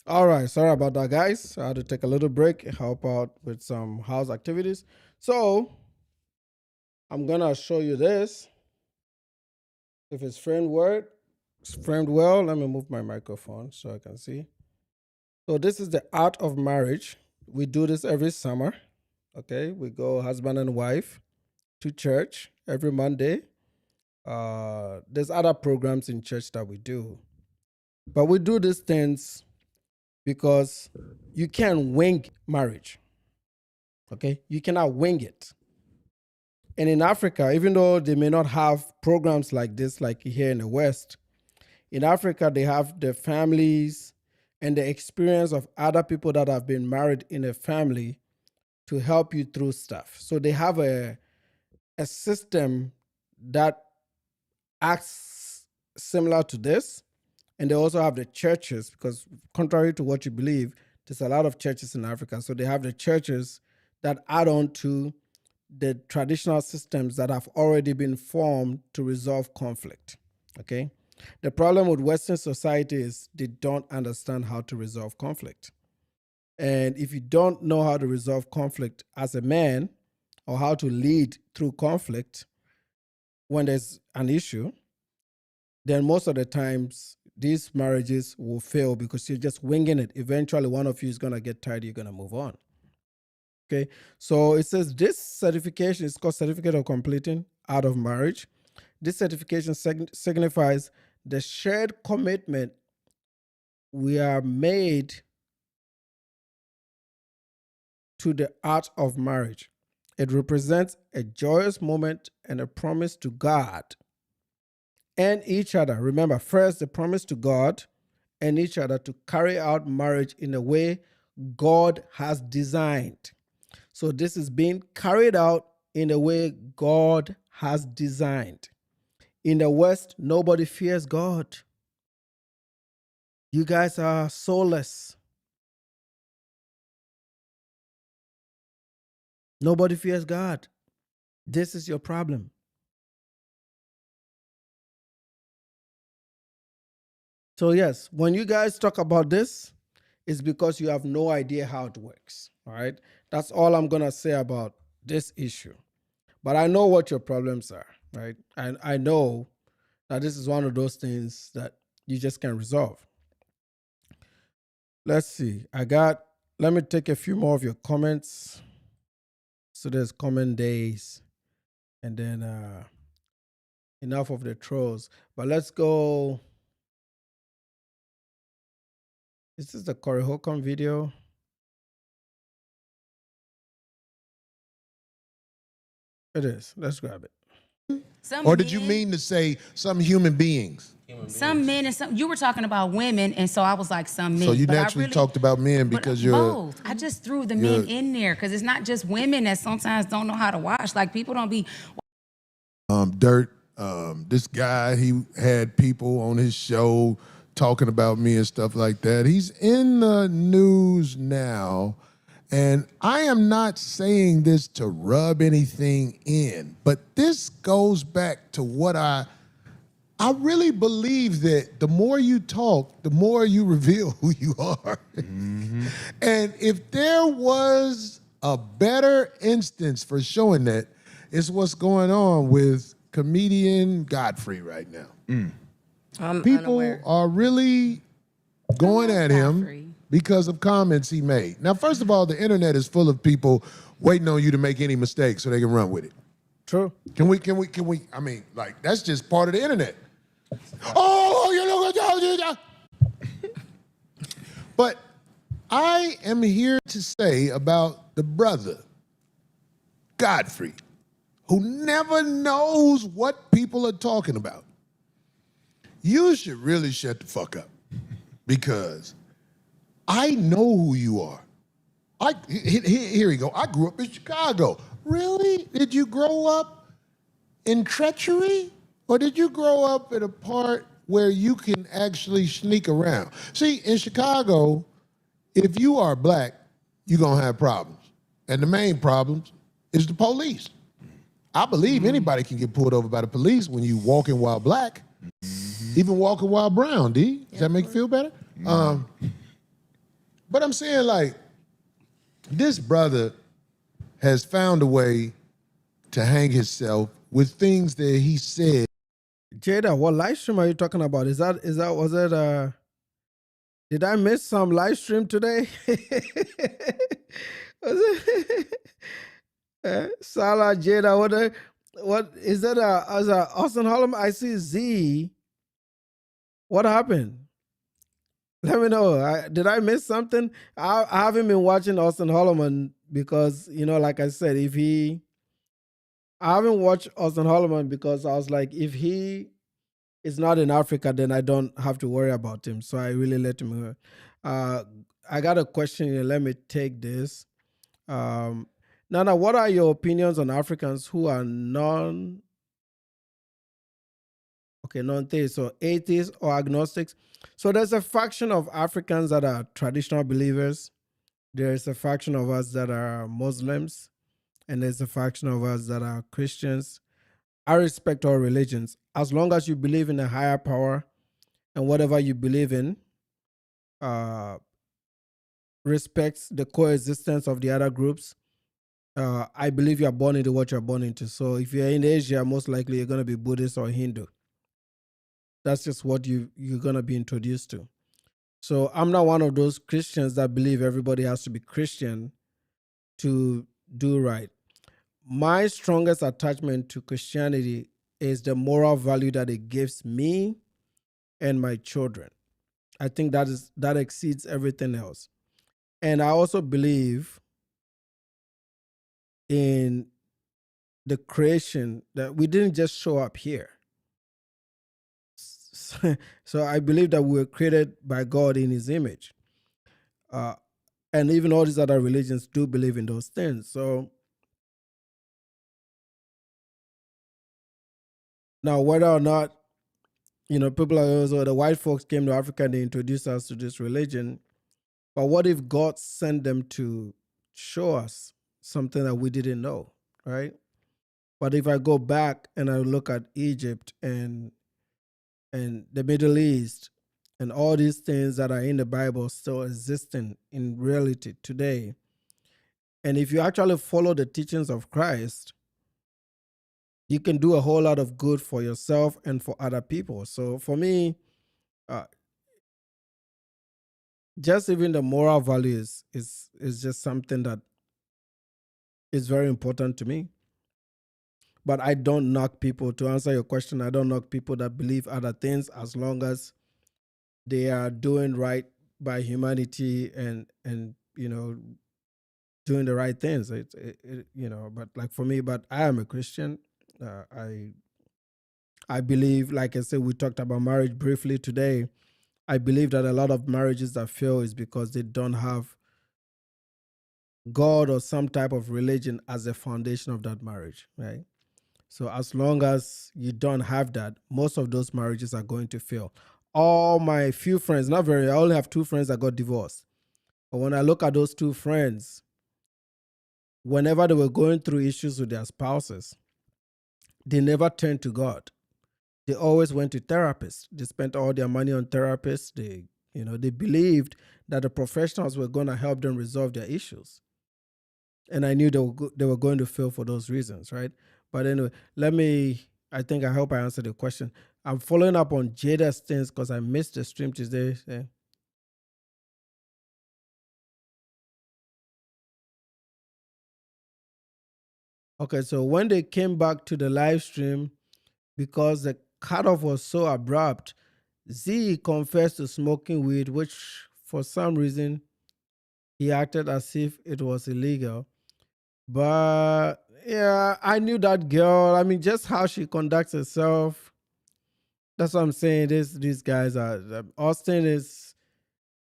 All right, sorry about that, guys. I had to take a little break, help out with some house activities. So I'm gonna show you this. If it's framed well, let me move my microphone so I can see. So this is the art of marriage. We do this every summer. Okay, we go husband and wife to church every Monday. There's other programs in church that we do, but we do these things because you can't wing marriage. Okay, you cannot wing it. And in Africa, even though they may not have programs like this, like here in the West, in Africa, they have the families and the experience of other people that have been married in a family to help you through stuff. So they have a system that acts similar to this. And they also have the churches, because contrary to what you believe, there's a lot of churches in Africa. So they have the churches that add on to the traditional systems that have already been formed to resolve conflict. Okay? The problem with Western society is they don't understand how to resolve conflict. And if you don't know how to resolve conflict as a man, or how to lead through conflict when there's an issue, then most of the times these marriages will fail because you're just winging it. Eventually, one of you is going to get tired, you're going to move on. Okay, so it says this certification is called Certificate of Completing Out of Marriage. This certification signifies the shared commitment we are made to the art of marriage. It represents a joyous moment and a promise to God and each other. Remember, first, the promise to God and each other to carry out marriage in a way God has designed. So this is being carried out in a way God has designed. In the West, nobody fears God. You guys are soulless. Nobody fears God. This is your problem. So yes, when you guys talk about this, it's because you have no idea how it works. All right. That's all I'm going to say about this issue. But I know what your problems are, right? And I know that this is one of those things that you just can't resolve. Let's see. Let me take a few more of your comments. So there's comment days, and then enough of the trolls. But let's go. Is this the Corey Holcomb video? It is. Let's grab it. Or did you mean to say some human beings? Some men and some, you were talking about women, and so I was like some men. So you naturally talked about men because you're both. I just threw the men in there because it's not just women that sometimes don't know how to wash. Like people don't be Dirt. This guy, he had people on his show talking about me and stuff like that. He's in the news now. And I am not saying this to rub anything in, but this goes back to what I really believe that the more you talk, the more you reveal who you are. Mm-hmm. And if there was a better instance for showing that, it's what's going on with comedian Godfrey right now. I'm People unaware. are really going at him Godfrey. because of comments he made. Now, first of all, the internet is full of people waiting on you to make any mistakes so they can run with it. True. Can we, I mean, like, that's just part of the internet. Oh, you know, but I am here to say about the brother, Godfrey, who never knows what people are talking about. You should really shut the fuck up because I know who you are. Here we go. I grew up in Chicago. Really? Did you grow up in treachery? Or did you grow up in a part where you can actually sneak around? See, in Chicago, if you are black, you're going to have problems. And the main problems is the police. I believe anybody can get pulled over by the police when you walking while black, even walking while brown, D. Does that make you feel better? But I'm saying, like, this brother has found a way to hang himself with things that he said. Jada, what live stream are you talking about? Was it did I miss some live stream today? Was it Salah, Jada, what is that as a Austin Holland? I see Z. What happened? Let me know. Did I miss something? I haven't been watching Austin Holloman because, like I said, I haven't watched Austin Holloman because I was like, if he is not in Africa, then I don't have to worry about him. So I really let him go. I got a question here. Let me take this. Nana, what are your opinions on Africans who are non-theists or atheists or agnostics? So there's a faction of Africans that are traditional believers. There's a faction of us that are Muslims, and there's a faction of us that are Christians. I respect all religions. As long as you believe in a higher power and whatever you believe in uh, respects the coexistence of the other groups, I believe you're born into what you're born into. So if you're in Asia, most likely you're going to be Buddhist or Hindu. That's just what you're going to be introduced to. So I'm not one of those Christians that believe everybody has to be Christian to do right. My strongest attachment to Christianity is the moral value that it gives me and my children. I think that exceeds everything else. And I also believe in the creation, that we didn't just show up here. So I believe that we were created by God in his image. And even all these other religions do believe in those things. So now, whether or not, people are always, the white folks came to Africa and they introduced us to this religion. But what if God sent them to show us something that we didn't know, right? But if I go back and I look at Egypt and the Middle East and all these things that are in the Bible still existing in reality today, and if you actually follow the teachings of Christ, you can do a whole lot of good for yourself and for other people. So for me, just even the moral values is just something that is very important to me. But I don't knock people. To answer your question, I don't knock people that believe other things as long as they are doing right by humanity and doing the right things. But like for me, but I am a Christian. I believe, like I said, we talked about marriage briefly today. I believe that a lot of marriages that fail is because they don't have God or some type of religion as a foundation of that marriage, right? So as long as you don't have that, most of those marriages are going to fail. All my few friends, not very, I only have 2 friends that got divorced. But when I look at those 2 friends, whenever they were going through issues with their spouses, they never turned to God. They always went to therapists. They spent all their money on therapists. They believed that the professionals were going to help them resolve their issues. And I knew they were going to fail for those reasons, right? But anyway, I hope I answered the question. I'm following up on Jada's things because I missed the stream today. Yeah. Okay, so when they came back to the live stream, because the cutoff was so abrupt, Z confessed to smoking weed, which for some reason he acted as if it was illegal. But yeah, I knew that girl. I mean, just how she conducts herself. That's what I'm saying. These guys are Austin is.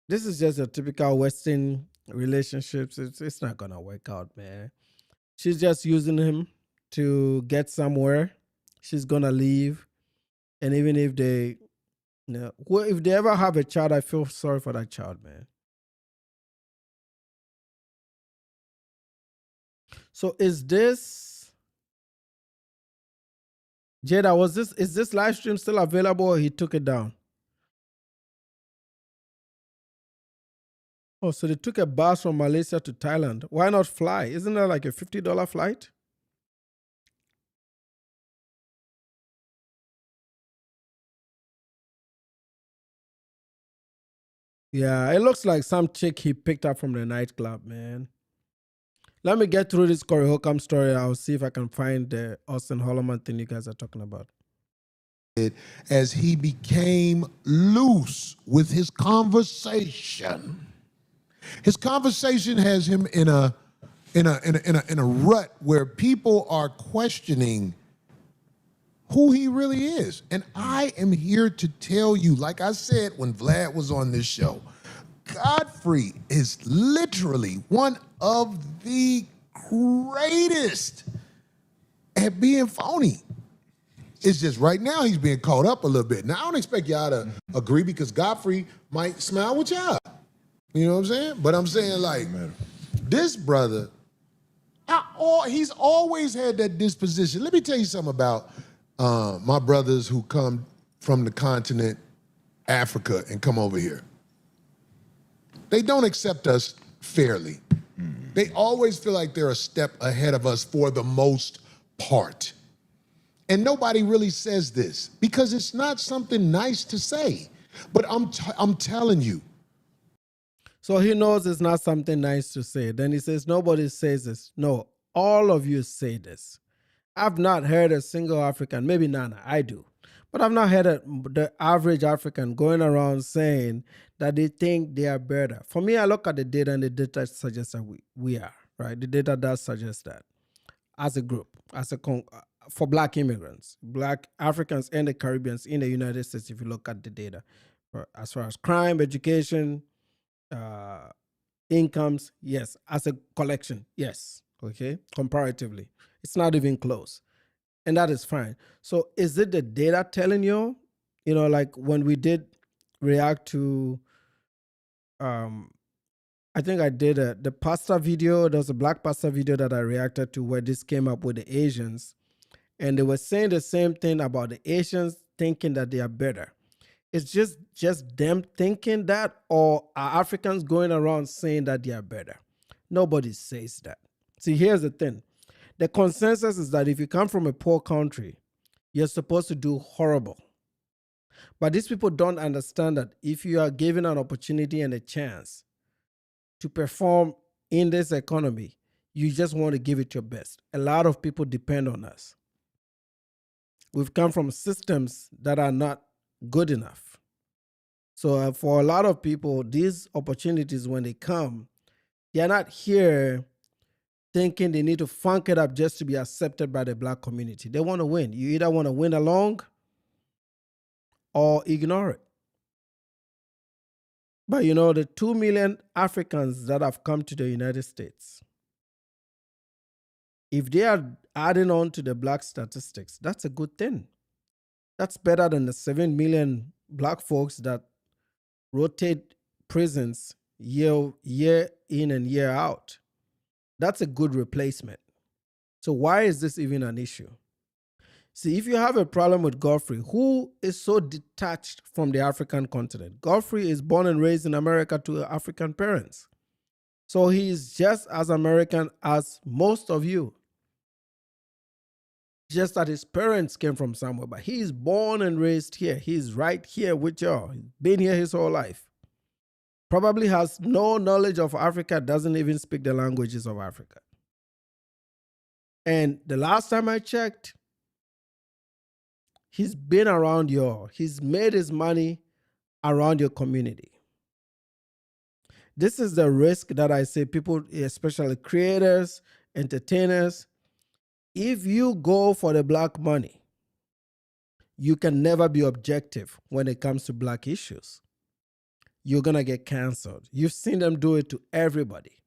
This is just a typical Western relationships. It's not gonna work out, man. She's just using him to get somewhere. She's gonna leave, and even if if they ever have a child, I feel sorry for that child, man. So is this Jada? Is this live stream still available, or he took it down? Oh, so they took a bus from Malaysia to Thailand. Why not fly? Isn't that like a $50 flight? Yeah, it looks like some chick he picked up from the nightclub, man. Let me get through this Corey Holcomb story. I'll see if I can find the Austin Holloman thing you guys are talking about. As he became loose with his conversation. His conversation has him in a rut where people are questioning who he really is. And I am here to tell you, like I said when Vlad was on this show, Godfrey is literally one of the greatest at being phony. It's just right now he's being caught up a little bit. Now, I don't expect y'all to agree because Godfrey might smile with y'all. You know what I'm saying? But I'm saying, like, this brother, he's always had that disposition. Let me tell you something about my brothers who come from the continent, Africa, and come over here. They don't accept us fairly. They always feel like they're a step ahead of us for the most part. And nobody really says this because it's not something nice to say. But I'm telling you. So he knows it's not something nice to say. Then he says, nobody says this. No, all of you say this. I've not heard a single African, maybe Nana, I do. But I've not heard the average African going around saying that they think they are better. For me, I look at the data and the data suggests that we are, right? The data does suggest that as a group, for black immigrants, black Africans and the Caribbeans in the United States, if you look at the data, as far as crime, education, incomes, yes. As a collection, yes. Okay, comparatively, it's not even close. And that is fine. So is it the data telling you, like when we did react to, I think I did the pasta video. There was a black pasta video that I reacted to where this came up with the Asians. And they were saying the same thing about the Asians thinking that they are better. It's just them thinking that, or are Africans going around saying that they are better? Nobody says that. See, here's the thing. The consensus is that if you come from a poor country, you're supposed to do horrible. But these people don't understand that if you are given an opportunity and a chance to perform in this economy, you just want to give it your best. A lot of people depend on us. We've come from systems that are not good enough. So for a lot of people, these opportunities, when they come, they're not here thinking they need to funk it up just to be accepted by the black community. They want to win. You either want to win along or ignore it. But the 2 million Africans that have come to the United States, if they are adding on to the black statistics, that's a good thing. That's better than the 7 million black folks that rotate prisons year in and year out. That's a good replacement. So why is this even an issue? See, if you have a problem with Godfrey, who is so detached from the African continent? Godfrey is born and raised in America to African parents. So he is just as American as most of you. Just that his parents came from somewhere, but he's born and raised here. He's right here with y'all. He's been here his whole life. Probably has no knowledge of Africa, doesn't even speak the languages of Africa. And the last time I checked, he's been around y'all. He's made his money around your community. This is the risk that I say people, especially creators, entertainers, if you go for the black money, you can never be objective when it comes to black issues. You're going to get canceled. You've seen them do it to everybody.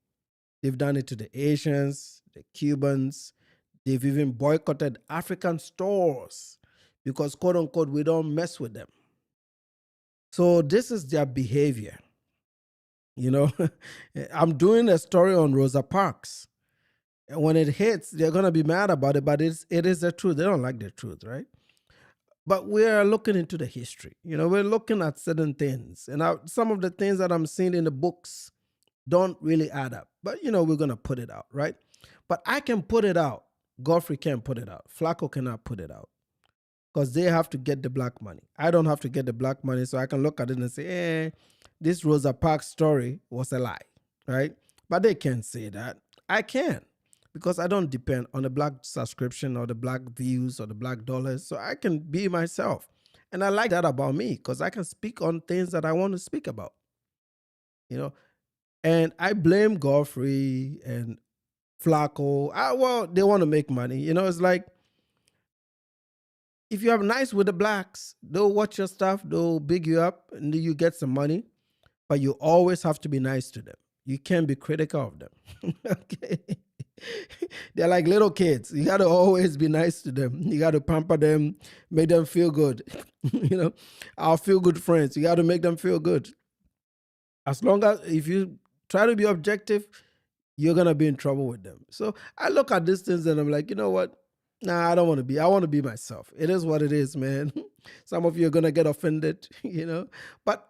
They've done it to the Asians, the Cubans. They've even boycotted African stores because, quote unquote, we don't mess with them. So this is their behavior. I'm doing a story on Rosa Parks. And when it hits, they're going to be mad about it, but it is the truth. They don't like the truth, right? But we are looking into the history. We're looking at certain things. And some of the things that I'm seeing in the books don't really add up. But, we're going to put it out, right? But I can put it out. Godfrey can't put it out. Flacco cannot put it out. Because they have to get the black money. I don't have to get the black money, so I can look at it and say, this Rosa Parks story was a lie, right? But they can't say that. I can. Because I don't depend on the black subscription or the black views or the black dollars. So I can be myself. And I like that about me because I can speak on things that I want to speak about. And I blame Godfrey and Flacco. Well, they want to make money. It's like, if you are nice with the blacks, they'll watch your stuff, they'll big you up, and you get some money. But you always have to be nice to them. You can't be critical of them. Okay. They're like little kids. You got to always be nice to them. You got to pamper them, make them feel good. Our feel good friends. You got to make them feel good. As long as if you try to be objective, you're gonna be in trouble with them. So I look at these things and I'm like, you know what? Nah, I don't want to be. I want to be myself. It is what it is, man. Some of you are gonna get offended, but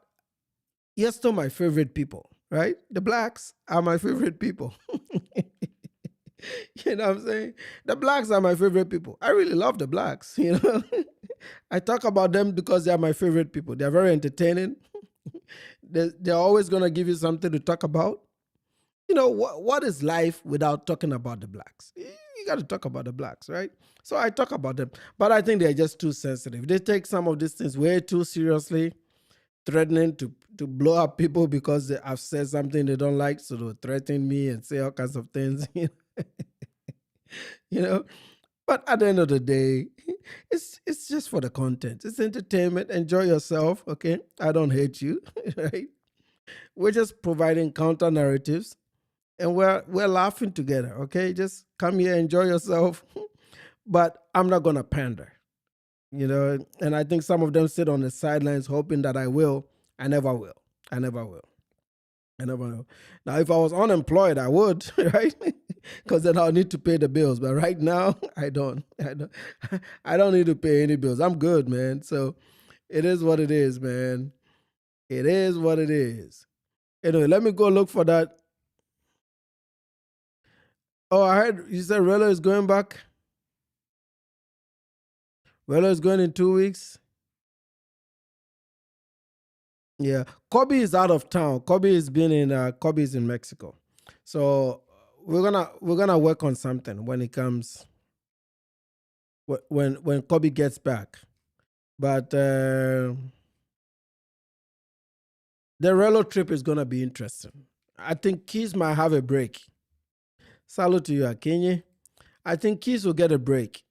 you're still my favorite people, right? The blacks are my favorite people. You know what I'm saying? The blacks are my favorite people. I really love the blacks, I talk about them because they are my favorite people. They're very entertaining. They're always going to give you something to talk about. What is life without talking about the blacks? You got to talk about the blacks, right? So I talk about them, but I think they're just too sensitive. They take some of these things way too seriously, threatening to blow up people because I've said something they don't like, so they'll threaten me and say all kinds of things. you know. But at the end of the day, it's just for the content. It's entertainment. Enjoy yourself, okay? I don't hate you, right? We're just providing counter narratives, and we're laughing together, okay? Just come here, enjoy yourself. But I'm not gonna pander, And I think some of them sit on the sidelines hoping that I will. I never will. I never will. I never know. Now, if I was unemployed, I would, right? Because then I'll need to pay the bills. But right now, I don't. I don't need to pay any bills. I'm good, man. So it is what it is, man. It is what it is. Anyway, let me go look for that. Oh, I heard you said Relo is going back. Relo is going in 2 weeks. Yeah, Kobe is out of town. Kobe is in Mexico. So we're gonna work on something when it comes when Kobe gets back. But the Relo trip is gonna be interesting. I think Keys might have a break. Salute to you, Akinyi. I think Keys will get a break.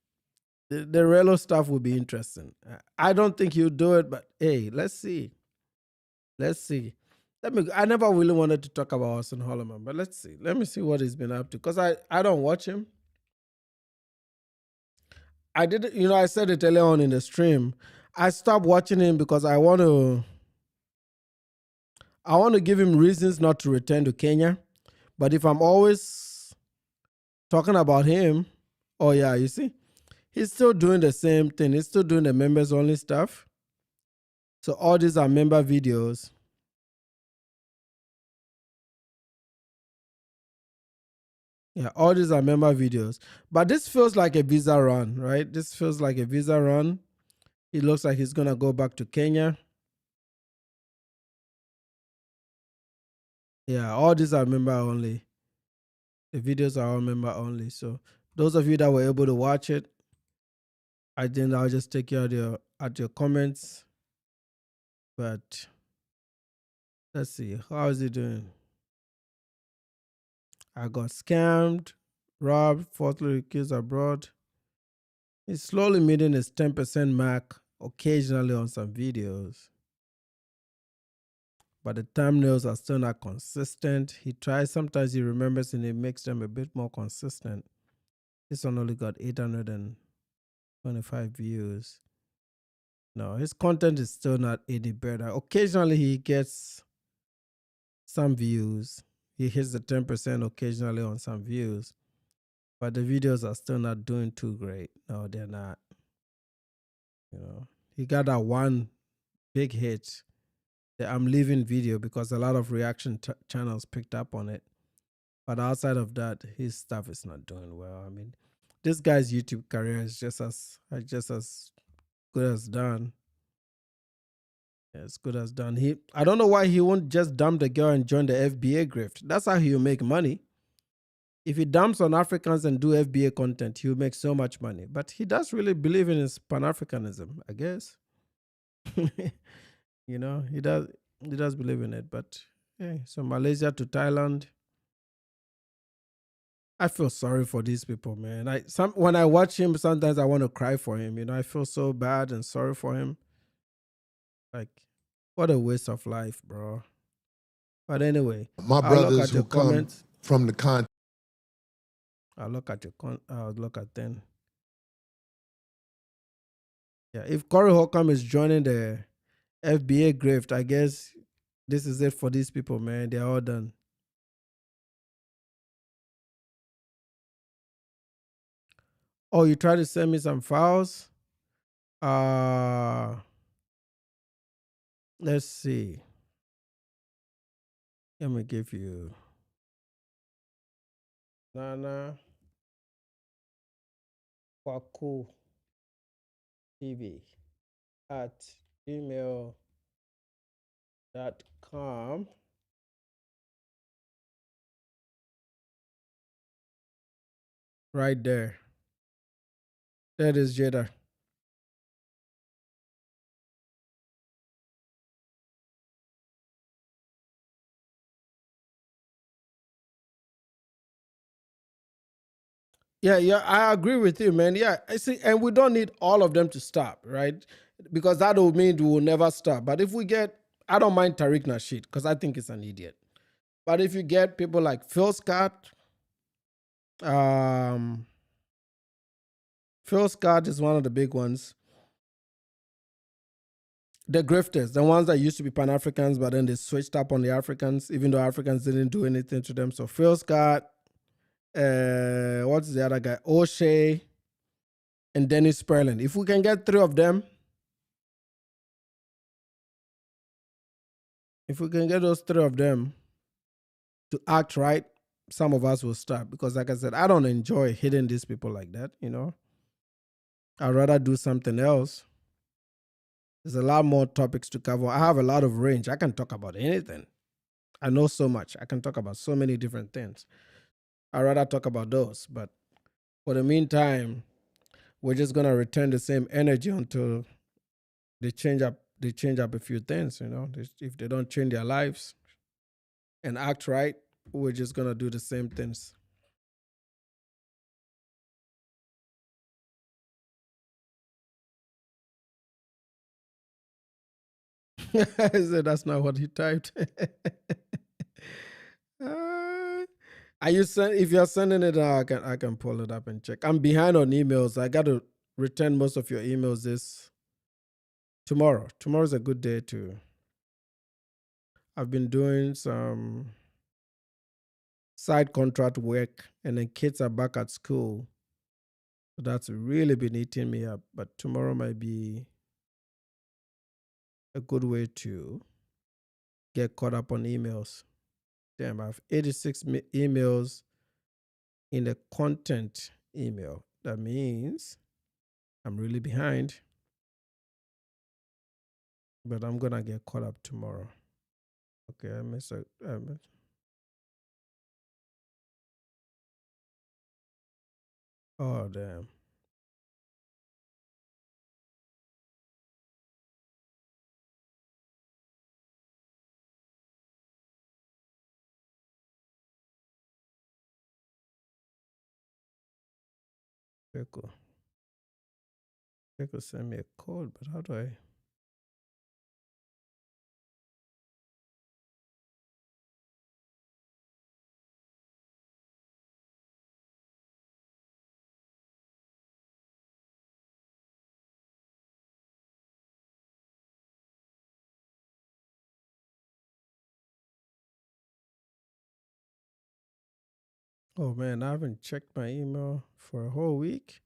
The Relo stuff will be interesting. I don't think he'll do it, but hey, let's see. Let's see. I never really wanted to talk about Austin Holloman, but let's see. Let me see what he's been up to. Because I don't watch him. I did, I said it earlier on in the stream. I stopped watching him because I want to give him reasons not to return to Kenya. But if I'm always talking about him, oh yeah, you see, he's still doing the same thing. He's still doing the members only stuff. So all these are member videos. Yeah, all these are member videos. But this feels like a visa run, right? This feels like a visa run. It looks like he's going to go back to Kenya. Yeah, all these are member only. The videos are all member only. So those of you that were able to watch it, I think I'll just take you at your comments. But let's see. How is he doing? I got scammed, robbed, falsely accused abroad. He's slowly meeting his 10% mark occasionally on some videos. But the thumbnails are still not consistent. He tries, sometimes he remembers and he makes them a bit more consistent. This one only got 825 views. No, his content is still not any better. Occasionally he gets some views. He hits the 10% occasionally on some views. But the videos are still not doing too great. No, they're not. He got that one big hit, the I'm leaving video, because a lot of reaction channels picked up on it. But outside of that, his stuff is not doing well. I mean, this guy's YouTube career is just as good as done. Yeah, as good as done. I don't know why he won't just dump the girl and join the FBA grift. That's how he'll make money. If he dumps on Africans and do FBA content, he'll make so much money. But he does really believe in his Pan-Africanism, I guess. He does believe in it. But hey, so Malaysia to Thailand. I feel sorry for these people, man. When I watch him, sometimes I want to cry for him. I feel so bad and sorry for him. Like, what a waste of life, bro. But anyway, my brothers who come from the continent. I'll look at then. Yeah, if Corey Holcomb is joining the FBA grift, I guess this is it for these people, man. They're all done. Oh, you tried to send me some files? Uh let's see. Let me give you Nana Kwaku TV at gmail.com. Right there. That is Jada. Yeah, I agree with you, man. Yeah, I see, and we don't need all of them to stop, right? Because that will mean we will never stop. But if we get, I don't mind Tariq Nasheed because I think he's an idiot. But if you get people like Phil Scott, um, Phil Scott is one of the big ones. The grifters, the ones that used to be Pan Africans, but then they switched up on the Africans, even though Africans didn't do anything to them. So Phil Scott, what's the other guy? O'Shea and Dennis Sperling. If we can get three of them, if we can get those three of them to act right, some of us will stop. Because like I said, I don't enjoy hitting these people like that, you know. I'd rather do something else. There's a lot more topics to cover. I have a lot of range. I can talk about anything. I know so much. I can talk about so many different things. I'd rather talk about those. But for the meantime, we're just gonna return the same energy until they change up a few things, you know. If they don't change their lives and act right, we're just gonna do the same things. I said that's not what he typed. Are you send if you're sending it, I can pull it up and check. I'm behind on emails. I got to return most of your emails this tomorrow. Tomorrow's a good day to. I've been doing some side contract work, and then kids are back at school. So that's really been eating me up. But tomorrow might be a good way to get caught up on emails. Damn, I have 86 emails in the content email. That means I'm really behind, but I'm gonna get caught up tomorrow. Okay, I miss a. Oh damn. Pickle. Pickle send me a code, but how do I? Oh man, I haven't checked my email for a whole week.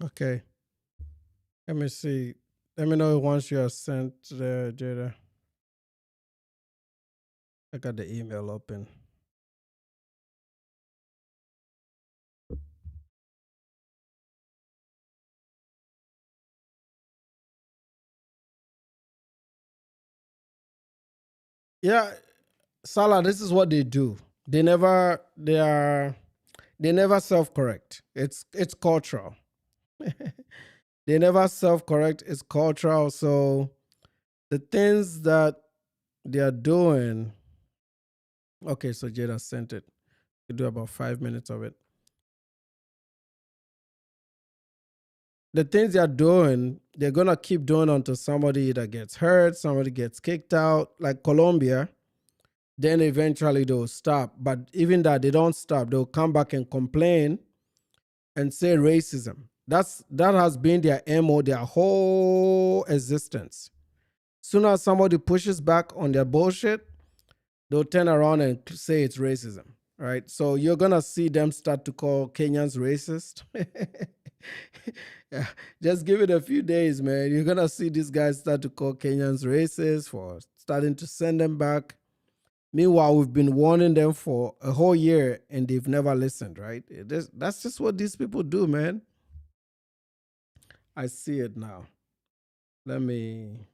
Okay. Let me see. Let me know once you are sent the Jada. I got the email open. Yeah, Salah, this is what they do. They never self-correct. It's cultural. They never self-correct. It's cultural. So the things that they are doing. Okay, so Jada sent it. You do about 5 minutes of it. The things they're doing, they're gonna keep doing until somebody either gets hurt, somebody gets kicked out, like Colombia. Then eventually they'll stop. But even that, they don't stop. They'll come back and complain and say racism. That has been their MO, their whole existence. Soon as somebody pushes back on their bullshit, they'll turn around and say it's racism. Right? So you're gonna see them start to call Kenyans racist. Yeah, just give it a few days, man. You're gonna see these guys start to call Kenyans racist for starting to send them back. Meanwhile, we've been warning them for a whole year and they've never listened, right? That's just what these people do, man. I see it now. Let me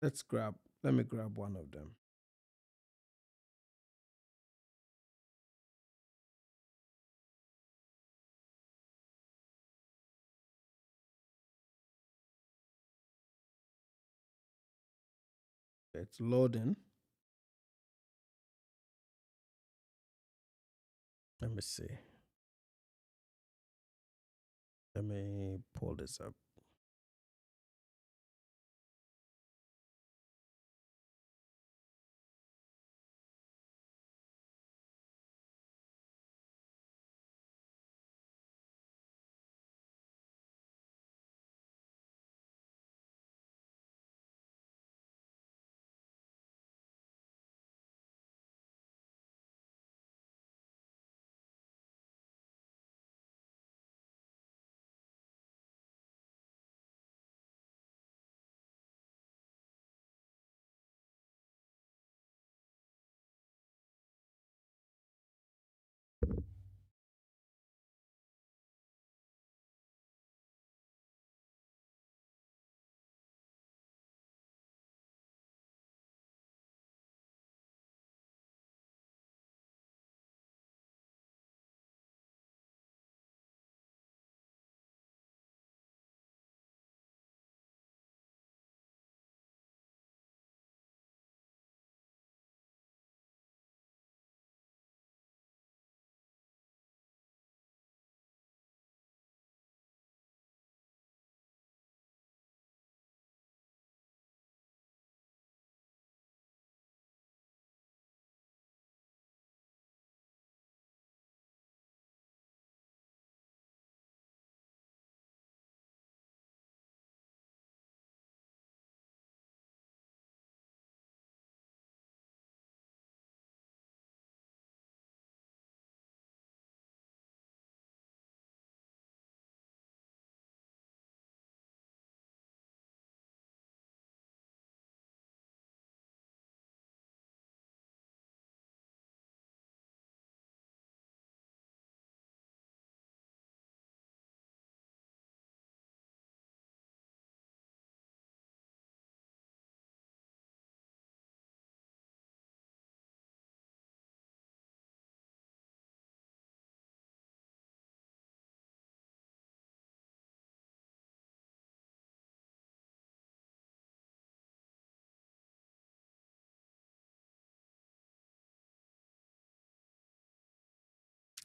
let me grab one of them. It's loading. Let me see. Let me pull this up.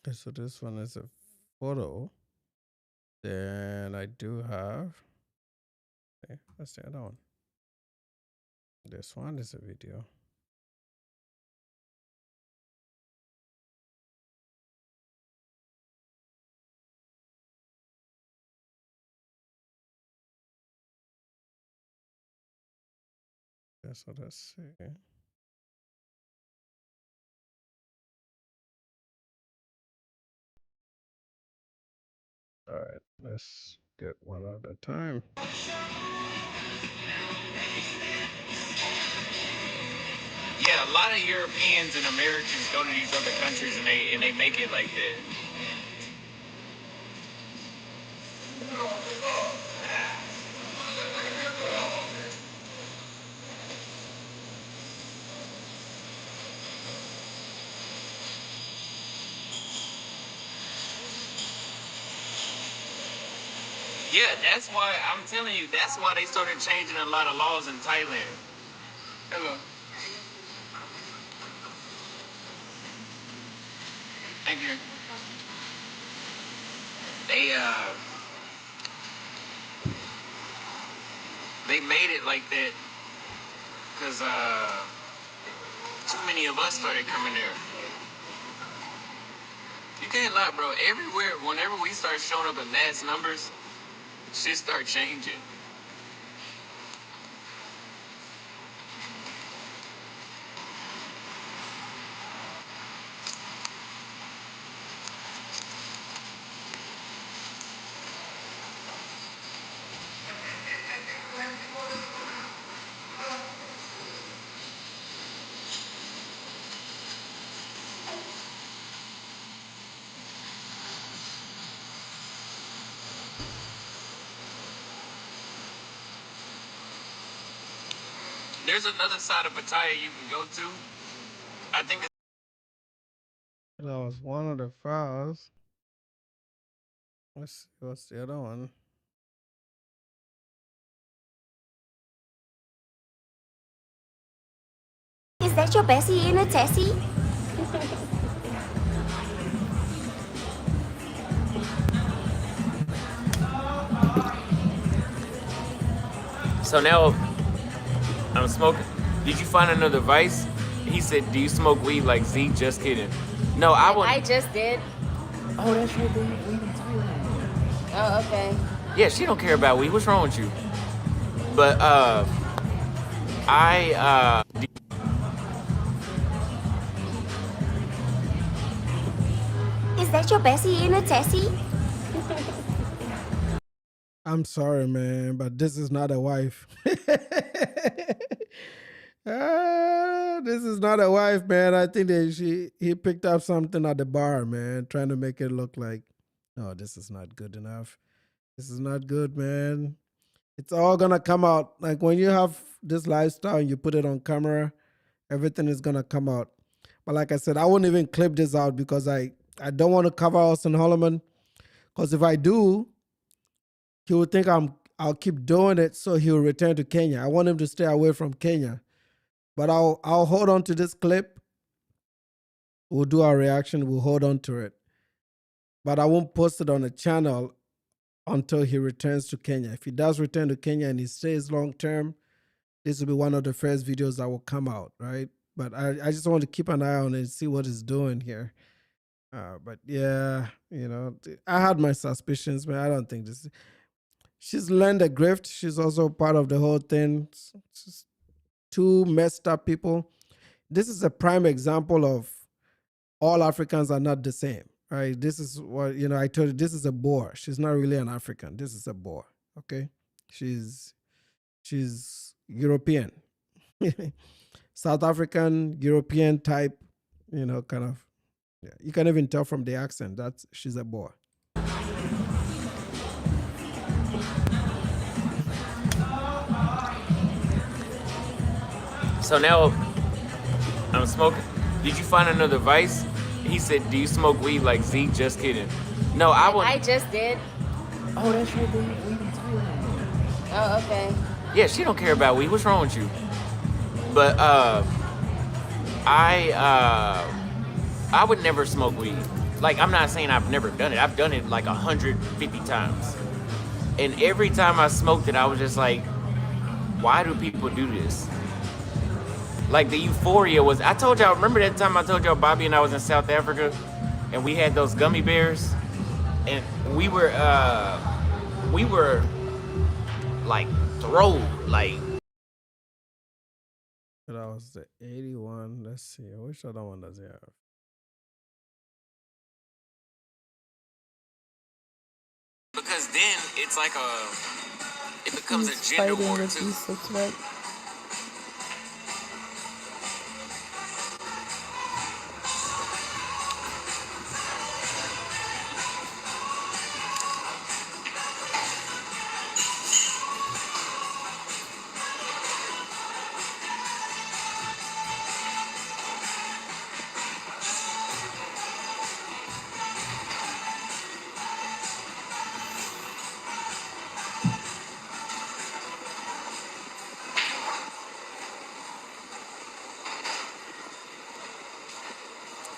Okay, so this one is a photo. Then I do have. Okay, let's see another one. This one is a video. Okay, so let's see. All right, let's get one at a time. Yeah, a lot of Europeans and Americans go to these other countries and they make it like that. Yeah, that's why I'm telling you. That's why they started changing a lot of laws in Thailand. Hello. Thank you. They uh they made it like that because too many of us started coming there. You can't lie, bro. Everywhere, whenever we start showing up in mass numbers, shit start changing. There's another side of Pattaya you can go to. I think That was one of the files. Let's see what's the other one. Is that your Bessie in a Tessie? so. Now I'm smoking. Did you find another vice? He said, "Do you smoke weed like Z?" Just kidding. No, I would. I just did. Oh, that's right. They have weed in Thailand. Oh, okay. Yeah, she don't care about weed. What's wrong with you? But I Is that your Bessie in a Tessie? I'm sorry, man, but this is not a wife. This is not a wife, man. I think he picked up something at the bar, man, trying to make it look like, no, this is not good enough. This is not good, man. It's all gonna come out. Like when you have this lifestyle and you put it on camera, everything is gonna come out. But like I said, I won't even clip this out because I don't want to cover Austin Holloman. Because if I do, he will think I'll keep doing it, so he'll return to Kenya. I want him to stay away from Kenya. But I'll hold on to this clip. We'll do our reaction. We'll hold on to it. But I won't post it on the channel until he returns to Kenya. If he does return to Kenya and he stays long term, this will be one of the first videos that will come out, right? But I just want to keep an eye on it and see what he's doing here. But yeah, I had my suspicions, man. I don't think this. She's learned a grift. She's also part of the whole thing. It's just two messed up people. This is a prime example of all Africans are not the same, right? This is what, I told you, this is a Boer. She's not really an African. This is a Boer, okay? She's European. South African, European type, kind of. Yeah. You can even tell from the accent that she's a Boer. So now I'm smoking. Did you find another vice? He said, "Do you smoke weed like Z?" Just kidding. No, I would. I just did. Oh, that's right. They have weed in Thailand. Oh, okay. Yeah, she don't care about weed. What's wrong with you? But I would never smoke weed. Like, I'm not saying I've never done it. I've done it like 150 times. And every time I smoked it, I was just like, why do people do this? Like, the euphoria was, I told y'all, remember that time I told y'all Bobby and I was in South Africa and we had those gummy bears? And we were like thrilled, like. That was the 81. Let's see. Which other one does he have? because then it's like it becomes a He's gender fighting war with too. these right?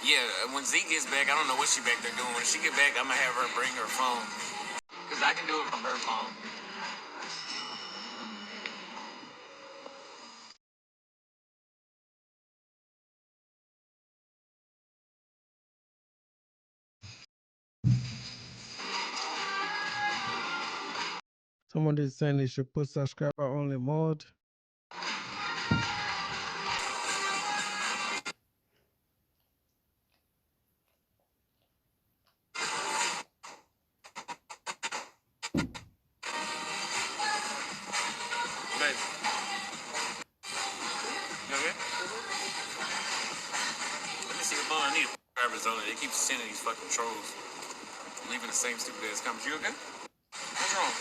Yeah, when Z gets back, I don't know what she back there doing. When she get back, I'm gonna have her bring her phone, cause I can do it from her phone. Somebody is saying you should put subscriber only mode. But you okay? Let me see your phone. I need subscribers on it. They keep sending these fucking trolls, leaving the same stupid ass comments. You okay? What's wrong?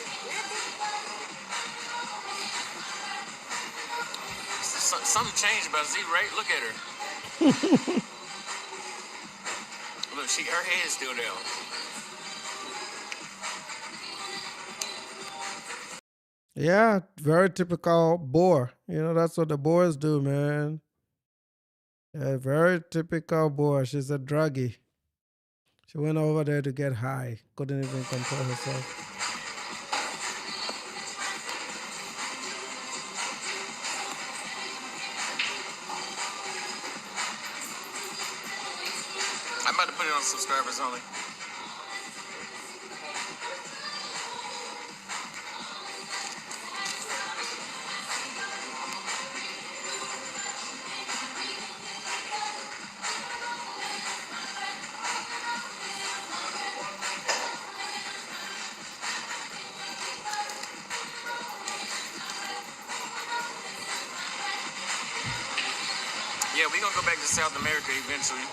Something changed about Z, right? Look at her. Look, her head's still down. Yeah, very typical boar. You know, that's what the boars do, man. Yeah, very typical boar. She's a druggie. She went over there to get high. Couldn't even control herself. I'm about to put it on subscribers only. Yeah, we gonna go back to South America eventually.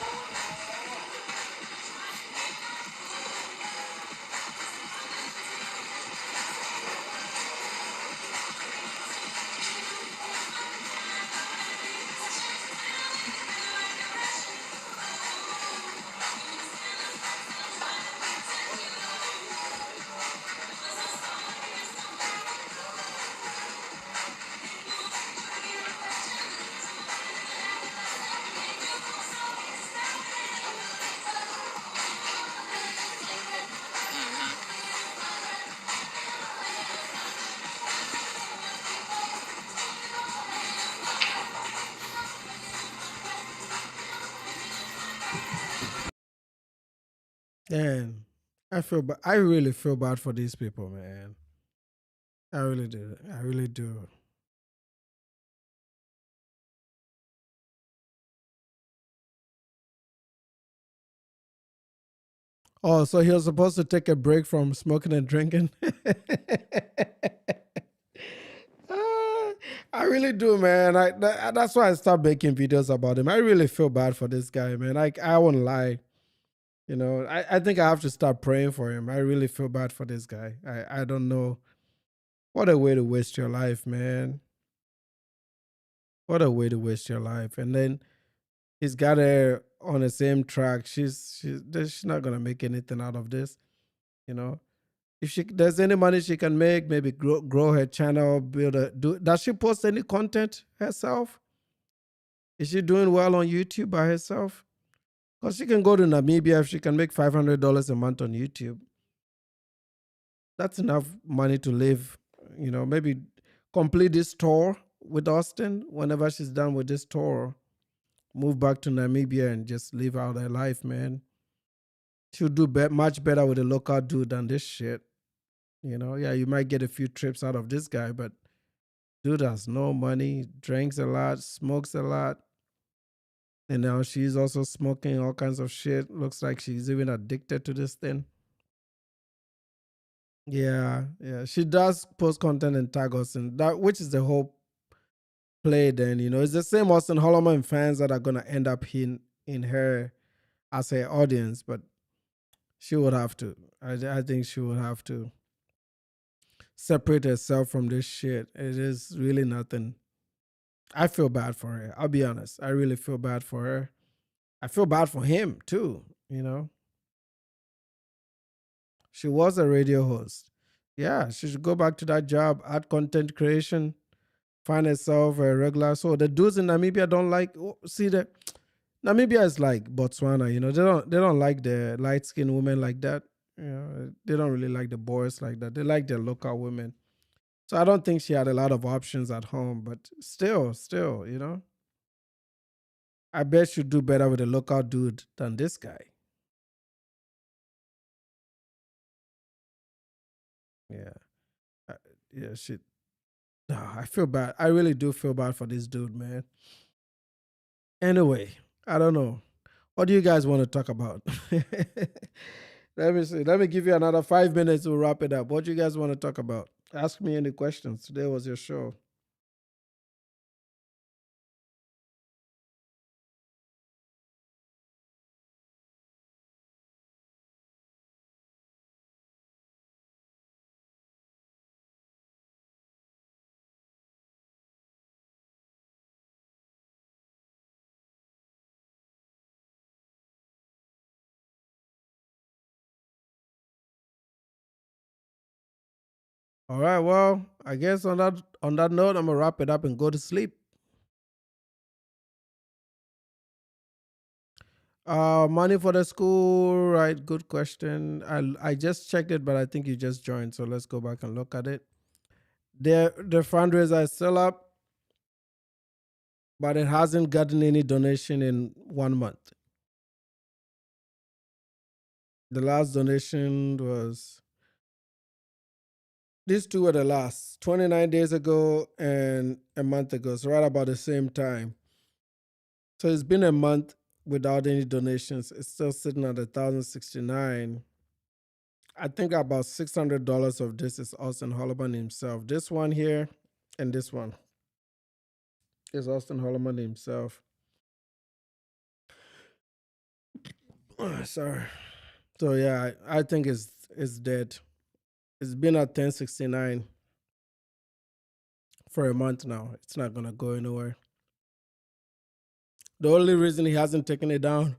And I really feel bad for these people, man. I really do. I really do. Oh, so he was supposed to take a break from smoking and drinking? I really do, man. That's why I stopped making videos about him. I really feel bad for this guy, man. I won't lie. You know, I think I have to start praying for him. I really feel bad for this guy. I don't know. What a way to waste your life, man. What a way to waste your life. And then he's got her on the same track. She's not gonna make anything out of this, you know. If there's any money she can make, maybe grow her channel, does she post any content herself? Is she doing well on YouTube by herself? Because she can go to Namibia if she can make $500 a month on YouTube. That's enough money to live, you know, maybe complete this tour with Austin. Whenever she's done with this tour, move back to Namibia and just live out her life, man. She'll do much better with a local dude than this shit. You know, yeah, you might get a few trips out of this guy, but dude has no money, drinks a lot, smokes a lot. And now she's also smoking all kinds of shit. Looks like she's even addicted to this thing. Yeah, yeah. She does post content and tag us, and that which is the whole play. Then it's the same Austin Holloman fans that are gonna end up in her as her audience, but she would have to. I think she would have to separate herself from this shit. It is really nothing. I feel bad for her. I'll be honest. I really feel bad for her. I feel bad for him too. She was a radio host. Yeah, she should go back to that job, add content creation, find herself a regular. So the dudes in Namibia don't like. See the Namibia is like Botswana. They don't like the light skinned women like that. They don't really like the boys like that. They like their local women. So I don't think she had a lot of options at home. But still, I bet she'd do better with a local dude than this guy. Yeah, Uh, yeah. She. No, I feel bad. I really do feel bad for this dude, man. Anyway, I don't know. What do you guys want to talk about? Let me see. Let me give you another 5 minutes to wrap it up. What do you guys want to talk about? Ask me any questions. Today was your show. All right. Well, I guess on that note, I'm gonna wrap it up and go to sleep. Money for the school, right? Good question. I just checked it, but I think you just joined, so let's go back and look at it. The fundraiser is still up, but it hasn't gotten any donation in 1 month. The last donation was these two were the last 29 days ago and a month ago, so right about the same time. So it's been a month without any donations. It's still sitting at 1,069. I think about $600 of this is Austin Holloman himself. This one here and this one is Austin Holloman himself. Sorry. So yeah, I think it's dead. It's been at 1069 for a month now. It's not gonna go anywhere. The only reason he hasn't taken it down.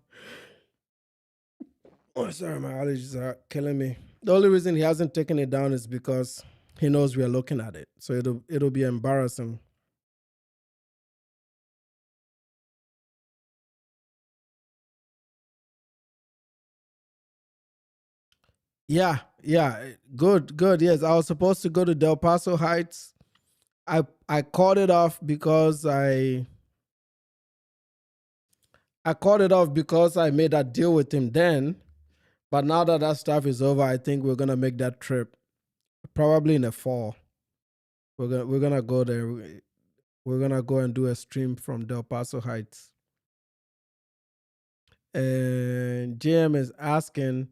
Oh, sorry, my allergies are killing me. The only reason he hasn't taken it down is because he knows we are looking at it. So it'll be embarrassing. Yeah. Good. Yes, I was supposed to go to Del Paso Heights. I called it off because I called it off because I made that deal with him then. But now that that stuff is over, I think we're gonna make that trip probably in the fall. We're gonna go there. We're gonna go and do a stream from Del Paso Heights. And JM is asking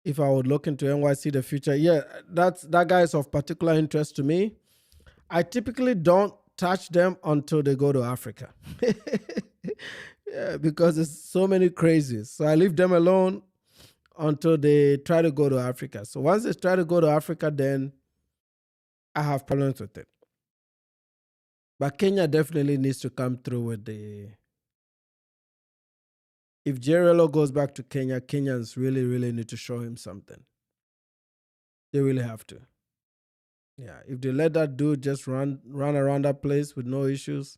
if I would look into NYC the future. Yeah, that guy is of particular interest to me. I typically don't touch them until they go to Africa. Yeah, because there's so many crazies. So I leave them alone until they try to go to Africa. So once they try to go to Africa, then I have problems with it. But Kenya definitely needs to come through with the. If Jerelo goes back to Kenya, Kenyans really, really need to show him something. They really have to. Yeah, if they let that dude just run around that place with no issues,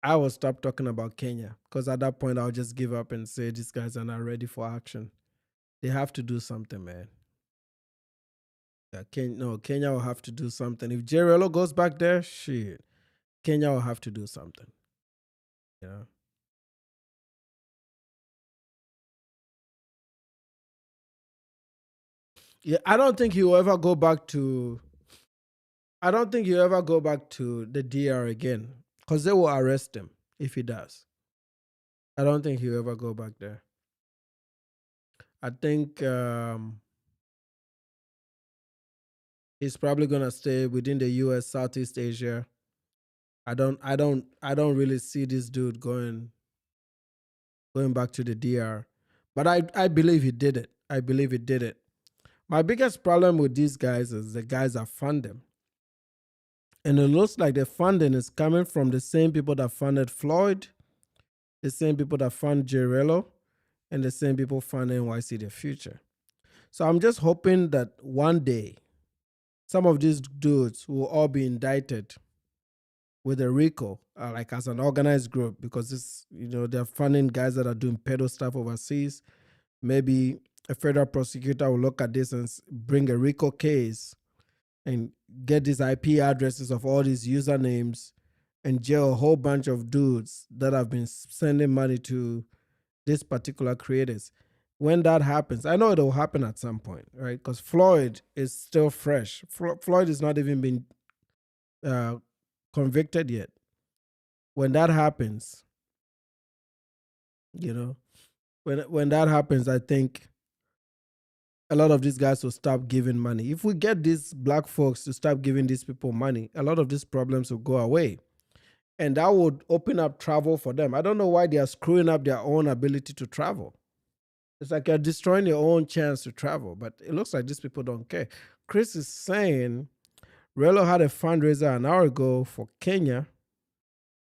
I will stop talking about Kenya because at that point I'll just give up and say these guys are not ready for action. They have to do something, man. Yeah, Kenya will have to do something. If Jerelo goes back there, shit, Kenya will have to do something. Yeah. Yeah, I don't think he'll ever go back to. I don't think he'll ever go back to the DR again because they will arrest him if he does. I don't think he'll ever go back there. I think He's probably gonna stay within the US, Southeast Asia. I don't really see this dude going back to the DR. But I believe he did it. I believe he did it. My biggest problem with these guys is the guys that fund them. And it looks like the funding is coming from the same people that funded Floyd, the same people that fund Jarello, and the same people fund NYC The Future. So I'm just hoping that one day some of these dudes will all be indicted with a RICO, like as an organized group, because they're funding guys that are doing pedo stuff overseas. Maybe a federal prosecutor will look at this and bring a RICO case and get these IP addresses of all these usernames and jail a whole bunch of dudes that have been sending money to these particular creators. When that happens, I know it will happen at some point, right? Because Floyd is still fresh. Floyd has not even been uh, convicted yet. When that happens, you know, when that happens, I think a lot of these guys will stop giving money. If we get these black folks to stop giving these people money, a lot of these problems will go away. And that would open up travel for them. I don't know why they are screwing up their own ability to travel. It's like you're destroying your own chance to travel, but it looks like these people don't care. Chris is saying Relo had a fundraiser an hour ago for Kenya,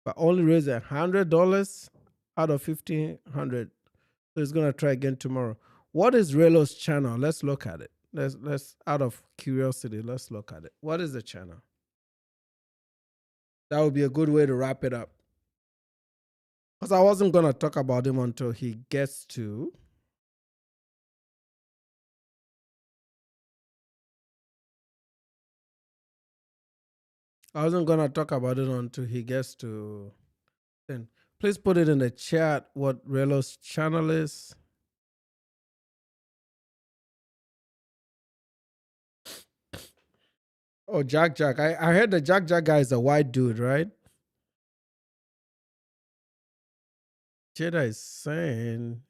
but only raised $100 out of 1,500. So he's gonna try again tomorrow. What is Relo's channel? Let's look at it. Let's out of curiosity, let's look at it. What is the channel? That would be a good way to wrap it up. Because I wasn't gonna talk about him until he gets to. I wasn't gonna talk about it until he gets to. Then please put it in the chat what Relo's channel is. Oh, Jack. I heard the Jack guy is a white dude, right? Jada is saying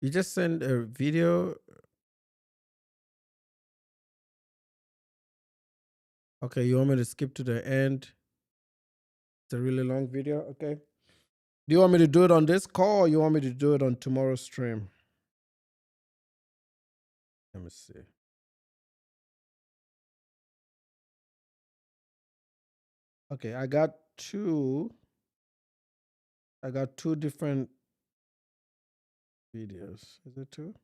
you just sent a video. Okay, you want me to skip to the end? It's a really long video. Okay. Do you want me to do it on this call or you want me to do it on tomorrow's stream? Let me see. Okay, I got two different videos. Is it two?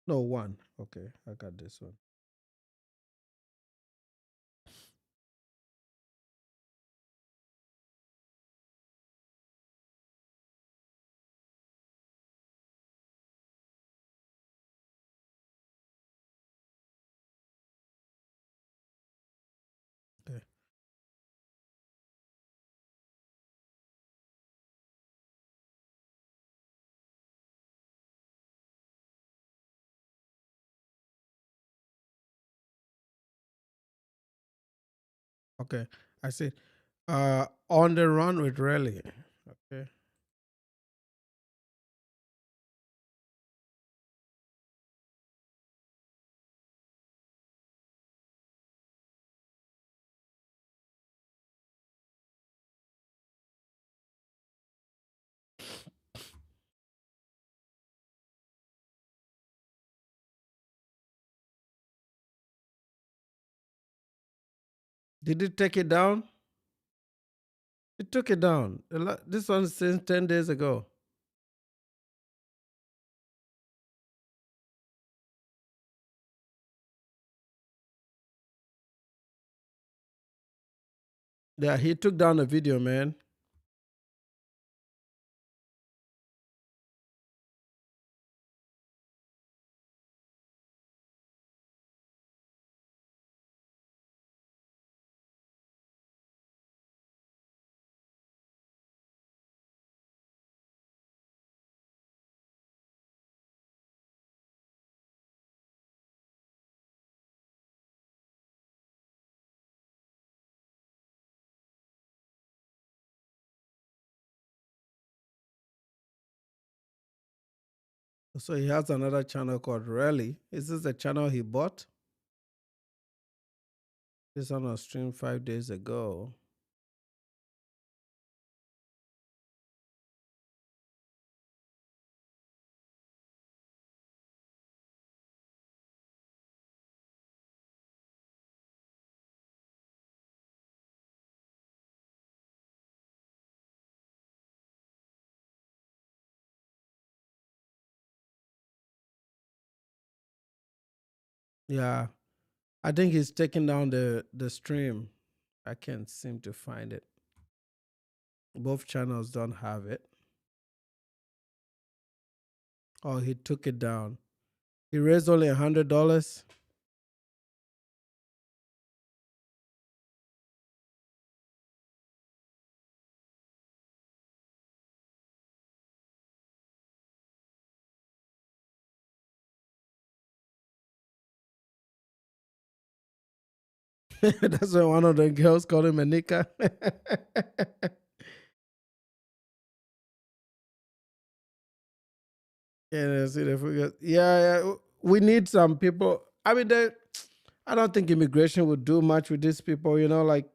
No, one. Okay, I got this one. Okay. Okay. I see. On the run with Rally. Okay. Did it take it down? It took it down. This one since 10 days ago. Yeah, he took down the video, man. So he has another channel called Rally. Is this the channel he bought? This on a stream 5 days ago. Yeah, I think he's taking down the stream. I can't seem to find it. Both channels don't have it. Oh, he took it down. He raised only $100. That's when one of the girls called him a nika. Yeah, see the figures. Yeah, we need some people. I mean, I don't think immigration would do much with these people. You know, like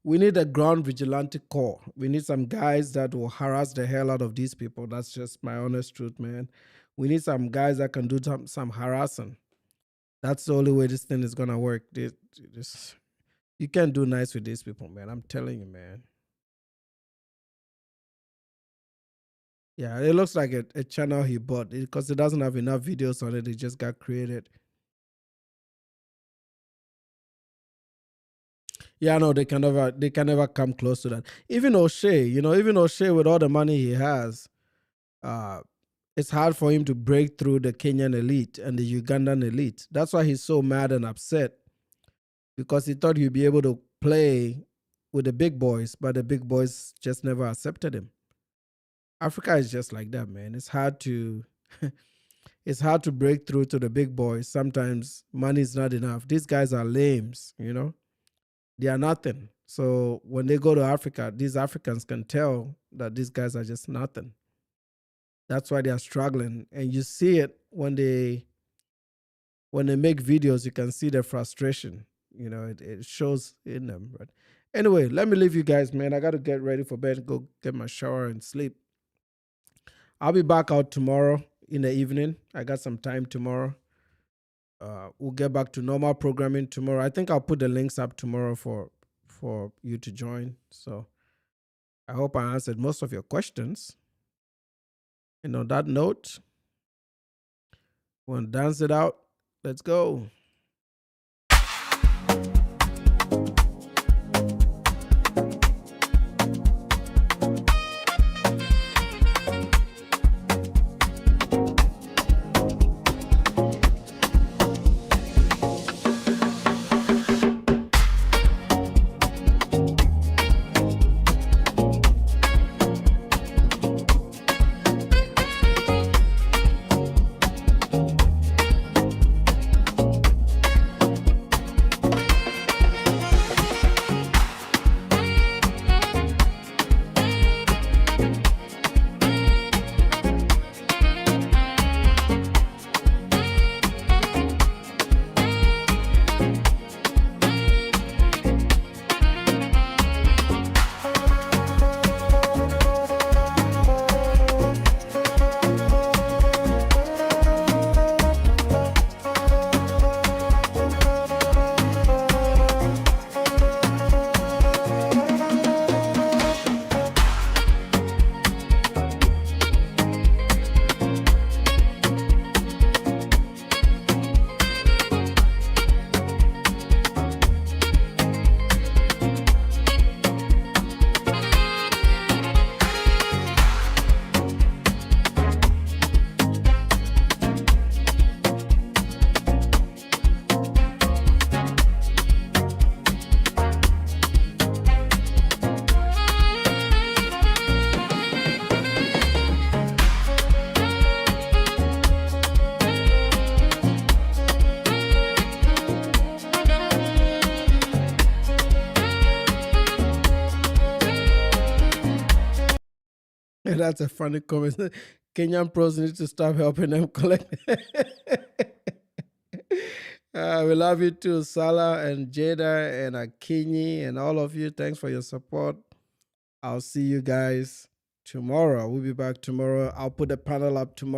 we need a ground vigilante corps. We need some guys that will harass the hell out of these people. That's just my honest truth, man. We need some guys that can do some harassing. That's the only way this thing is gonna work. You can't do nice with these people, man. I'm telling you, man. Yeah, it looks like a channel he bought because it doesn't have enough videos on it. It just got created. Yeah, no, they can never come close to that. Even O'Shea, even O'Shea with all the money he has, it's hard for him to break through the Kenyan elite and the Ugandan elite. That's why he's so mad and upset, because he thought he'd be able to play with the big boys, but the big boys just never accepted him. Africa is just like that, man. It's hard to it's hard to break through to the big boys. Sometimes money is not enough. These guys are lames, They are nothing. So when they go to Africa, these Africans can tell that these guys are just nothing. That's why they are struggling. And you see it when they make videos, you can see their frustration. It shows in them. But anyway, let me leave you guys, man. I got to get ready for bed, go get my shower and sleep. I'll be back out tomorrow in the evening. I got some time tomorrow. We'll get back to normal programming tomorrow. I think I'll put the links up tomorrow for you to join. So I hope I answered most of your questions. And on that note, want to dance it out? Let's go. That's a funny comment. Kenyan pros need to stop helping them collect. We love you too, Salah and Jada and Akinyi and all of you. Thanks for your support. I'll see you guys tomorrow. We'll be back tomorrow. I'll put the panel up tomorrow.